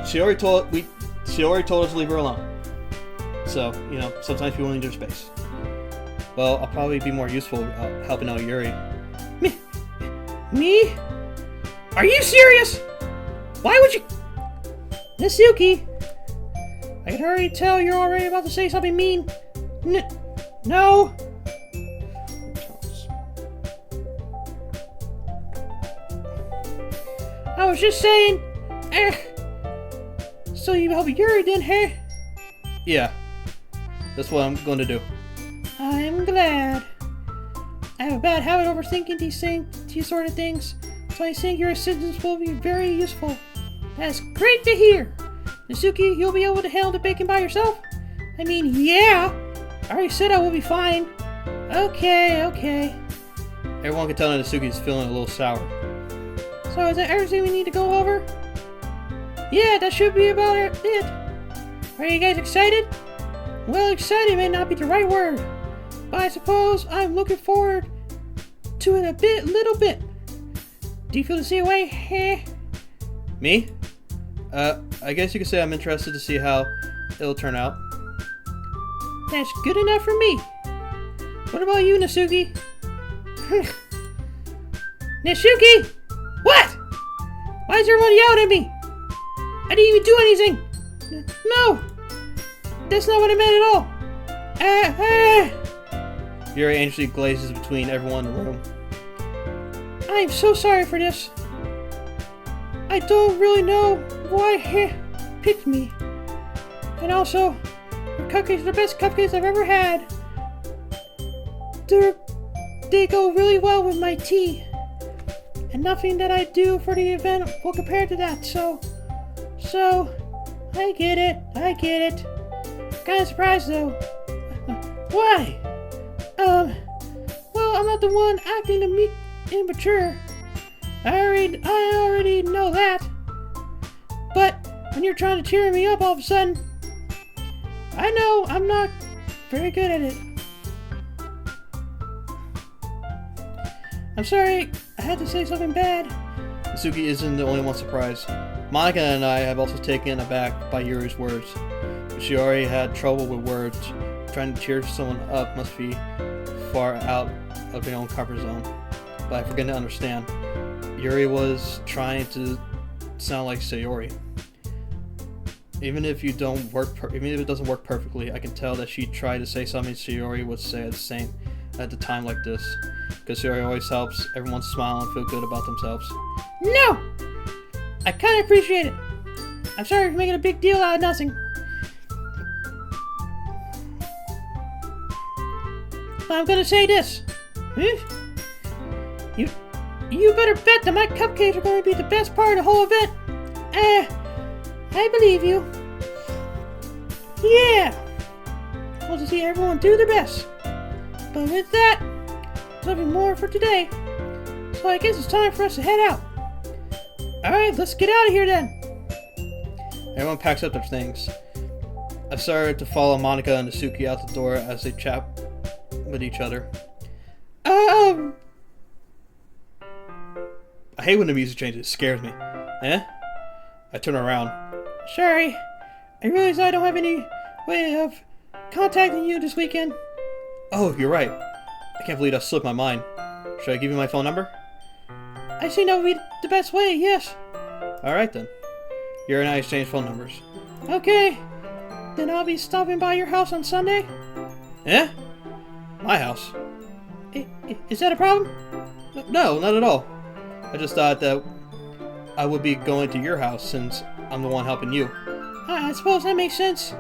She already told us to leave her alone. So you know, sometimes people need their space. Well, I'll probably be more useful helping out Yuri. Me? Are you serious? Why would you... Natsuki, I can already tell you're already about to say something mean. No. I was just saying... So you help Yuri then, huh? Yeah. That's what I'm going to do. I'm glad. I have a bad habit of overthinking these sort of things, so I think your assistance will be very useful. That's great to hear. Natsuki, you'll be able to handle the baking by yourself? I mean, yeah. I already said I will be fine. Okay. Everyone can tell that Natsuki's feeling a little sour. So is that everything we need to go over? Yeah, that should be about it. Are you guys excited? Well, excited may not be the right word, but I suppose I'm looking forward to it a little bit. Do you feel the same way? Heh? Me? I guess you could say I'm interested to see how it'll turn out. That's good enough for me. What about you, Nasuki? Nasuki! What? Why is everyone yelling at me? I didn't even do anything. No! That's not what I meant at all. Yuri anxiously glazes between everyone in the room. I am so sorry for this. I don't really know why he picked me. And also, the cupcakes are the best cupcakes I've ever had. They go really well with my tea. And nothing that I do for the event will compare to that, so I get it. Kinda surprised though. Why? Well, I'm not the one acting immature. I already know that. But when you're trying to cheer me up all of a sudden, I know I'm not very good at it. I'm sorry, I had to say something bad. Nasuki isn't the only one surprised. Monica and I have also taken aback by Yuri's words. If she already had trouble with words, trying to cheer someone up must be far out of their own comfort zone. But I forget to understand. Yuri was trying to sound like Sayori. Even if it doesn't work perfectly, I can tell that she tried to say something Sayori would say at the same at the time like this. Because Yuri always helps everyone smile and feel good about themselves. No! I kinda appreciate it. I'm sorry for making a big deal out of nothing. But I'm gonna say this. You better bet that my cupcakes are gonna be the best part of the whole event. I believe you. Yeah! Want to see everyone do their best. But with that, there's nothing more for today. So I guess it's time for us to head out. Alright, let's get out of here then. Everyone packs up their things. I started to follow Monica and Nasuki out the door as they chat with each other. I hate when the music changes. It scares me. I turn around. Sorry. I realize I don't have any way of contacting you this weekend. Oh, you're right. I can't believe that slipped my mind. Should I give you my phone number? I think that would be the best way, yes. Alright then. Yuri and I exchange phone numbers. Okay. Then I'll be stopping by your house on Sunday. Eh? My house? Is that a problem? No, not at all. I just thought that I would be going to your house since I'm the one helping you. I suppose that makes sense.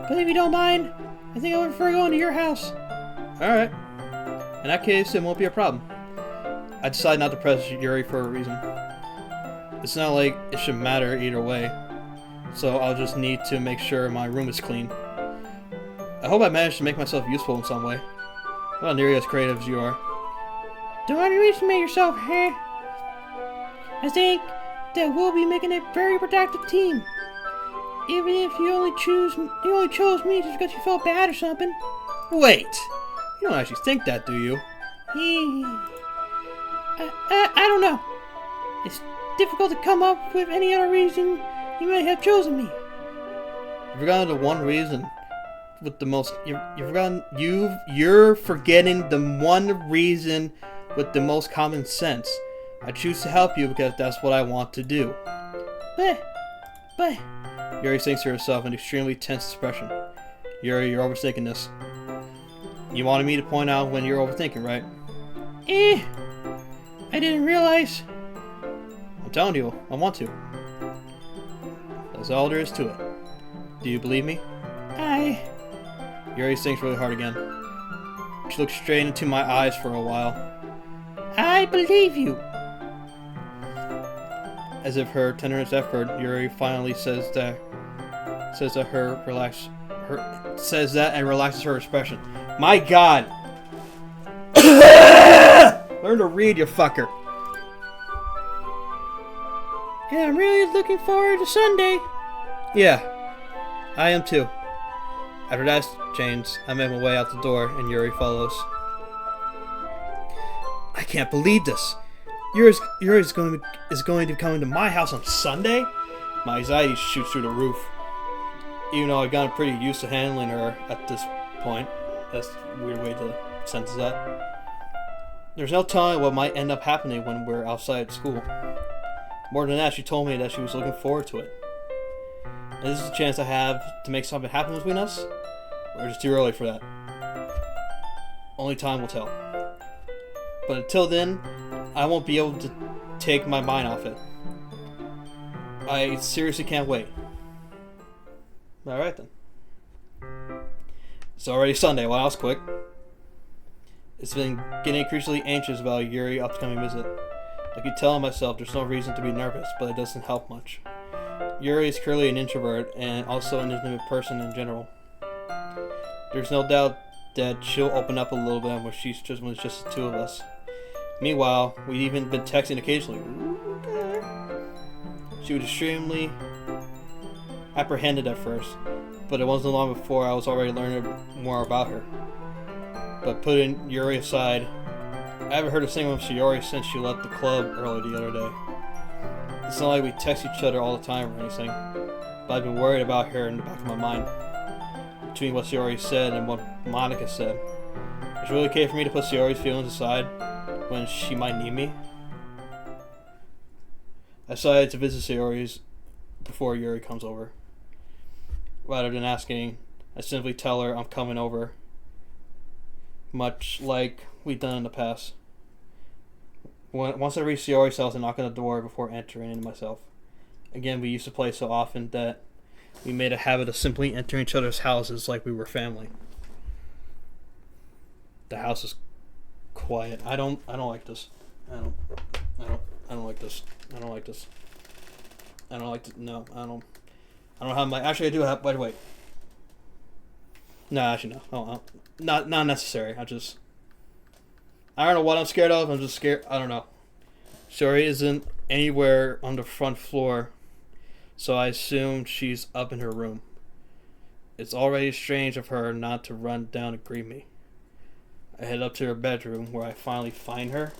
But if you don't mind, I think I would prefer going to your house. Alright. In that case, it won't be a problem. I decided not to press Yuri for a reason. It's not like it should matter either way. So I'll just need to make sure my room is clean. I hope I managed to make myself useful in some way. I'm not nearly as creative as you are. Don't underestimate yourself, huh? I think that we'll be making a very productive team. Even if you only chose me just because you felt bad or something. Wait! You don't actually think that, do you? I don't know. It's difficult to come up with any other reason you might have chosen me. You've forgotten the one reason with the most... You're forgetting the one reason with the most common sense. I choose to help you because that's what I want to do. But... Yuri thinks to herself an extremely tense expression. Yuri, you're overthinking this. You wanted me to point out when you're overthinking, right? I didn't realize. I'm telling you, I want to. That's all there is to it. Do you believe me? Yuri thinks really hard again. She looks straight into my eyes for a while. I believe you. As if her tenderness effort, Yuri finally says that and relaxes her expression. My God! Learn to read, you fucker. Yeah, I'm really looking forward to Sunday. Yeah, I am too. After that change, I make my way out the door and Yuri follows. I can't believe this. Yuri is going to be coming to my house on Sunday? My anxiety shoots through the roof. Even though I've gotten pretty used to handling her at this point. That's a weird way to sentence that. There's no telling what might end up happening when we're outside school. More than that, she told me that she was looking forward to it. And this is a chance I have to make something happen between us? Or is it too early for that? Only time will tell. But until then, I won't be able to take my mind off it. I seriously can't wait. Alright then. It's already Sunday. Well, that was quick. It's been getting increasingly anxious about Yuri's upcoming visit. I keep telling myself there's no reason to be nervous, but it doesn't help much. Yuri is clearly an introvert and also an intimate person in general. There's no doubt that she'll open up a little bit when it's just the two of us. Meanwhile, we've even been texting occasionally. She was extremely apprehended at first, but it wasn't long before I was already learning more about her. But putting Yuri aside, I haven't heard a single from Yuri since she left the club early the other day. It's not like we text each other all the time or anything, but I've been worried about her in the back of my mind. Between what Yuri said and what Monica said. Is it really okay for me to put Yuri's feelings aside when she might need me? I decided to visit Yuri's before Yuri comes over. Rather than asking, I simply tell her I'm coming over. Much like we've done in the past. Once I reach Yuri's house, I knock on the door before entering in myself. Again, we used to play so often that we made a habit of simply entering each other's houses like we were family. The house is quiet. I don't like this. I don't like this. I don't like this. I don't like to, no, I don't have my, actually I do have, wait. No, actually no. Oh, not necessary. I don't know what I'm scared of. I'm just scared. I don't know. Shuri isn't anywhere on the front floor, so I assume she's up in her room. It's already strange of her not to run down and greet me. I head up to her bedroom where I finally find her.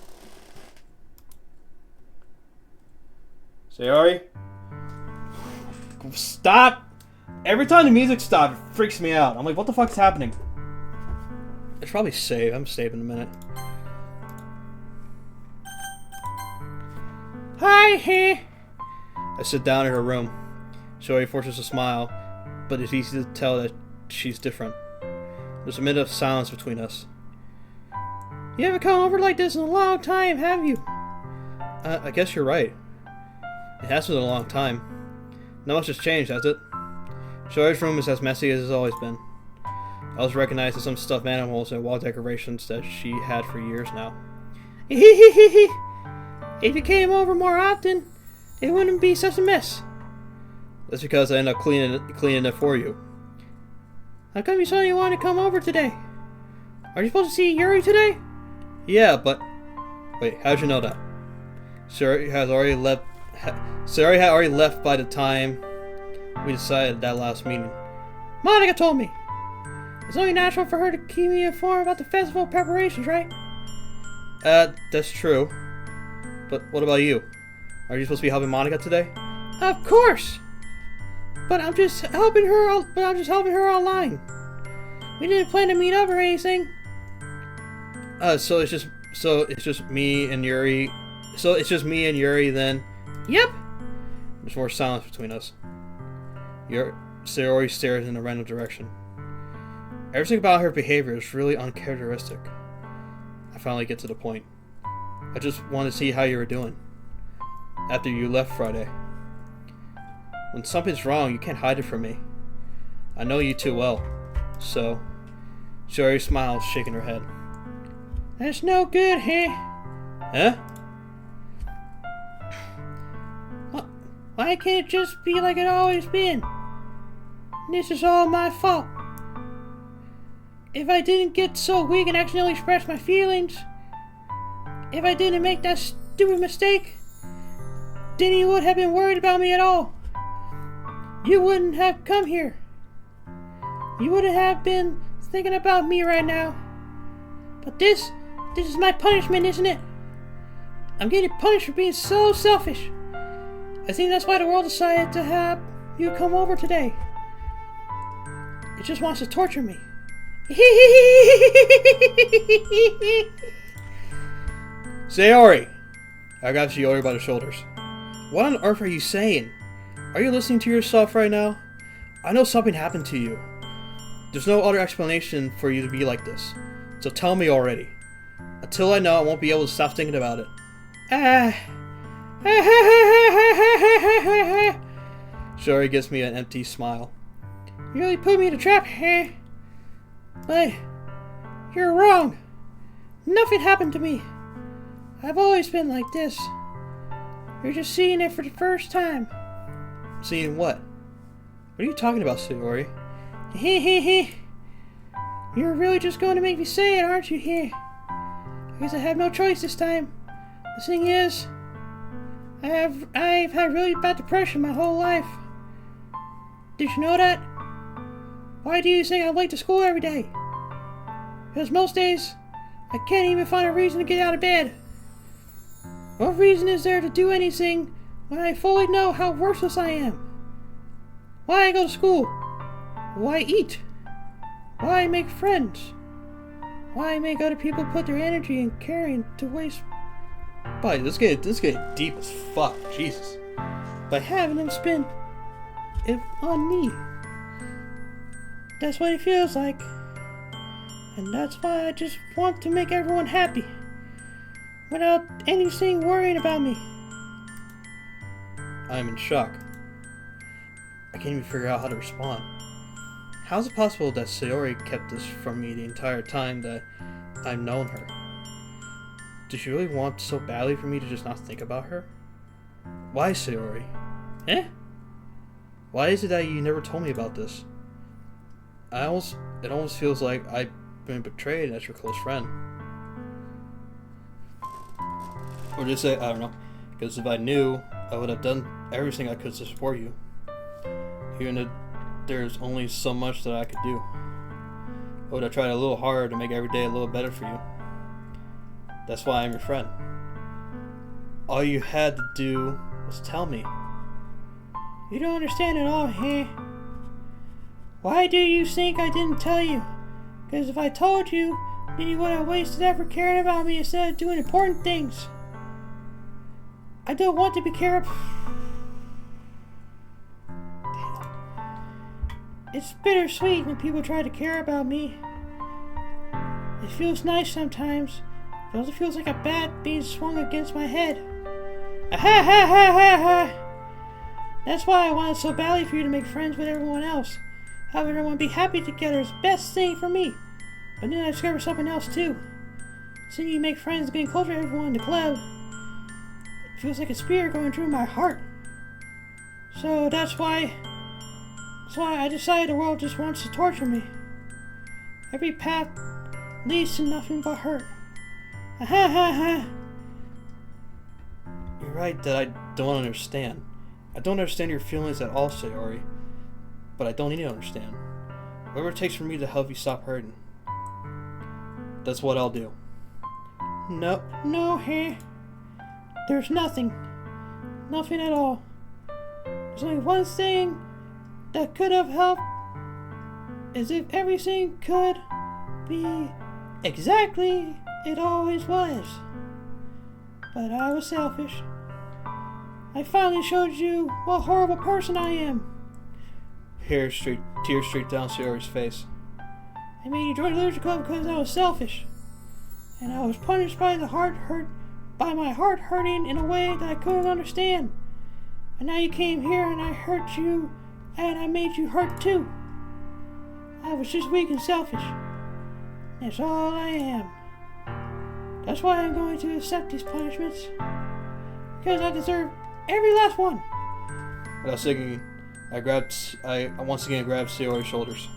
Sayori? Stop! Every time the music stops, it freaks me out. I'm like, what the fuck's happening? It's probably save. I'm saving in a minute. Hi, hey. I sit down in her room. Sayori forces a smile, but it's easy to tell that she's different. There's a minute of silence between us. You haven't come over like this in a long time, have you? I guess you're right. It has been a long time. Not much has changed, has it? Sayori's room is as messy as it's always been. I was recognized as some stuffed animals and wall decorations that she had for years now. If you came over more often, it wouldn't be such a mess. That's because I end up cleaning it for you. How come you suddenly wanted to come over today? Are you supposed to see Yuri today? Yeah, but... Wait, how'd you know that? Sayori had already left by the time we decided that last meeting. Monica told me. It's only natural for her to keep me informed about the festival preparations, right? That's true. But what about you? Are you supposed to be helping Monica today? Of course! But I'm just helping her online. We didn't plan to meet up or anything. So it's just me and Yuri. So it's just me and Yuri then? Yep. There's more silence between us. Sayori stares in a random direction. Everything about her behavior is really uncharacteristic. I finally get to the point. I just want to see how you were doing. After you left Friday. When something's wrong, you can't hide it from me. I know you too well. So, Sayori smiles, shaking her head. That's no good, huh? Huh? Why can't it just be like it always been? This is all my fault. If I didn't get so weak and accidentally express my feelings, if I didn't make that stupid mistake, then you would have been worried about me at all. You wouldn't have come here. You wouldn't have been thinking about me right now. But this is my punishment, isn't it? I'm getting punished for being so selfish. I think that's why the world decided to have you come over today. It just wants to torture me. Sayori! I grabbed Sayori by the shoulders. What on earth are you saying? Are you listening to yourself right now? I know something happened to you. There's no other explanation for you to be like this. So tell me already. Until I know, I won't be able to stop thinking about it. Sayori gives me an empty smile. You really put me in a trap, but you're wrong. Nothing happened to me. I've always been like this. You're just seeing it for the first time. Seeing what? What are you talking about, Sayori? You're really just going to make me say it, aren't you? I guess I have no choice this time. The thing is, I've had really bad depression my whole life. Did you know that? Why do you think I'm late to school every day? Because most days, I can't even find a reason to get out of bed. What reason is there to do anything when I fully know how worthless I am? Why I go to school? Why eat? Why make friends? Why make other people put their energy and caring to waste Buddy, this getting deep as fuck. Jesus. by having them spend it on me? That's what it feels like. And that's why I just want to make everyone happy. Without anything worrying about me. I'm in shock. I can't even figure out how to respond. How is it possible that Sayori kept this from me the entire time that I've known her? Did she really want so badly for me to just not think about her? Why, Sayori? Why is it that you never told me about this? It almost feels like I've been betrayed as your close friend. Or just say, I don't know. Because if I knew, I would have done everything I could to support you. Even if there's only so much that I could do. I would have tried a little harder to make every day a little better for you. That's why I'm your friend. All you had to do was tell me. You don't understand at all, Why do you think I didn't tell you? Because if I told you, then you would have wasted effort caring about me instead of doing important things. I don't want to be cared about. It's bittersweet when people try to care about me. It feels nice sometimes, but it also feels like a bat being swung against my head. That's why I wanted so badly for you to make friends with everyone else. Have everyone be happy together is the best thing for me. But then I discovered something else too. Seeing you make friends and getting closer to everyone in the club, it feels like a spear going through my heart. So that's why I decided the world just wants to torture me. Every path leads to nothing but hurt. You're right that I don't understand. I don't understand your feelings at all, Sayori. But I don't need to understand. Whatever it takes for me to help you stop hurting. That's what I'll do. No, there's nothing. Nothing at all. There's only one thing that could have helped, as if everything could be exactly it always was. But I was selfish. I finally showed you what horrible person I am. Tears streak down Sayori's face. I made you join the Literature Club because I was selfish. And I was punished by my heart hurting in a way that I couldn't understand. And now you came here and I hurt you, and I made you hurt too. I was just weak and selfish. That's all I am. That's why I'm going to accept these punishments. Because I deserve every last one. But I was thinking, I once again grabbed Sayori's shoulders.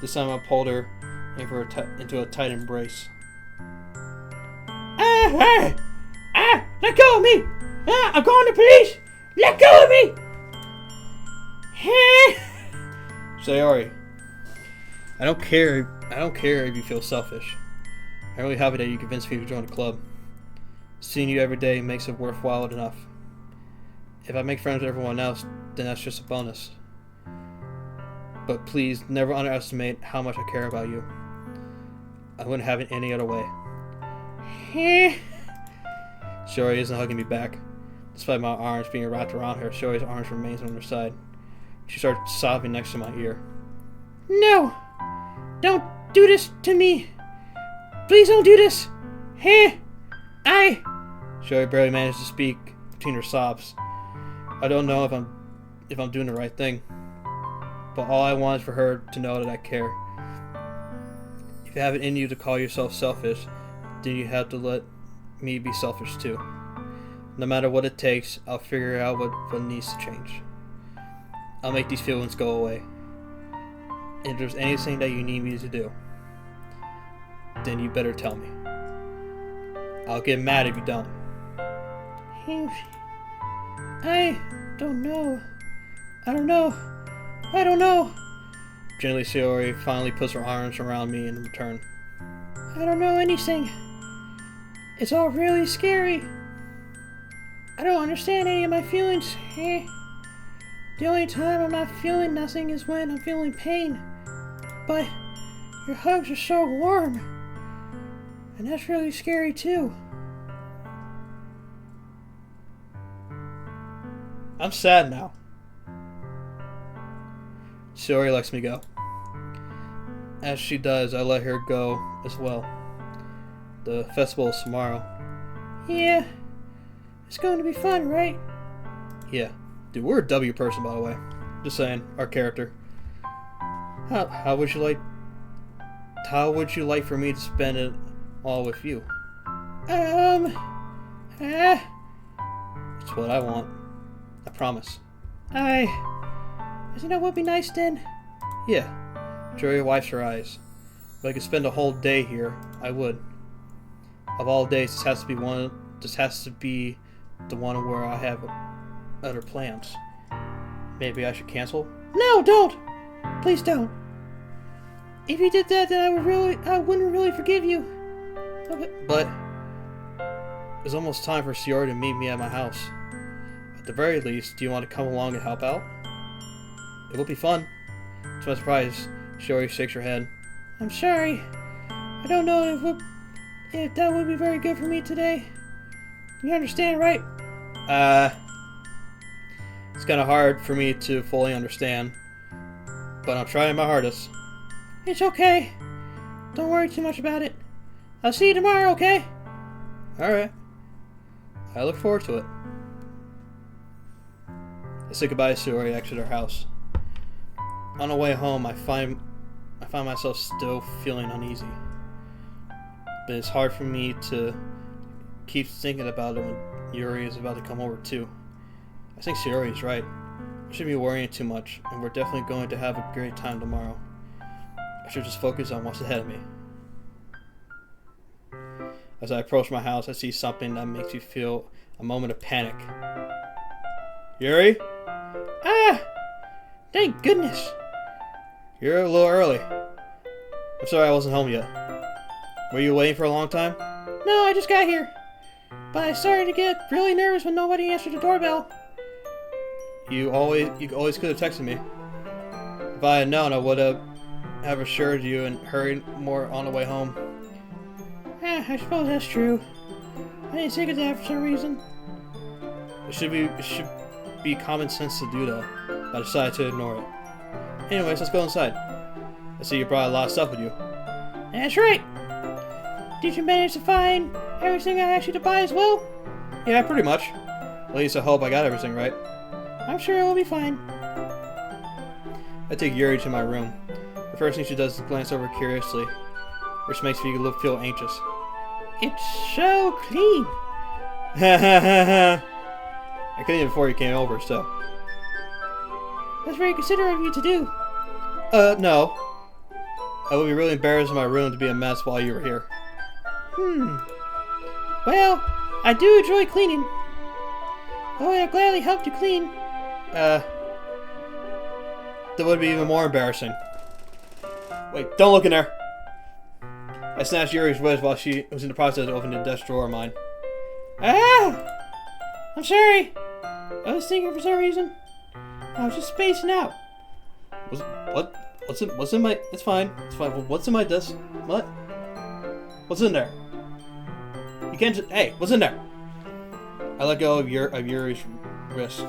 This time I pulled her into a tight embrace. Let go of me! I'm calling the police! Let go of me! Sayori, I don't care if you feel selfish. I'm really happy that you convinced me to join the club. Seeing you every day makes it worthwhile enough. If I make friends with everyone else, then that's just a bonus. But please, never underestimate how much I care about you. I wouldn't have it any other way. Sayori isn't hugging me back. Despite my arms being wrapped around her, Sayori's arms remains on her side. She starts sobbing next to my ear. No! Don't do this to me! Please don't do this! Sayori barely manages to speak between her sobs. I don't know if I'm doing the right thing, but all I want is for her to know that I care. If you have it in you to call yourself selfish, then you have to let me be selfish too. No matter what it takes, I'll figure out what needs to change. I'll make these feelings go away. And if there's anything that you need me to do, then you better tell me. I'll get mad if you don't. I don't know. I don't know. Gently, Sayori finally puts her arms around me in return. I don't know anything. It's all really scary. I don't understand any of my feelings. The only time I'm not feeling nothing is when I'm feeling pain. But your hugs are so warm. And that's really scary too. I'm sad now. Sayori lets me go. As she does, I let her go as well. The festival is tomorrow. Yeah. It's going to be fun, right? Yeah. Dude, we're a W person, by the way. Just saying, our character. How would you like for me to spend it all with you? It's what I want. I promise. I think that would be nice then. Yeah. Jory wipes her eyes. If I could spend a whole day here, I would. Of all days, this has to be the one where I have other plans. Maybe I should cancel? No, don't! Please don't. If you did that, then I wouldn't really forgive you. But it's almost time for Sayori to meet me at my house. At the very least, do you want to come along and help out? It will be fun. To my surprise, Sayori shakes her head. I'm sorry. I don't know if that would be very good for me today. You understand, right? It's kind of hard for me to fully understand, but I'm trying my hardest. It's okay. Don't worry too much about it. I'll see you tomorrow, okay? Alright. I look forward to it. I say goodbye to Sayori and exit her house. On the way home, I find myself still feeling uneasy. But it's hard for me to keep thinking about it when Yuri is about to come over too. I think Sayori is right. I shouldn't be worrying too much, and we're definitely going to have a great time tomorrow. I should just focus on what's ahead of me. As I approach my house, I see something that makes me feel a moment of panic. Yuri? Thank goodness. You're a little early. I'm sorry I wasn't home yet. Were you waiting for a long time? No, I just got here. But I started to get really nervous when nobody answered the doorbell. You always could have texted me. If I had known, I would have assured you and hurried more on the way home. I suppose that's true. I didn't think of that for some reason. It should be common sense to do that, but I decided to ignore it. Anyways, let's go inside. I see you brought a lot of stuff with you. That's right. Did you manage to find everything I asked you to buy as well? Yeah, pretty much. At least I hope I got everything right. I'm sure it will be fine. I take Yuri to my room. The first thing she does is glance over curiously, which makes me feel anxious. It's so clean. I cleaned it before you came over, so. That's very considerate of you to do. No. I would be really embarrassed in my room to be a mess while you were here. Well, I do enjoy cleaning. Oh, I'll gladly help you clean. That would be even more embarrassing. Wait, don't look in there! I snatched Yuri's wrist while she was in the process of opening the desk drawer of mine. Ah! I'm sorry. I was thinking for some reason. I was just spacing out. What's in my... It's fine. It's fine. What's in my desk? What? What's in there? You can't just... Hey, what's in there? I let go of Yuri's wrist.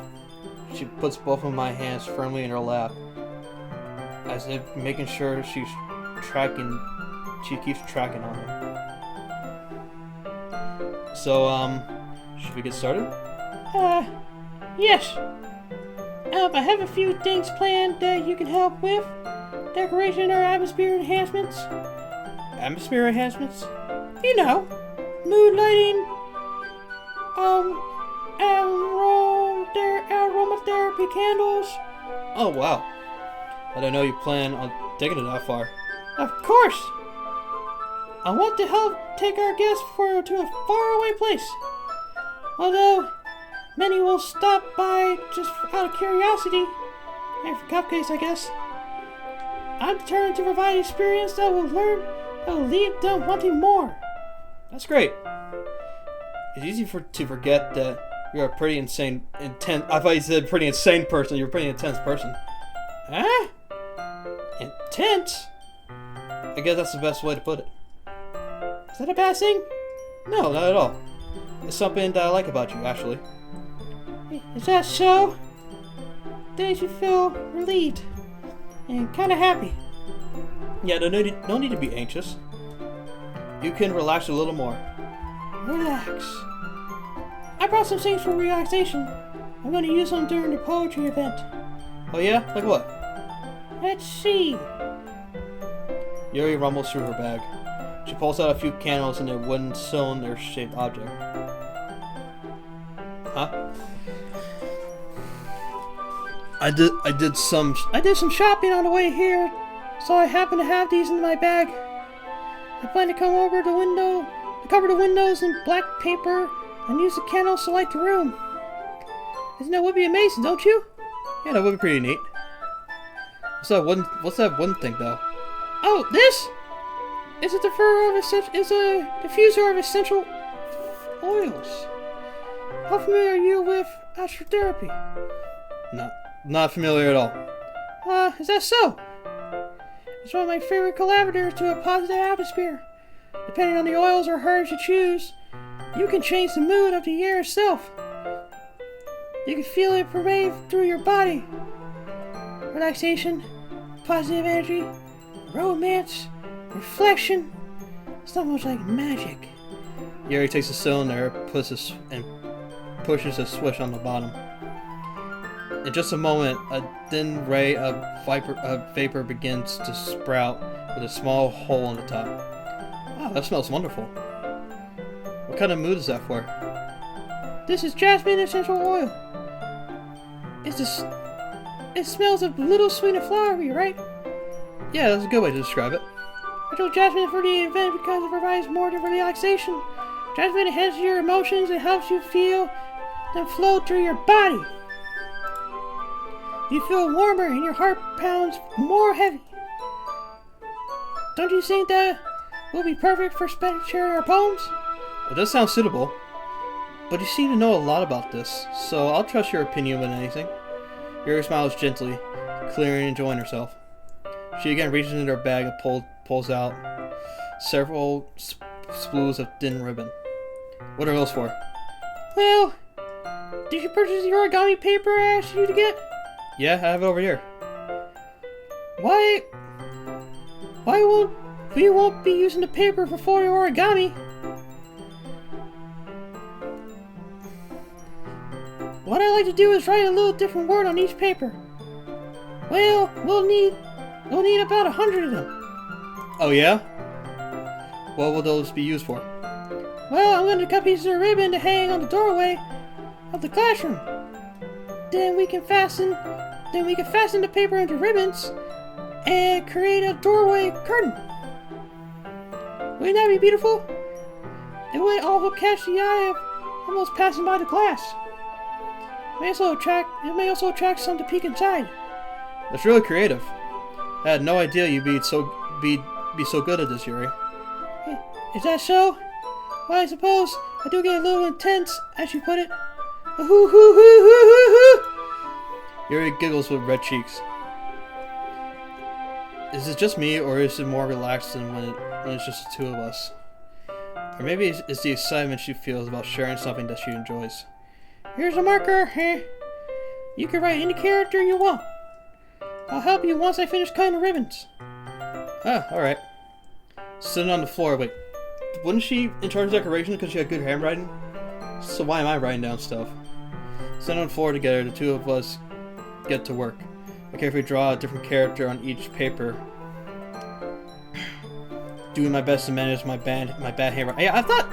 She puts both of my hands firmly in her lap, as if making sure she keeps tracking on her. So, should we get started? Yes. I have a few things planned that you can help with. Decoration or atmosphere enhancements. Atmosphere enhancements? You know, mood lighting, aromatherapy candles. Oh, wow. I didn't know you plan on taking it that far. Of course. I want to help take our guests to a faraway place. Although, many will stop by just out of curiosity. And for cupcakes, I guess. I'm determined to provide an experience that will leave them wanting more. That's great. It's easy to forget that you're a pretty intense... I thought you said pretty insane person. You're a pretty intense person. Huh? Intense? I guess that's the best way to put it. Is that a bad thing? No, not at all. It's something that I like about you, actually. Is that so? Then you feel relieved and kind of happy. Yeah, no need to be anxious. You can relax a little more. Relax. I brought some things for relaxation. I'm going to use them during the poetry event. Oh yeah? Like what? Let's see. Yuri rumbles through her bag. She pulls out a few candles and a wooden cylinder-shaped object. Huh? I did some shopping on the way here, so I happen to have these in my bag. I plan to cover the windows in black paper and use the candles to light the room. Isn't that would be amazing, don't you? Yeah, that would be pretty neat. What's that one thing though? Oh, this? It's a diffuser of essential oils. How familiar are you with astrotherapy? Not familiar at all. Is that so? It's one of my favorite collaborators to a positive atmosphere. Depending on the oils or herbs you choose, you can change the mood of the air itself. You can feel it pervade through your body. Relaxation, positive energy, romance, reflection. It's almost like magic. Yuri takes a cylinder and pushes a switch on the bottom. In just a moment, a thin ray of vapor begins to sprout with a small hole on the top. Wow, that smells wonderful. What kind of mood is that for? This is jasmine essential oil. It smells a little sweet and flowery, right? Yeah, that's a good way to describe it. I chose jasmine for the event because it provides more relaxation. Jasmine enhances your emotions and helps you feel them flow through your body. You feel warmer and your heart pounds more heavy. Don't you think that will be perfect for sharing our poems? It does sound suitable, but you seem to know a lot about this, so I'll trust your opinion with anything. Yuri smiles gently, clearly enjoying herself. She again reaches into her bag and pulls out several spools of thin ribbon. What are those for? Well, did you purchase the origami paper I asked you to get? Yeah, I have it over here. Why won't be using the paper for photo origami? What I like to do is write a little different word on each paper. Well, we'll need about 100 of them. Oh yeah? What will those be used for? Well, I'm going to cut pieces of ribbon to hang on the doorway of the classroom. Then we can fasten the paper into ribbons and create a doorway curtain. Wouldn't that be beautiful? It would also catch the eye of almost passing by the class. It may also attract some to peek inside. That's really creative. I had no idea you'd be so good at this, Yuri. Is that so? Well, I suppose I do get a little intense, as you put it. Hoo hoo hoo hoo hoo hoo! Yuri giggles with red cheeks. Is it just me, or is it more relaxed than when it's just the two of us? Or maybe it's the excitement she feels about sharing something that she enjoys. Here's a marker. You can write any character you want. I'll help you once I finish cutting the ribbons. Ah, alright. Sitting on the floor, wait. Wasn't she in charge of decoration because she had good handwriting? So why am I writing down stuff? Sitting on the floor together, the two of us get to work. I carefully draw a different character on each paper. Doing my best to manage my bad handwriting. Hey, I thought...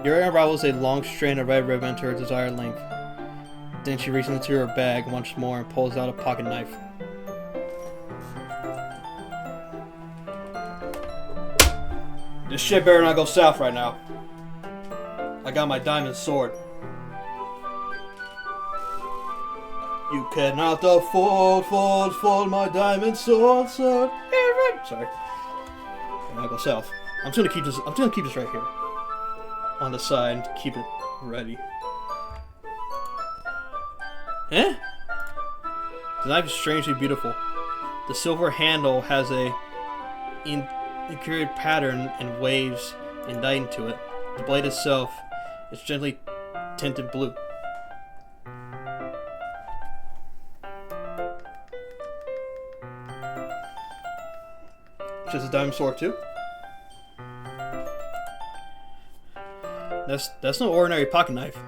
Yuri unravels a long strand of red ribbon to her desired length. Then she reaches into her bag once more and pulls out a pocket knife. This shit better not go south right now. I got my diamond sword. You cannot afford my diamond sword. Sorry. Better not go south. I'm just gonna keep this right here. On the side to keep it ready. Eh? The knife is strangely beautiful. The silver handle has a intricate pattern and waves indicted to it. The blade itself is gently tinted blue. Just a diamond sword too? That's no ordinary pocket knife.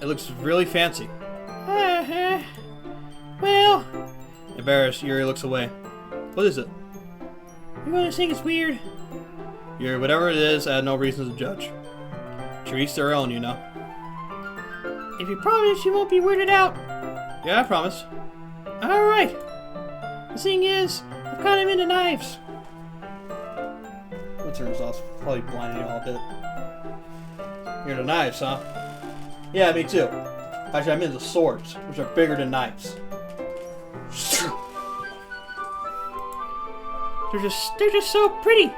It looks really fancy. Well... Embarrassed, Yuri looks away. What is it? You're gonna think it's weird. Yuri, whatever it is, I had no reason to judge. To each their own, you know. If you promise you won't be weirded out. Yeah, I promise. Alright. The thing is, I'm kind of into knives. I'll turn this off. Probably blinding you all a bit. You're into knives, huh? Yeah, me too. Actually, I'm into swords, which are bigger than knives. They're just so pretty.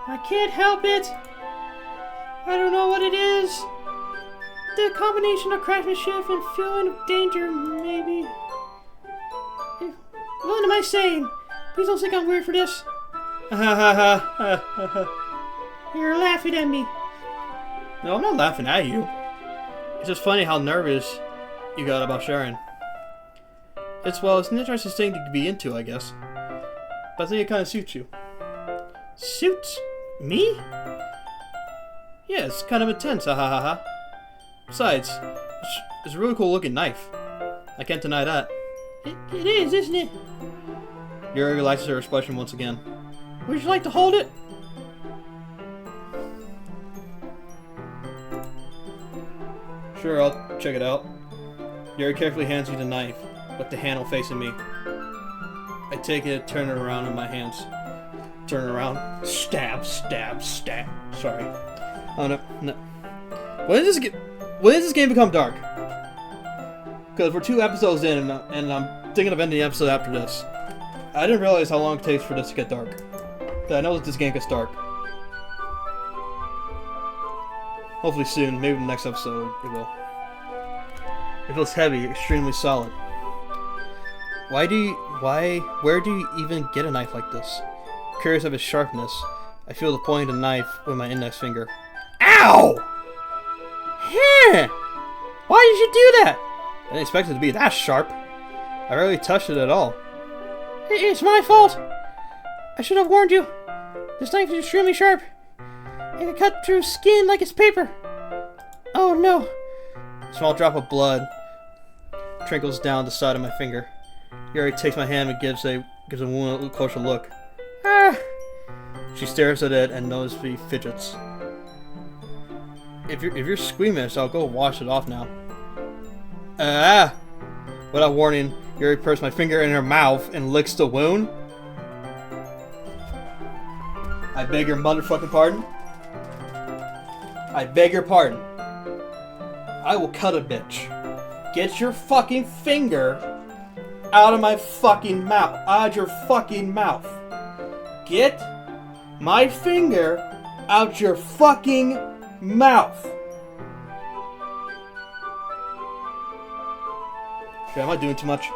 I can't help it. I don't know what it is. The combination of craftsmanship and feeling of danger, maybe. What am I saying? Please don't think I'm weird for this. You're laughing at me. No, I'm not laughing at you. It's just funny how nervous you got about sharing. It's an interesting thing to be into, I guess. But I think it kind of suits you. Suits? Me? Yeah, it's kind of intense, Besides, it's a really cool looking knife. I can't deny that. It is, isn't it? Yuri relaxes her expression once again. Would you like to hold it? Sure, I'll check it out. Yuri carefully hands me the knife, with the handle facing me. I take it, turn it around in my hands. Turn it around. Stab, stab, stab. Sorry. Oh no. When did this game become dark? Because we're 2 episodes in, and I'm thinking of ending the episode after this. I didn't realize how long it takes for this to get dark. Because I know that this game gets dark. Hopefully soon, maybe the next episode, it will. It feels heavy, extremely solid. Where do you even get a knife like this? Curious of its sharpness, I feel the point of the knife with my index finger. Ow! Huh! Why did you do that? I didn't expect it to be that sharp. I rarely touched it at all. It's my fault. I should have warned you. This knife is extremely sharp. It can cut through skin like it's paper. Oh no. A small drop of blood trickles down the side of my finger. Yuri takes my hand and gives the wound a closer look. Ah! She stares at it and noticeably fidgets. If you're squeamish, I'll go wash it off now. Without warning, Yuri puts my finger in her mouth and licks the wound. I beg your motherfucking pardon? I beg your pardon. I will cut a bitch. Get your fucking finger out of my fucking mouth. Out of your fucking mouth. Get my finger out your fucking mouth. Okay, am I doing too much?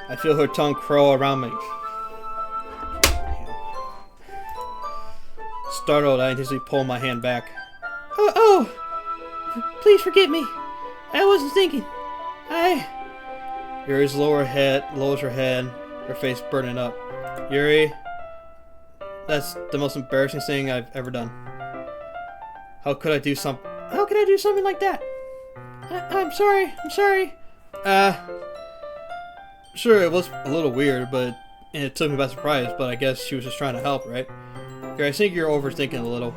I feel her tongue curl around me. Startled, I instantly pull my hand back. Oh, please forgive me. I wasn't thinking. Yuri's lowers her head, her face burning up. Yuri, that's the most embarrassing thing I've ever done. How could I do something like that? I'm sorry. Sure, it was a little weird, but it took me by surprise, but I guess she was just trying to help, right? I think you're overthinking a little.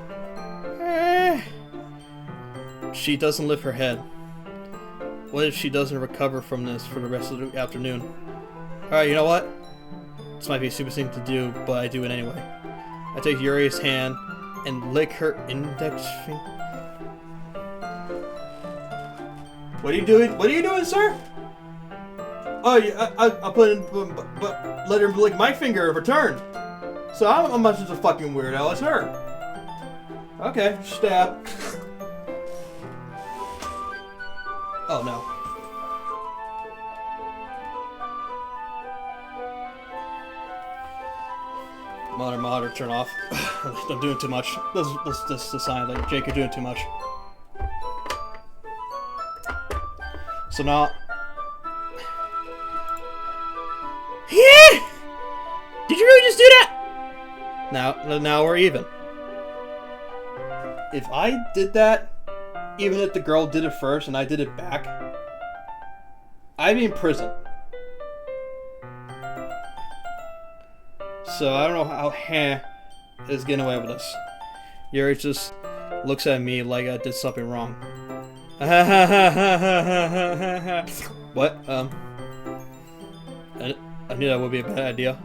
She doesn't lift her head. What if she doesn't recover from this for the rest of the afternoon? Alright, you know what? This might be a stupid thing to do, but I do it anyway. I take Yuri's hand and lick her index finger. What are you doing? What are you doing, sir? Oh, I put in, but let her lick my finger in return. So I'm much as a fucking weirdo as her. Okay, stab. Oh no. Monitor, turn off. I'm doing too much. This is a sign like, Jake, you're doing too much. So now... Yeah! Did you really just do that? Now we're even. If I did that, even if the girl did it first and I did it back, I'd be in prison. So I don't know how is getting away with this. Yuri just looks at me like I did something wrong. What? I knew that would be a bad idea.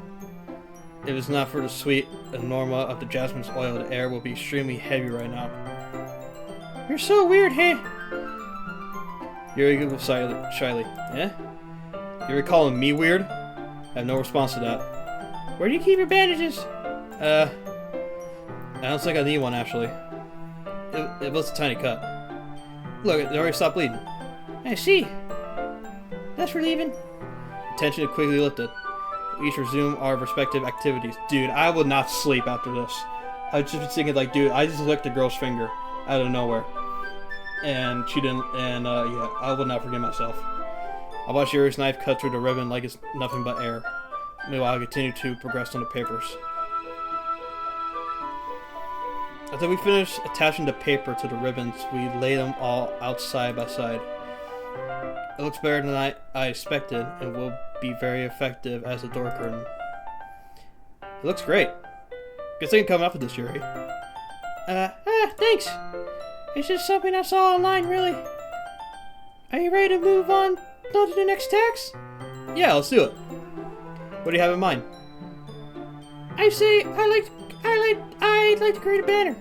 If it's not for the sweet aroma of the jasmine's oil, the air will be extremely heavy right now. You're so weird, hey? Yuri goes shyly. Yeah? You're calling me weird? I have no response to that. Where do you keep your bandages? I don't think I need one, actually. It was a tiny cut. Look, it already stopped bleeding. I see. That's relieving. Tension quickly lifted. We each resume our respective activities. Dude, I would not sleep after this. I was just thinking, like, dude, I just licked the girl's finger out of nowhere. And she didn't, and yeah, I would not forgive myself. I watched Yuri's knife cut through the ribbon like it's nothing but air. Meanwhile, I continue to progress on the papers. After we finish attaching the paper to the ribbons, we lay them all out side by side. It looks better than I expected and will be very effective as a door curtain. It looks great. Good thing coming up with this, Yuri. Thanks. It's just something I saw online, really. Are you ready to move on to the next task? Yeah, let's do it. What do you have in mind? I'd like to create a banner.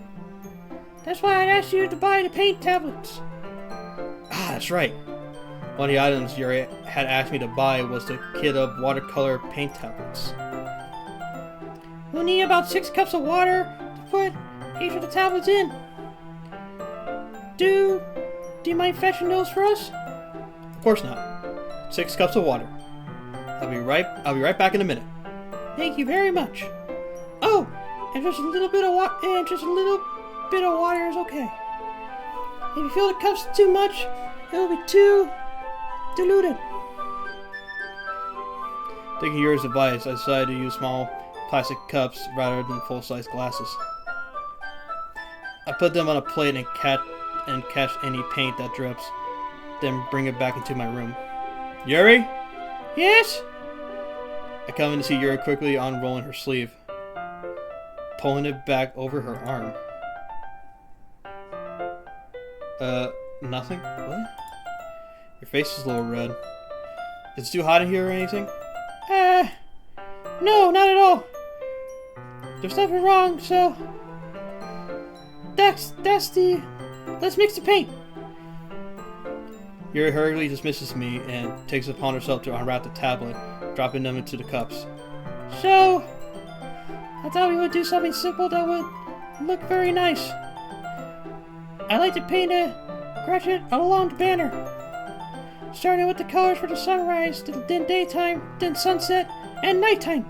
That's why I'd asked you to buy the paint tablets. Ah, that's right. One of the items Yuri had asked me to buy was the kit of watercolor paint tablets. We'll need about 6 cups of water to put each of the tablets in. Do you mind fetching those for us? Of course not. 6 cups of water. I'll be right back in a minute. Thank you very much. Oh, and just a little bit of water is okay. If you feel the cup's too much, it will be too diluted. Taking Yuri's advice, I decided to use small plastic cups rather than full-size glasses. I put them on a plate and catch any paint that drips, then bring it back into my room. Yuri? Yes? I come in to see Yuri quickly unrolling her sleeve, pulling it back over her arm. Nothing? What? Your face is a little red. Is it too hot in here or anything? No, not at all. There's nothing wrong, so... that's the... Let's mix the paint. Yuri hurriedly dismisses me and takes it upon herself to unwrap the tablet, dropping them into the cups. So, I thought we would do something simple that would look very nice. I like to paint a gradient along the banner, starting with the colors for the sunrise, then daytime, then sunset, and nighttime.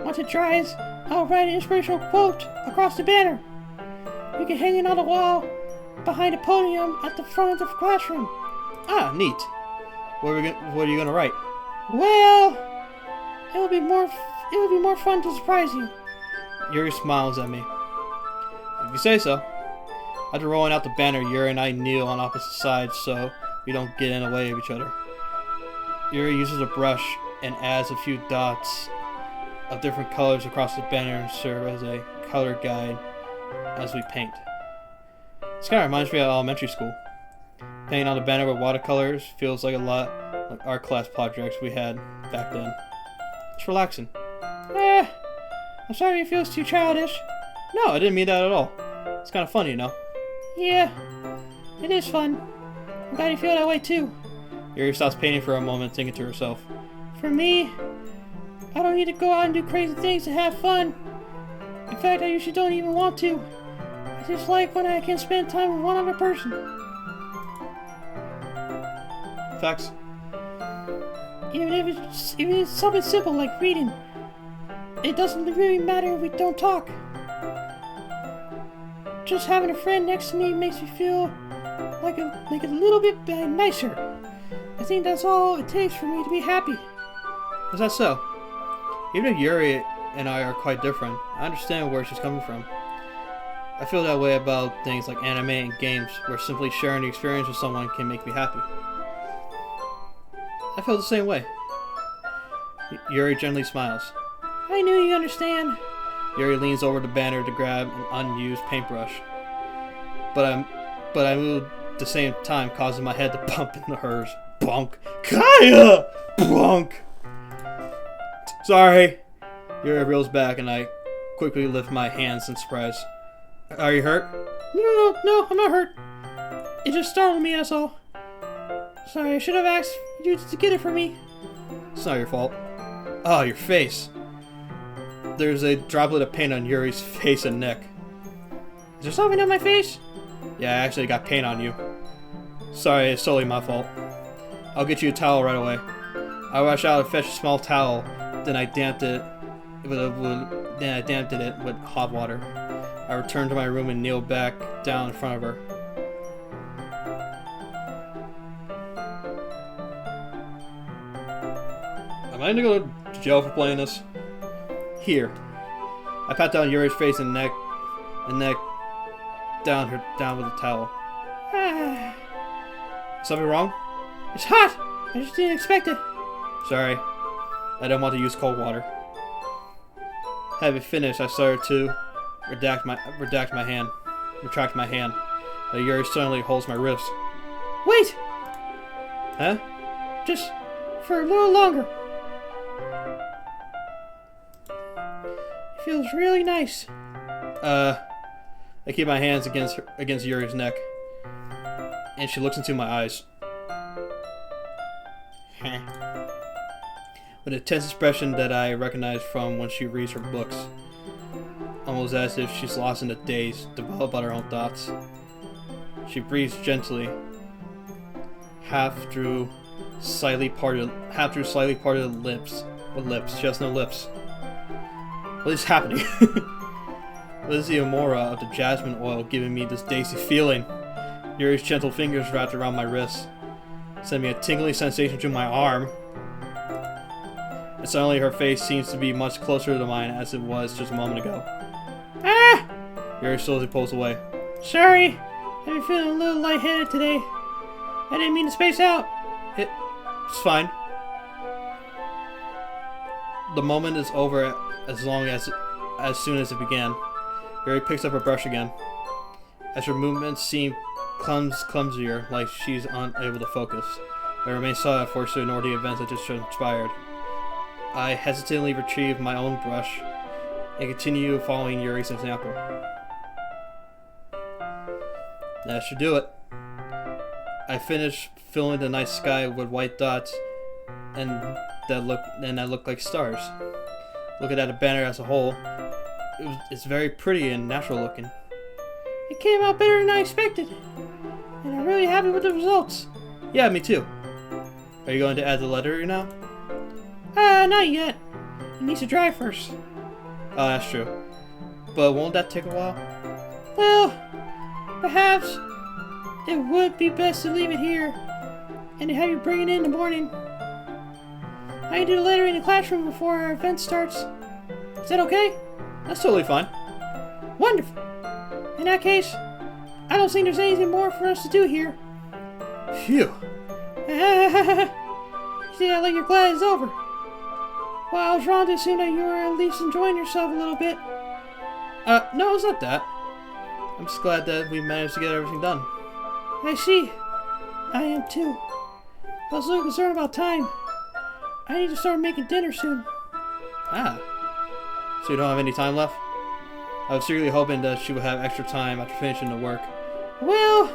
Once it dries, I'll write an inspirational quote across the banner. We can hang it on the wall behind a podium at the front of the classroom. Ah, neat. What are you gonna write? Well, it would be more fun to surprise you. Yuri smiles at me. If you say so. After rolling out the banner, Yuri and I kneel on opposite sides so we don't get in the way of each other. Yuri uses a brush and adds a few dots of different colors across the banner and serve as a color guide as we paint. This kind of reminds me of elementary school. Painting on the banner with watercolors feels like a lot like art class projects we had back then. It's relaxing. I'm sorry it feels too childish. No, I didn't mean that at all. It's kind of funny, you know? Yeah, it is fun. I'm glad you feel that way too. Yuri stops painting for a moment, thinking to herself. For me, I don't need to go out and do crazy things to have fun. In fact, I usually don't even want to. I just like when I can spend time with one other person. Facts. Even if it's something simple like reading. It doesn't really matter if we don't talk. Just having a friend next to me makes me feel like a little bit nicer. I think that's all it takes for me to be happy. Is that so? Even if Yuri and I are quite different, I understand where she's coming from. I feel that way about things like anime and games, where simply sharing the experience with someone can make me happy. I feel the same way. Yuri gently smiles. I knew you'd understand. Yuri leans over the banner to grab an unused paintbrush. But I move at the same time, causing my head to bump into hers. Bonk. Kaya! Bonk! Sorry. Yuri reels back and I quickly lift my hands in surprise. Are you hurt? No, I'm not hurt. It just startled me, that's all. Sorry, I should have asked you to get it for me. It's not your fault. Oh, your face. There's a droplet of paint on Yuri's face and neck. Is there something on my face? Yeah, I actually got paint on you. Sorry, it's solely my fault. I'll get you a towel right away. I rushed out and fetched a small towel, then I damped it with hot water. I returned to my room and kneeled back down in front of her. Am I gonna go to jail for playing this? Here. I pat down Yuri's face and neck down with a towel. Something wrong? It's hot! I just didn't expect it. Sorry. I don't want to use cold water. Having finished, I started to retract my hand. But Yuri suddenly holds my wrist. Wait! Huh? Just for a little longer. It feels really nice. I keep my hands against Yuri's neck, and she looks into my eyes. With a tense expression that I recognize from when she reads her books, almost as if she's lost in a daze, developed by her own thoughts. She breathes gently, half through slightly parted lips. With lips, she has no lips. What is happening? What is the amora of the jasmine oil giving me this daisy feeling? Yuri's gentle fingers wrapped around my wrist, send me a tingling sensation to my arm. And suddenly her face seems to be much closer to mine as it was just a moment ago. Ah! Yuri slowly pulls away. Sorry, I've been feeling a little lightheaded today. I didn't mean to space out. It's fine. The moment is over as soon as it began. Yuri picks up her brush again. As her movements seem clumsier, like she's unable to focus. I remain silent, forced to ignore the events that just transpired. I hesitantly retrieve my own brush and continue following Yuri's example. That should do it. I finished filling the night sky with white dots, and that looked like stars. Looking at the banner as a whole, it's very pretty and natural looking. It came out better than I expected, and I'm really happy with the results. Yeah, me too. Are you going to add the letter now? Not yet. It needs to dry first. Oh, that's true. But won't that take a while? Well, perhaps it would be best to leave it here and to have you bring it in the morning. I can do the letter in the classroom before our event starts. Is that okay? That's totally fine. Wonderful. In that case, I don't think there's anything more for us to do here. Phew. See, I like you're glad it's over. Well, I was wrong to assume that you were at least enjoying yourself a little bit. No, it's not that. I'm just glad that we managed to get everything done. I see. I am too. I was a little concerned about time. I need to start making dinner soon. Ah. So you don't have any time left? I was secretly hoping that she would have extra time after finishing the work. Well,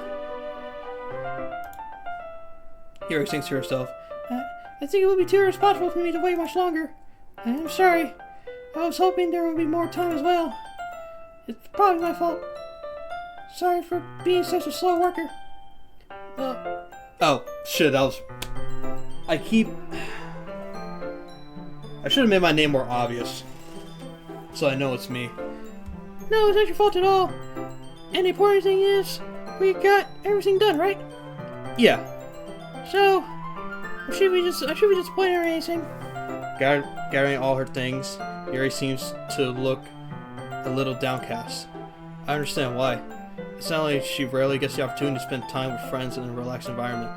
Yuri thinks to herself. I think it would be too irresponsible for me to wait much longer. I'm sorry. I was hoping there would be more time as well. It's probably my fault. Sorry for being such a slow worker. Oh, shit, that was... I should have made my name more obvious. So I know it's me. No, it's not your fault at all. And the important thing is, we got everything done, right? Yeah. So, should we just disappoint her or anything? Gathering all her things, Yuri seems to look a little downcast. I understand why. It's not like she rarely gets the opportunity to spend time with friends in a relaxed environment.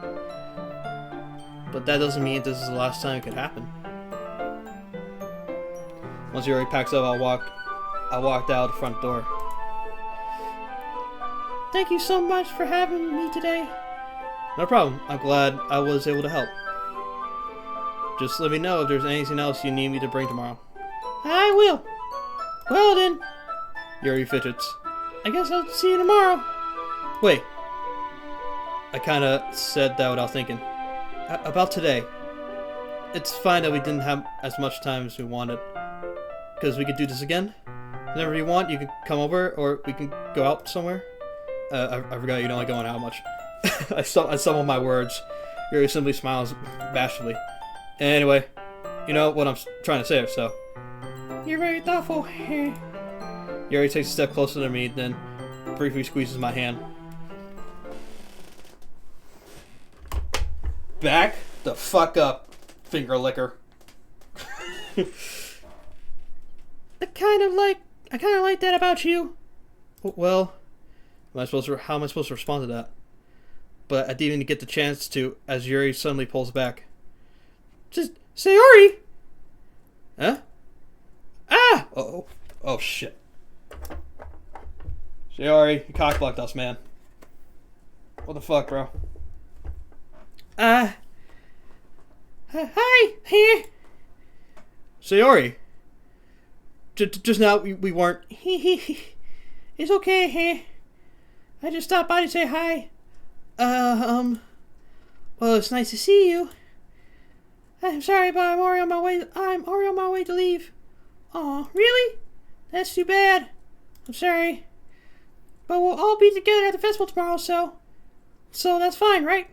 But that doesn't mean this is the last time it could happen. Once Yuri packs up, I walked out the front door. Thank you so much for having me today. No problem. I'm glad I was able to help. Just let me know if there's anything else you need me to bring tomorrow. I will. Well then. Yuri fidgets. I guess I'll see you tomorrow. Wait. I kinda said that without thinking. About today. It's fine that we didn't have as much time as we wanted. Because we could do this again. Whenever you want, you can come over, or we can go out somewhere. I forgot you don't like going out much. I stumbled my words. Yuri simply smiles bashfully. Anyway, you know what I'm trying to say, so. You're very thoughtful. Yuri takes a step closer to me, then briefly squeezes my hand. Back the fuck up, finger licker. I kind of like that about you. Well, how am I supposed to respond to that? But I didn't even get the chance to, as Yuri suddenly pulls back. Just say Yuri! Huh? Ah! Uh-oh. Oh, shit. Sayori, you cockblocked us, man. What the fuck, bro? Hi! Here! Sayori! Just now, we weren't... It's okay, hey. I just stopped by to say hi. Well, it's nice to see you. I'm sorry, but I'm already on my way to leave. Aw, really? That's too bad. I'm sorry. But we'll all be together at the festival tomorrow, so that's fine, right?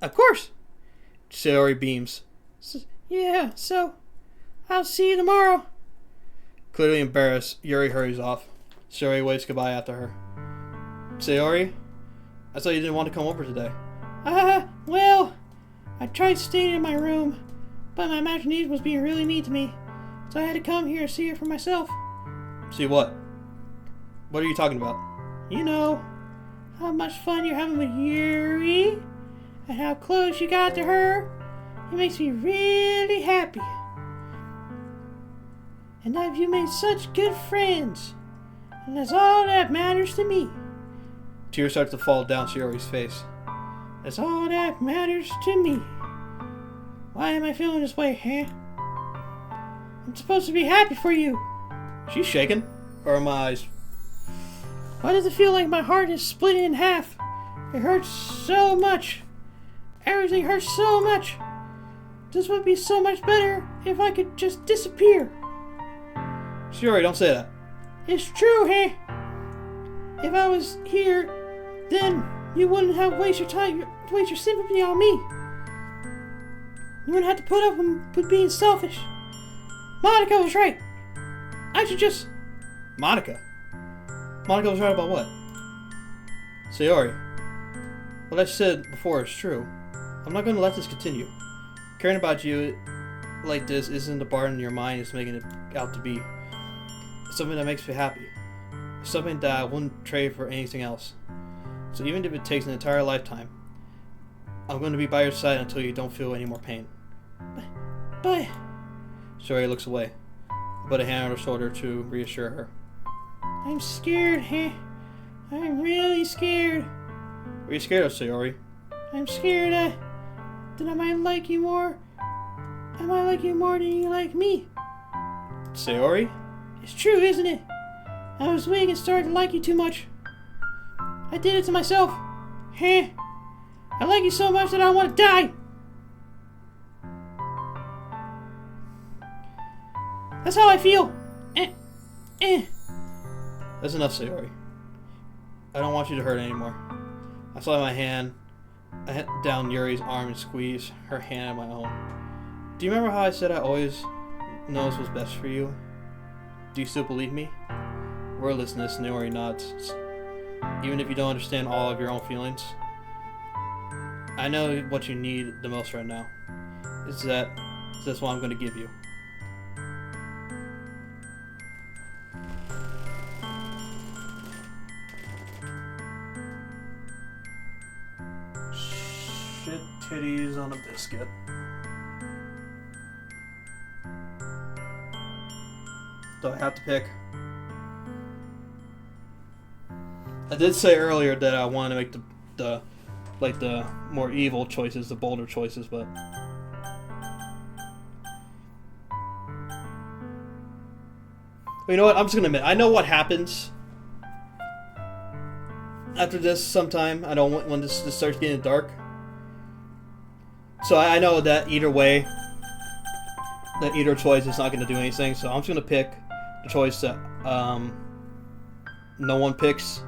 Of course. Sayori beams. Yeah, so I'll see you tomorrow. Clearly embarrassed, Yuri hurries off. Sayori waves goodbye after her. Sayori? I thought you didn't want to come over today. Well, I tried staying in my room, but my imagination was being really mean to me, so I had to come here to see it for myself. See what? What are you talking about? You know, how much fun you're having with Yuri, and how close you got to her. It makes me really happy. And that you made such good friends, and that's all that matters to me. Tears start to fall down Sayori's face. That's all that matters to me. Why am I feeling this way, huh? I'm supposed to be happy for you. She's shaking? Or am I... Why does it feel like my heart is split in half? It hurts so much. Everything hurts so much. This would be so much better if I could just disappear. Yuri, don't say that. It's true, hey? If I was here, then you wouldn't have waste your time, waste your sympathy on me. You wouldn't have to put up with being selfish. Monica was right. I should just... Monica? Monica was right about what? Sayori, what I said before is true. I'm not going to let this continue. Caring about you like this isn't the burden your mind is making it out to be. It's something that makes me happy. It's something that I wouldn't trade for anything else. So even if it takes an entire lifetime, I'm going to be by your side until you don't feel any more pain. But... Sayori looks away. I put a hand on her shoulder to reassure her. I'm scared, hey? I'm really scared. What are you scared of, Sayori? I'm scared that I might like you more. I might like you more than you like me. Sayori? It's true, isn't it? I was weak and started to like you too much. I did it to myself. Heh. I like you so much that I want to die. That's how I feel. That's enough, Sayori. I don't want you to hurt anymore. I slide my hand down Yuri's arm and squeeze her hand in my own. Do you remember how I said I always knows what's best for you? Do you still believe me? Wordlessness, Yuri nods. Even if you don't understand all of your own feelings, I know what you need the most right now. That's what I'm going to give you. Shit titties on a biscuit. Do I have to pick? I did say earlier that I wanted to make the more evil choices, the bolder choices, but you know what? I'm just gonna admit I know what happens after this. Sometime I don't want when this starts getting dark, so I know that either way, that either choice is not gonna do anything. So I'm just gonna pick the choice that no one picks.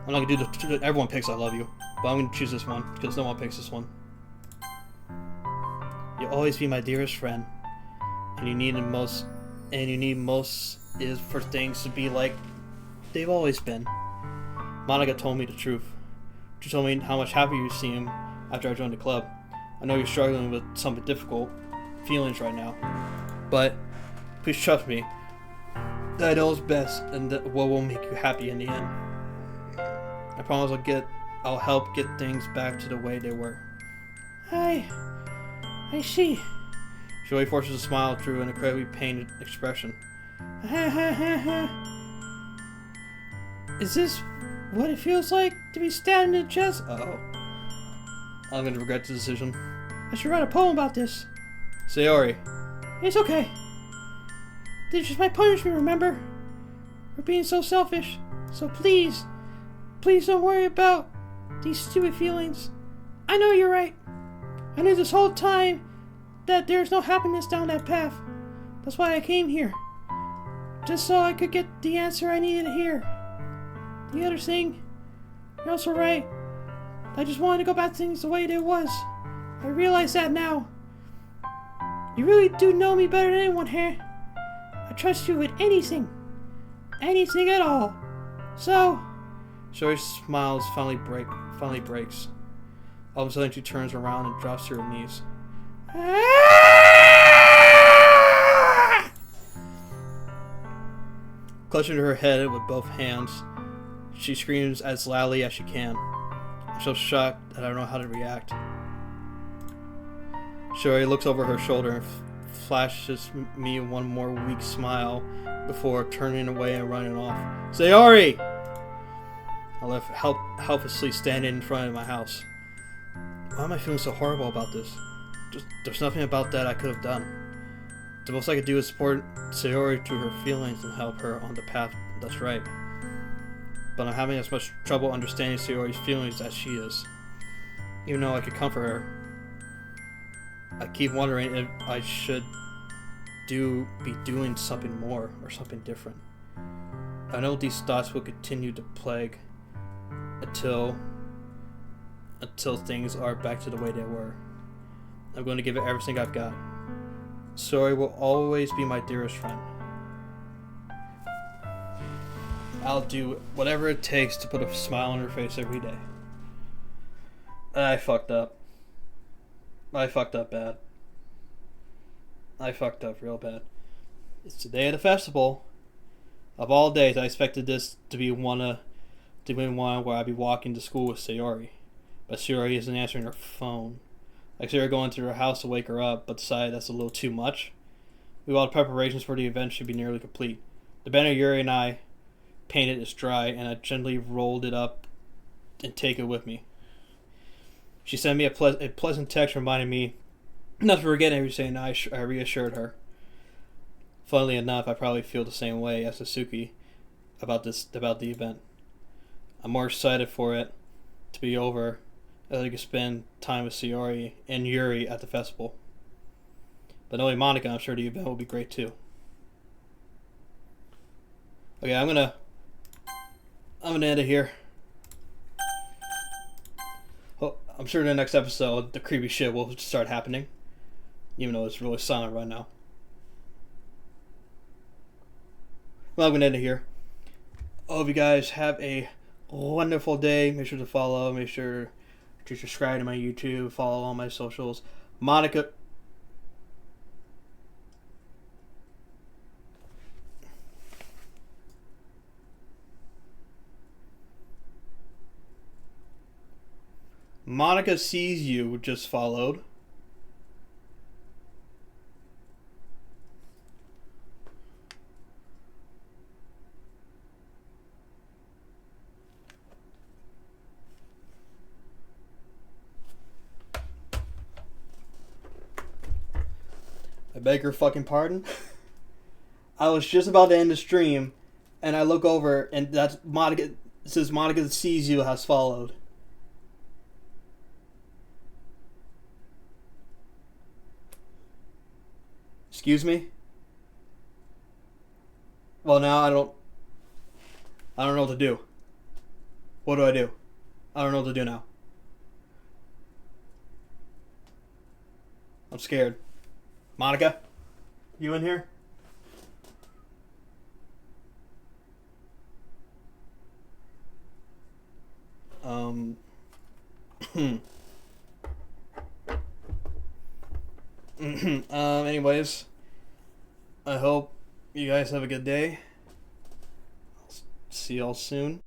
I'm not gonna do the everyone picks I love you, but I'm gonna choose this one because no one picks this one. You'll always be my dearest friend, and you need most is for things to be like they've always been. Monica told me the truth. She told me how much happier you seem after I joined the club. I know you're struggling with some difficult feelings right now, but please trust me that I know what's best and that what will make you happy in the end. I promise I'll help get things back to the way they were. I see. Joey forces a smile through an incredibly pained expression. Is this what it feels like to be stabbed in the chest? Uh-oh. I'm gonna regret the decision. I should write a poem about this. Sayori. It's okay. This is just my punishment, remember? For being so selfish. So please don't worry about these stupid feelings. I know you're right. I knew this whole time that there's no happiness down that path. That's why I came here. Just so I could get the answer I needed to hear. The other thing, you're also right. I just wanted to go back to things the way they was. I realize that now. You really do know me better than anyone here. I trust you with anything. Anything at all. So... Sayori's smiles finally breaks. All of a sudden she turns around and drops to her knees. Clutching her head with both hands, she screams as loudly as she can. I'm so shocked that I don't know how to react. Sayori looks over her shoulder and flashes me one more weak smile before turning away and running off. Sayori! I left helplessly standing in front of my house. Why am I feeling so horrible about this? There's nothing about that I could have done. The most I could do is support Sayori through her feelings and help her on the path that's right. but I'm having as much trouble understanding Sayori's feelings as she is. Even though I could comfort her, I keep wondering if I should be doing something more or something different. I know these thoughts will continue to plague until things are back to the way they were. I'm going to give it everything I've got. Sayori will always be my dearest friend. I'll do whatever it takes to put a smile on her face every day. I fucked up. I fucked up bad. I fucked up real bad. It's the day of the festival. Of all days, I expected this to be one where I'd be walking to school with Sayori. But Sayori isn't answering her phone. I considered going to her house to wake her up, but decided that's a little too much. While the preparations for the event should be nearly complete. The banner Yuri and I painted is dry, and I gently rolled it up and take it with me. She sent me a pleasant text reminding me not to forget everything. I reassured her. Funnily enough, I probably feel the same way as Sasuke about the event. I'm more excited for it to be over as I can spend time with Sayori and Yuri at the festival. But knowing Monica, I'm sure the event will be great too. Okay, I'm gonna end it here. Oh, I'm sure in the next episode the creepy shit will start happening, even though it's really silent right now. Well, I'm gonna end it here. I hope you guys have a wonderful day. Make sure to follow. Make sure to subscribe to my YouTube. Follow all my socials. Monica. Monica Sees You just followed. I beg your fucking pardon. I was just about to end the stream, and I look over, and that's Monica. It says Monica Sees You has followed. Excuse me? Well, now I don't know what to do. What do I do? I don't know what to do now. I'm scared. Monica? You in here? Anyways, I hope you guys have a good day. I'll see y'all soon.